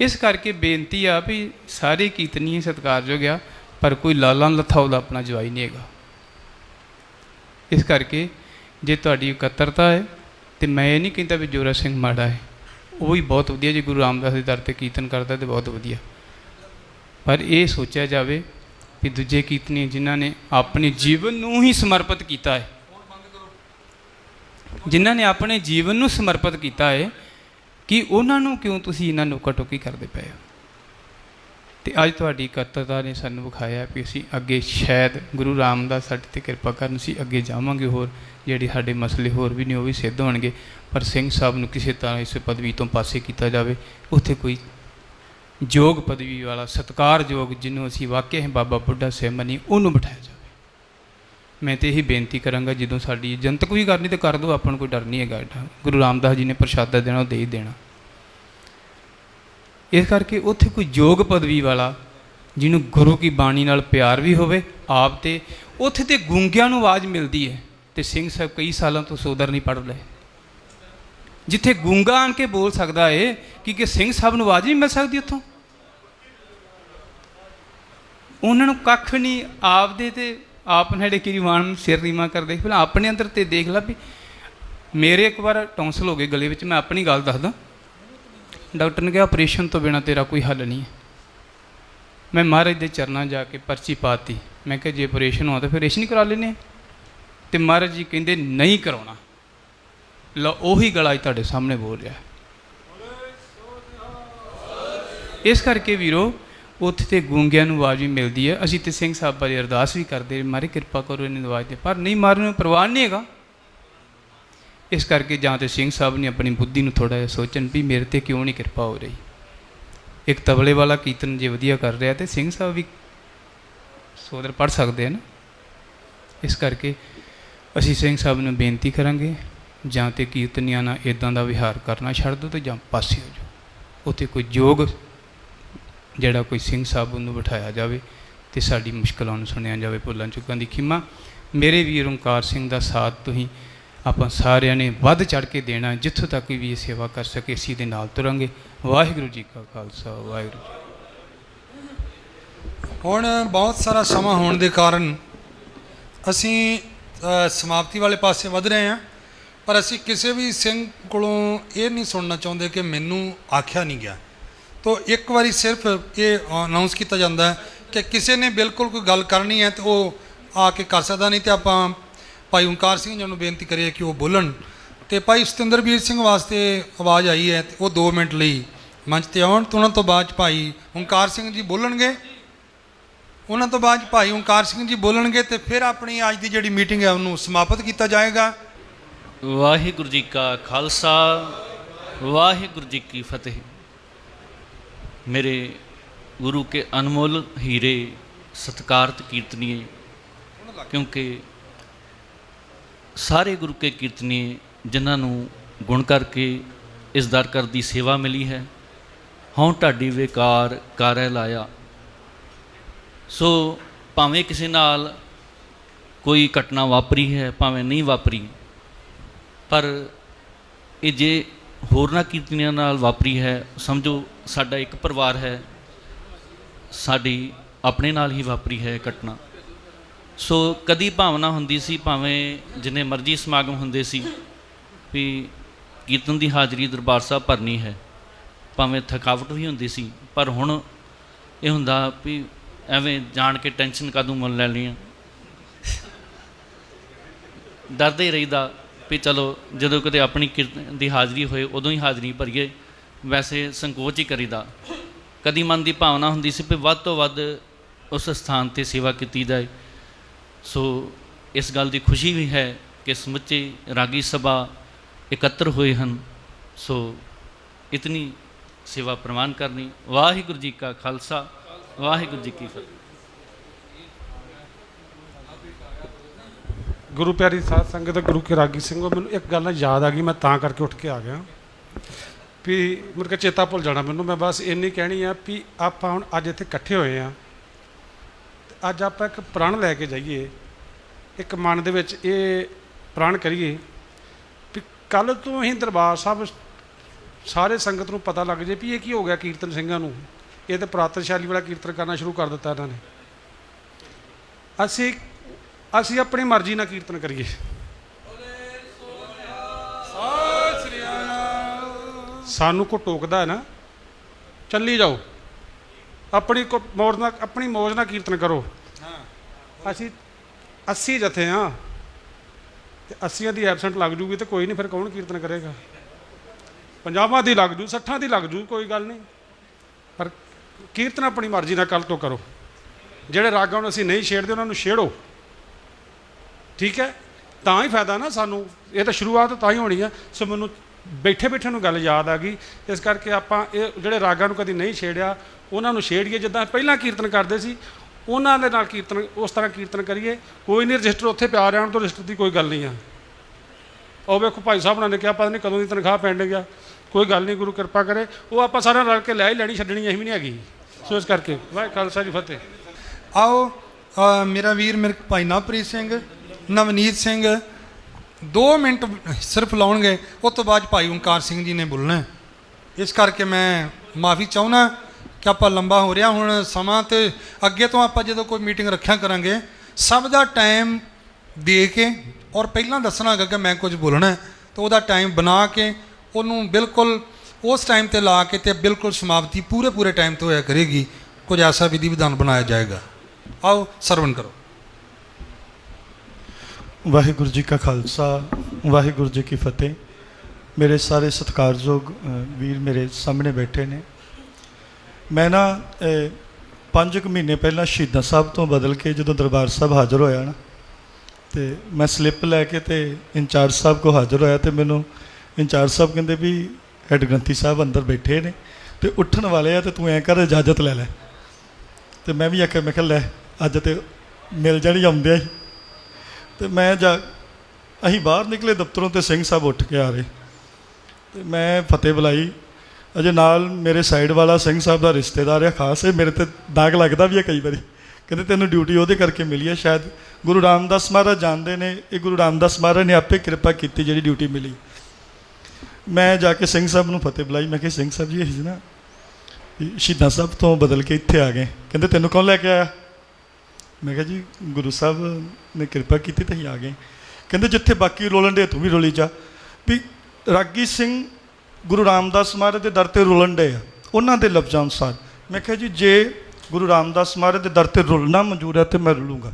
इस करके बेनती आ भी सारे कीर्तनीय सत्कारयोग आ, पर कोई लाला लथा उहदा अपना जवाई नहीं हैगा। इस करके जे तुहाडी इकत्तरता है तो मैं ये नहीं कहता भी जोरा सिंह माड़ा है, वो भी बहुत वधिया जी गुरु रामदास के दर ते कीर्तन करता तो बहुत वधिया, पर यह सोचा जाए भी दूजे कीर्तनी जिन्हों ने अपने जीवन नूं ही समर्पित किया है, जिन्हों ने अपने जीवन नूं समर्पित किया है, कि उन्होंने क्यों तुसीं इन्हां नोका टोकी करते पे हो। तो अज तुहाडी इकत्तरता ने सानूं विखाया भी असीं अगे शायद गुरु रामदास साडे ते किरपा करन, असीं अगे जावांगे, होर जिहड़े साडे मसले होर भी ने वो भी सिद्ध होणगे, पर सिंह साहब नूं किसी तरह इस पदवी तो पासे किया जाए, उत्थे कोई योग पदवी वाला सत्कारयोग जिन्हों असीं वाकई बाबा बुढ़ा सिंह मनी उन्होंने बिठाया जाए। मैं तो यही बेनती कराँगा, जो साड़ी जनतक भी करनी तो कर दो, अपन कोई डर नहीं है। गुरु रामदास जी ने प्रशादा देना दे ही देना, इस करके उत्थे कोई योग पदवी वाला जिन्हों गुरु की बाणी नाल प्यार भी होवे आप, तो उत्थे तो गूंगियां नूं आवाज़ मिलती है। तो सिंह साहब कई सालों तो सोदर नहीं पढ़ रहे, जिथे गूंगा आन के बोल सकता है कि सिंह साहब नूं आवाज़ नहीं मिल सकती, उत्थों उन्होंने कख नहीं आपदे ते आप नेड़े किरीवान सिर रीमा करते, फिर अपने अंदर तो देख ला भी मेरे एक बार टोंसल हो गए गले में, मैं अपनी गल दसदा, डॉक्टर ने कहा ऑपरेशन तो बिना तेरा कोई हल नहीं है। मैं महाराज के चरणों जाके पर्ची पाती, मैं कहा जे ऑपरेशन हुआ तो फिर ऑपरेशन ही करा लेने, तो महाराज जी कहते नहीं करवाना, लो उही गला तुहाडे सामने बोल रहा है। इस करके वीरो उत्थे तो गूंगियां नूं आवाज़ भी मिलती है। असीं तो सिंह साहब बारे अरदास भी करते मारे किरपा करो इन्हें आवाज़ दे, पर नहीं मारने में परवाह नहीं है। इस करके जां तो सिंह साहब ने अपनी बुद्धि नूं थोड़ा जिहा सोचन भी मेरे ते क्यों नहीं किरपा हो रही। एक तबले वाला कीर्तन जे वधिया कर रहा तो सिंह साहब भी सोदर पढ़ सकते हैं ना। इस करके असीं सिंह साहब नूं बेनती करांगे, जां तो कीर्तनियां नाल इदां दा विहार करना छड्ड दो, तो जां पासे हो जाओ, उत्थे कोई योग जिहड़ा कोई सिंह साहब नूं बिठाया जाए, तो साडी मुश्किलों नूं सुनिया जाए। भुलां चुकां दी खिमा, मेरे वीर ओंकार सिंह दा साथ तुसीं ਆਪਾਂ ਸਾਰਿਆਂ ਨੇ ਵੱਧ ਚੜ੍ਹ ਕੇ ਦੇਣਾ, ਜਿੱਥੋਂ ਤੱਕ ਵੀ ਇਹ ਸੇਵਾ ਕਰ ਸਕੇ ਅਸੀਂ ਦੇ ਨਾਲ ਤੁਰਾਂਗੇ। ਵਾਹਿਗੁਰੂ ਜੀ ਕਾ ਖਾਲਸਾ, ਵਾਹਿਗੁਰੂ ਜੀ। ਹੁਣ ਬਹੁਤ ਸਾਰਾ ਸਮਾਂ ਹੋਣ ਦੇ ਕਾਰਨ ਅਸੀਂ ਸਮਾਪਤੀ ਵਾਲੇ ਪਾਸੇ ਵਧ ਰਹੇ ਹਾਂ, ਪਰ ਅਸੀਂ ਕਿਸੇ ਵੀ ਸਿੰਘ ਕੋਲੋਂ ਇਹ ਨਹੀਂ ਸੁਣਨਾ ਚਾਹੁੰਦੇ ਕਿ ਮੈਨੂੰ ਆਖਿਆ ਨਹੀਂ ਗਿਆ। ਤੋ ਇੱਕ ਵਾਰੀ ਸਿਰਫ ਇਹ ਅਨਾਉਂਸ ਕੀਤਾ ਜਾਂਦਾ ਹੈ ਕਿ ਕਿਸੇ ਨੇ ਬਿਲਕੁਲ ਕੋਈ ਗੱਲ ਕਰਨੀ ਹੈ ਤਾਂ ਉਹ ਆ ਕੇ ਕਰ ਸਕਦਾ, ਨਹੀਂ ਤਾਂ ਆਪਾਂ ਭਾਈ ਓਂਕਾਰ ਸਿੰਘ ਜੀ ਨੂੰ ਬੇਨਤੀ ਕਰੀਏ ਕਿ ਉਹ ਬੋਲਣ। ਤੇ ਭਾਈ ਸਤਿੰਦਰਵੀਰ ਸਿੰਘ ਵਾਸਤੇ ਆਵਾਜ਼ ਆਈ ਹੈ ਤੇ ਉਹ 2 ਮਿੰਟ ਲਈ ਮੰਚ ਤੇ ਆਉਣ। ਤੇ ਉਹਨਾਂ ਤੋਂ ਬਾਅਦ ਭਾਈ ਓਂਕਾਰ ਸਿੰਘ ਜੀ ਬੋਲਣਗੇ, ਉਹਨਾਂ ਤੋਂ ਬਾਅਦ ਭਾਈ ਓਂਕਾਰ ਸਿੰਘ ਜੀ ਬੋਲਣਗੇ ਤੇ ਫਿਰ ਆਪਣੀ ਅੱਜ ਦੀ ਜਿਹੜੀ ਮੀਟਿੰਗ ਹੈ ਉਹਨੂੰ ਸਮਾਪਤ ਕੀਤਾ ਜਾਏਗਾ। ਵਾਹਿਗੁਰੂ ਜੀ ਕਾ ਖਾਲਸਾ, ਵਾਹਿਗੁਰੂ ਜੀ ਕੀ ਫਤਿਹ। ਮੇਰੇ ਗੁਰੂ ਕੇ ਅਨਮੋਲ ਹੀਰੇ, ਸਤਿਕਾਰਤ ਕੀਰਤਨੀਏ, ਕਿਉਂਕਿ ਸਾਰੇ ਗੁਰੂ ਕੇ ਕੀਰਤਨੀਏ ਜਿਨ੍ਹਾਂ ਨੂੰ ਗੁਣ ਕਰਕੇ ਇਸ ਦਰ ਕਰ ਦੀ ਸੇਵਾ ਮਿਲੀ ਹੈ, ਹਉ ਢਾਡੀ ਵੇਕਾਰ ਕਾਰੈ ਲਾਇਆ। ਸੋ ਭਾਵੇਂ ਕਿਸੇ ਨਾਲ ਕੋਈ ਘਟਨਾ ਵਾਪਰੀ ਹੈ, ਭਾਵੇਂ ਨਹੀਂ ਵਾਪਰੀ, ਪਰ ਇਹ ਜੇ ਹੋਰਨਾਂ ਕੀਰਤਨੀਆਂ ਨਾਲ ਵਾਪਰੀ ਹੈ, ਸਮਝੋ ਸਾਡਾ ਇੱਕ ਪਰਿਵਾਰ ਹੈ, ਸਾਡੀ ਆਪਣੇ ਨਾਲ ਹੀ ਵਾਪਰੀ ਹੈ ਘਟਨਾ। ਸੋ ਕਦੀ ਭਾਵਨਾ ਹੁੰਦੀ ਸੀ, ਭਾਵੇਂ ਜਿੰਨੇ ਮਰਜ਼ੀ ਸਮਾਗਮ ਹੁੰਦੇ ਸੀ, ਵੀ ਕੀਰਤਨ ਦੀ ਹਾਜ਼ਰੀ ਦਰਬਾਰ ਸਾਹਿਬ ਭਰਨੀ ਹੈ, ਭਾਵੇਂ ਥਕਾਵਟ ਵੀ ਹੁੰਦੀ ਸੀ, ਪਰ ਹੁਣ ਇਹ ਹੁੰਦਾ ਵੀ ਐਵੇਂ ਜਾਣ ਕੇ ਟੈਨਸ਼ਨ ਕਾਹਦੋਂ ਮੁੱਲ ਲੈ ਲਈਆਂ। ਡਰਦੇ ਹੀ ਰਹੀਦਾ ਵੀ ਚਲੋ ਜਦੋਂ ਕਦੇ ਆਪਣੀ ਕੀਰਤਨ ਦੀ ਹਾਜ਼ਰੀ ਹੋਏ ਉਦੋਂ ਹੀ ਹਾਜ਼ਰੀ ਭਰੀਏ, ਵੈਸੇ ਸੰਕੋਚ ਹੀ ਕਰੀਦਾ। ਕਦੀ ਮਨ ਦੀ ਭਾਵਨਾ ਹੁੰਦੀ ਸੀ ਵੀ ਵੱਧ ਤੋਂ ਵੱਧ ਉਸ ਸਥਾਨ 'ਤੇ ਸੇਵਾ ਕੀਤੀ ਜਾਏ। ਸੋ ਇਸ ਗੱਲ ਦੀ ਖੁਸ਼ੀ ਵੀ ਹੈ ਕਿ ਸਮੁੱਚੇ ਰਾਗੀ ਸਭਾ ਇਕੱਤਰ ਹੋਏ ਹਨ। ਸੋ ਇਤਨੀ ਸੇਵਾ ਪ੍ਰਵਾਨ ਕਰਨੀ। ਵਾਹਿਗੁਰੂ ਜੀ ਕਾ ਖਾਲਸਾ, ਵਾਹਿਗੁਰੂ ਜੀ ਕੀ ਫਤਿਹ। ਗੁਰੂ ਪਿਆਰੀ ਸਾਧ ਸੰਗਤ, ਗੁਰੂ ਕੇ ਰਾਗੀ ਸਿੰਘੋ, ਮੈਨੂੰ ਇੱਕ ਗੱਲ ਨਾ ਯਾਦ ਆ ਗਈ, ਮੈਂ ਤਾਂ ਕਰਕੇ ਉੱਠ ਕੇ ਆ ਗਿਆ ਵੀ ਮੁੜ ਕੇ ਚੇਤਾ ਭੁੱਲ ਜਾਣਾ ਮੈਨੂੰ। ਮੈਂ ਬਸ ਇੰਨੀ ਕਹਿਣੀ ਆ ਵੀ ਆਪਾਂ ਹੁਣ ਅੱਜ ਇੱਥੇ ਇਕੱਠੇ ਹੋਏ ਆ, ਅੱਜ ਆਪਾਂ ਇੱਕ ਪ੍ਰਣ ਲੈ ਕੇ ਜਾਈਏ, ਇੱਕ ਮਨ ਦੇ ਵਿੱਚ ਇਹ ਪ੍ਰਣ ਕਰੀਏ ਵੀ ਕੱਲ੍ਹ ਤੋਂ ਅਸੀਂ ਦਰਬਾਰ ਸਾਹਿਬ ਸਾਰੇ ਸੰਗਤ ਨੂੰ ਪਤਾ ਲੱਗ ਜੇ ਵੀ ਇਹ ਕੀ ਹੋ ਗਿਆ ਕੀਰਤਨ ਸਿੰਘਾਂ ਨੂੰ, ਇਹ ਤਾਂ ਪੁਰਾਤਨ ਸ਼ੈਲੀ ਵਾਲਾ ਕੀਰਤਨ ਕਰਨਾ ਸ਼ੁਰੂ ਕਰ ਦਿੱਤਾ ਇਹਨਾਂ ਨੇ। ਅਸੀਂ ਆਪਣੀ ਮਰਜ਼ੀ ਨਾਲ ਕੀਰਤਨ ਕਰੀਏ, ਸਾਨੂੰ ਕੋ ਟੋਕਦਾ ਹੈ ਨਾ, ਚੱਲੀ ਜਾਓ, ਆਪਣੀ ਮੌਜ ਨਾਲ ਕੀਰਤਨ ਕਰੋ। ਅਸੀਂ 80 ਜਥੇ ਹਾਂ ਤੇ 80 ਦੀ ਐਬਸੈਂਟ ਲੱਗ ਜੂਗੀ ਤੇ ਕੋਈ ਨਹੀਂ, ਫਿਰ ਕੌਣ ਕੀਰਤਨ ਕਰੇਗਾ? 50 ਦੀ ਲੱਗ ਜੂ, 60 ਦੀ ਲੱਗ ਜੂ, ਕੋਈ ਗੱਲ ਨਹੀਂ, ਪਰ ਕੀਰਤਨ ਆਪਣੀ ਮਰਜ਼ੀ ਨਾਲ ਕੱਲ੍ਹ ਤੋਂ ਕਰੋ। ਜਿਹੜੇ ਰਾਗਾਂ ਨੂੰ ਅਸੀਂ ਨਹੀਂ ਛੇੜਦੇ ਉਹਨਾਂ ਨੂੰ ਛੇੜੋ, ਠੀਕ ਹੈ? ਤਾਂ ਹੀ ਫਾਇਦਾ ਨਾ ਸਾਨੂੰ, ਇਹ ਤਾਂ ਸ਼ੁਰੂਆਤ ਤਾਂ ਹੀ ਹੋਣੀ ਹੈ। ਸੋ ਮੈਨੂੰ ਬੈਠੇ ਨੂੰ ਗੱਲ ਯਾਦ ਆ ਗਈ, ਇਸ ਕਰਕੇ ਆਪਾਂ ਇਹ ਜਿਹੜੇ ਰਾਗਾਂ ਨੂੰ ਕਦੀ ਨਹੀਂ ਛੇੜਿਆ ਉਹਨਾਂ ਨੂੰ ਛੇੜੀਏ, ਜਿੱਦਾਂ ਪਹਿਲਾਂ ਕੀਰਤਨ ਕਰਦੇ ਸੀ ਉਹਨਾਂ ਦੇ ਨਾਲ ਕੀਰਤਨ ਉਸ ਤਰ੍ਹਾਂ ਕੀਰਤਨ ਕਰੀਏ। ਕੋਈ ਨਹੀਂ, ਰਜਿਸਟਰ ਉੱਥੇ ਪਿਆ ਰਹਿਣ ਤੋਂ, ਰਜਿਸਟਰ ਦੀ ਕੋਈ ਗੱਲ ਨਹੀਂ ਆ। ਉਹ ਵੇਖੋ ਭਾਈ ਸਾਹਿਬ ਨੇ ਕਿਹਾ ਪਤਾ ਨਹੀਂ ਕਦੋਂ ਦੀ ਤਨਖਾਹ ਪੈਣ ਗਿਆ, ਕੋਈ ਗੱਲ ਨਹੀਂ, ਗੁਰੂ ਕਿਰਪਾ ਕਰੇ, ਉਹ ਆਪਾਂ ਸਾਰਿਆਂ ਰਲ ਕੇ ਲੈ ਹੀ ਲੈਣੀ, ਛੱਡਣੀ ਅਸੀਂ ਵੀ ਨਹੀਂ ਹੈਗੀ। ਸੋ ਇਸ ਕਰਕੇ ਵਾਹਿਗੁਰੂ ਖਾਲਸਾ ਜੀ ਫਤਿਹ। ਆਓ ਮੇਰਾ ਵੀਰ ਮੇਰੇ ਭਾਈ ਨਵਪ੍ਰੀਤ ਸਿੰਘ, ਨਵਨੀਤ ਸਿੰਘ 2 ਮਿੰਟ ਸਿਰਫ ਲਾਉਣਗੇ, ਉਸ ਤੋਂ ਬਾਅਦ ਭਾਈ ਓਂਕਾਰ ਸਿੰਘ ਜੀ ਨੇ ਬੋਲਣਾ। ਇਸ ਕਰਕੇ ਮੈਂ ਮਾਫੀ ਚਾਹੁੰਦਾ ਕਿ ਆਪਾਂ ਲੰਬਾ ਹੋ ਰਿਹਾ ਹੁਣ ਸਮਾਂ, ਤੇ ਅੱਗੇ ਤੋਂ ਆਪਾਂ ਜਦੋਂ ਕੋਈ ਮੀਟਿੰਗ ਰੱਖਿਆ ਕਰਾਂਗੇ ਸਭ ਦਾ ਟਾਈਮ ਦੇ ਕੇ, ਔਰ ਪਹਿਲਾਂ ਦੱਸਣਾ ਹੈਗਾ ਕਿ ਮੈਂ ਕੁਝ ਬੋਲਣਾ, ਤਾਂ ਉਹਦਾ ਟਾਈਮ ਬਣਾ ਕੇ ਉਹਨੂੰ ਬਿਲਕੁਲ ਉਸ ਟਾਈਮ 'ਤੇ ਲਾ ਕੇ ਤੇ ਬਿਲਕੁਲ ਸਮਾਪਤੀ ਪੂਰੇ ਟਾਈਮ 'ਤੇ ਹੋਇਆ ਕਰੇਗੀ। ਕੁਝ ਐਸਾ ਵਿਧੀ ਵਿਧਾਨ ਬਣਾਇਆ ਜਾਏਗਾ। ਆਓ ਸਰਵਣ ਕਰੋ। ਵਾਹਿਗੁਰੂ ਜੀ ਕਾ ਖਾਲਸਾ, ਵਾਹਿਗੁਰੂ ਜੀ ਕੀ ਫਤਿਹ। ਮੇਰੇ ਸਾਰੇ ਸਤਿਕਾਰਯੋਗ ਵੀਰ ਮੇਰੇ ਸਾਹਮਣੇ ਬੈਠੇ ਨੇ। ਮੈਂ ਨਾ 5 ਮਹੀਨੇ ਪਹਿਲਾਂ ਸ਼ਹੀਦਾਂ ਸਾਹਿਬ ਤੋਂ ਬਦਲ ਕੇ ਜਦੋਂ ਦਰਬਾਰ ਸਾਹਿਬ ਹਾਜ਼ਰ ਹੋਇਆ ਨਾ, ਤੇ ਮੈਂ ਸਲਿੱਪ ਲੈ ਕੇ ਤੇ ਇੰਚਾਰਜ ਸਾਹਿਬ ਕੋ ਹਾਜ਼ਰ ਹੋਇਆ, ਤੇ ਮੈਨੂੰ ਇੰਚਾਰਜ ਸਾਹਿਬ ਕਹਿੰਦੇ ਵੀ ਹੈੱਡ ਗ੍ਰੰਥੀ ਸਾਹਿਬ ਅੰਦਰ ਬੈਠੇ ਨੇ ਤੇ ਉੱਠਣ ਵਾਲੇ ਆ, ਤੇ ਤੂੰ ਐਂ ਕਰ ਇਜਾਜ਼ਤ ਲੈ ਲੈ। ਤੇ ਮੈਂ ਵੀ ਆਖਿਆ, ਮੈਂ ਕਿਹਾ ਲੈ ਅੱਜ ਤੇ ਮਿਲ ਜਾਣੀ ਆਉਂਦਿਆਂ ਹੀ। ਤੇ ਅਸੀਂ ਬਾਹਰ ਨਿਕਲੇ ਦਫ਼ਤਰੋਂ, ਤੇ ਸਿੰਘ ਸਾਹਿਬ ਉੱਠ ਕੇ ਆ ਰਹੇ, ਤੇ ਮੈਂ ਫਤਿਹ ਬੁਲਾਈ। ਅਜੇ ਨਾਲ ਮੇਰੇ ਸਾਈਡ ਵਾਲਾ ਸਿੰਘ ਸਾਹਿਬ ਦਾ ਰਿਸ਼ਤੇਦਾਰ ਆ ਖਾਸ, ਇਹ ਮੇਰੇ ਤੇ ਦਾਗ ਲੱਗਦਾ ਵੀ ਹੈ ਕਈ ਵਾਰੀ। ਕਹਿੰਦੇ ਤੈਨੂੰ ਡਿਊਟੀ ਉਹਦੇ ਕਰਕੇ ਮਿਲੀ ਹੈ, ਸ਼ਾਇਦ ਗੁਰੂ ਰਾਮਦਾਸ ਮਹਾਰਾਜ ਜਾਣਦੇ ਨੇ, ਇਹ ਗੁਰੂ ਰਾਮਦਾਸ ਮਹਾਰਾਜ ਨੇ ਆਪੇ ਕਿਰਪਾ ਕੀਤੀ ਜਿਹੜੀ ਡਿਊਟੀ ਮਿਲੀ। ਮੈਂ ਜਾ ਕੇ ਸਿੰਘ ਸਾਹਿਬ ਨੂੰ ਫਤਿਹ ਬੁਲਾਈ। ਮੈਂ ਕਿਹਾ ਸਿੰਘ ਸਾਹਿਬ ਜੀ ਅਸੀਂ ਨਾ ਵੀ ਸ਼ਹੀਦਾਂ ਸਾਹਿਬ ਤੋਂ ਬਦਲ ਕੇ ਇੱਥੇ ਆ ਗਏ। ਕਹਿੰਦੇ ਤੈਨੂੰ ਕੌਣ ਲੈ ਕੇ ਆਇਆ? ਮੈਂ ਕਿਹਾ ਜੀ ਗੁਰੂ ਸਾਹਿਬ ਨੇ ਕਿਰਪਾ ਕੀਤੀ ਤੇ ਅਸੀਂ ਆ ਗਏ। ਕਹਿੰਦੇ ਜਿੱਥੇ ਬਾਕੀ ਰੋਲਣ ਦੇ ਤੂੰ ਵੀ ਰੋਲੀ ਜਾ। ਵੀ ਰਾਗੀ ਸਿੰਘ ਗੁਰੂ ਰਾਮਦਾਸ ਮਹਾਰਾਜ ਦੇ ਦਰ ਤੇ ਰੋਲਣ ਦੇ ਆ ਉਹਨਾਂ ਦੇ ਲਫ਼ਜ਼ਾਂ ਅਨੁਸਾਰ। ਮੈਂ ਕਿਹਾ ਜੀ ਜੇ ਗੁਰੂ ਰਾਮਦਾਸ ਮਹਾਰਾਜ ਦੇ ਦਰ ਤੇ ਰੁਲਣਾ ਮਨਜ਼ੂਰ ਹੈ ਤੇ ਮੈਂ ਰੁਲੂੰਗਾ,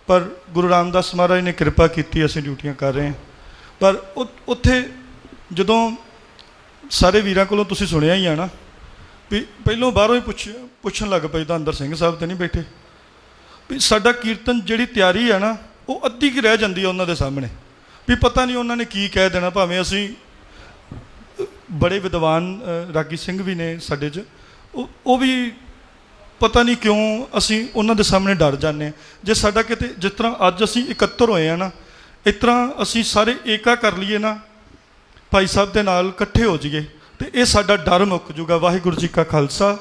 ਪਰ ਗੁਰੂ ਰਾਮਦਾਸ ਮਹਾਰਾਜ ਨੇ ਕਿਰਪਾ ਕੀਤੀ, ਅਸੀਂ ਡਿਊਟੀਆਂ ਕਰ ਰਹੇ ਹਾਂ। ਪਰ ਉੱਥੇ ਜਦੋਂ ਸਾਰੇ ਵੀਰਾਂ ਕੋਲੋਂ ਤੁਸੀਂ ਸੁਣਿਆ ਹੀ ਆ ਨਾ ਵੀ ਪਹਿਲੋਂ ਬਾਹਰੋਂ ਹੀ ਪੁੱਛਣ ਲੱਗ ਪਏ ਤਾਂ ਅੰਦਰ ਸਿੰਘ ਸਾਹਿਬ ਤੇ ਨਹੀਂ ਬੈਠੇ ਵੀ ਸਾਡਾ ਕੀਰਤਨ ਜਿਹੜੀ ਤਿਆਰੀ ਹੈ ਨਾ ਉਹ ਅੱਧੀ ਕੁ ਰਹਿ ਜਾਂਦੀ ਹੈ ਉਹਨਾਂ ਦੇ ਸਾਹਮਣੇ, ਵੀ ਪਤਾ ਨਹੀਂ ਉਹਨਾਂ ਨੇ ਕੀ ਕਹਿ ਦੇਣਾ। ਭਾਵੇਂ ਅਸੀਂ ਬੜੇ ਵਿਦਵਾਨ ਰਾਗੀ ਸਿੰਘ ਵੀ ਨੇ ਸਾਡੇ 'ਚ, ਉਹ ਵੀ ਪਤਾ ਨਹੀਂ ਕਿਉਂ ਅਸੀਂ ਉਹਨਾਂ ਦੇ ਸਾਹਮਣੇ ਡਰ ਜਾਂਦੇ ਹਾਂ। ਜੇ ਸਾਡਾ ਕਿਤੇ ਜਿਸ ਤਰ੍ਹਾਂ ਅੱਜ ਅਸੀਂ ਇਕੱਤਰ ਹੋਏ ਆ ਨਾ, ਇਸ ਤਰ੍ਹਾਂ ਅਸੀਂ ਸਾਰੇ ਏਕਾ ਕਰ ਲਈਏ ਨਾ, ਭਾਈ ਸਾਹਿਬ ਦੇ ਨਾਲ ਇਕੱਠੇ ਹੋ ਜਾਈਏ, ਤੇ ਇਹ ਸਾਡਾ ਡਰ ਮੁੱਕ ਜੂਗਾ। ਵਾਹਿਗੁਰੂ ਜੀ ਕਾ ਖਾਲਸਾ।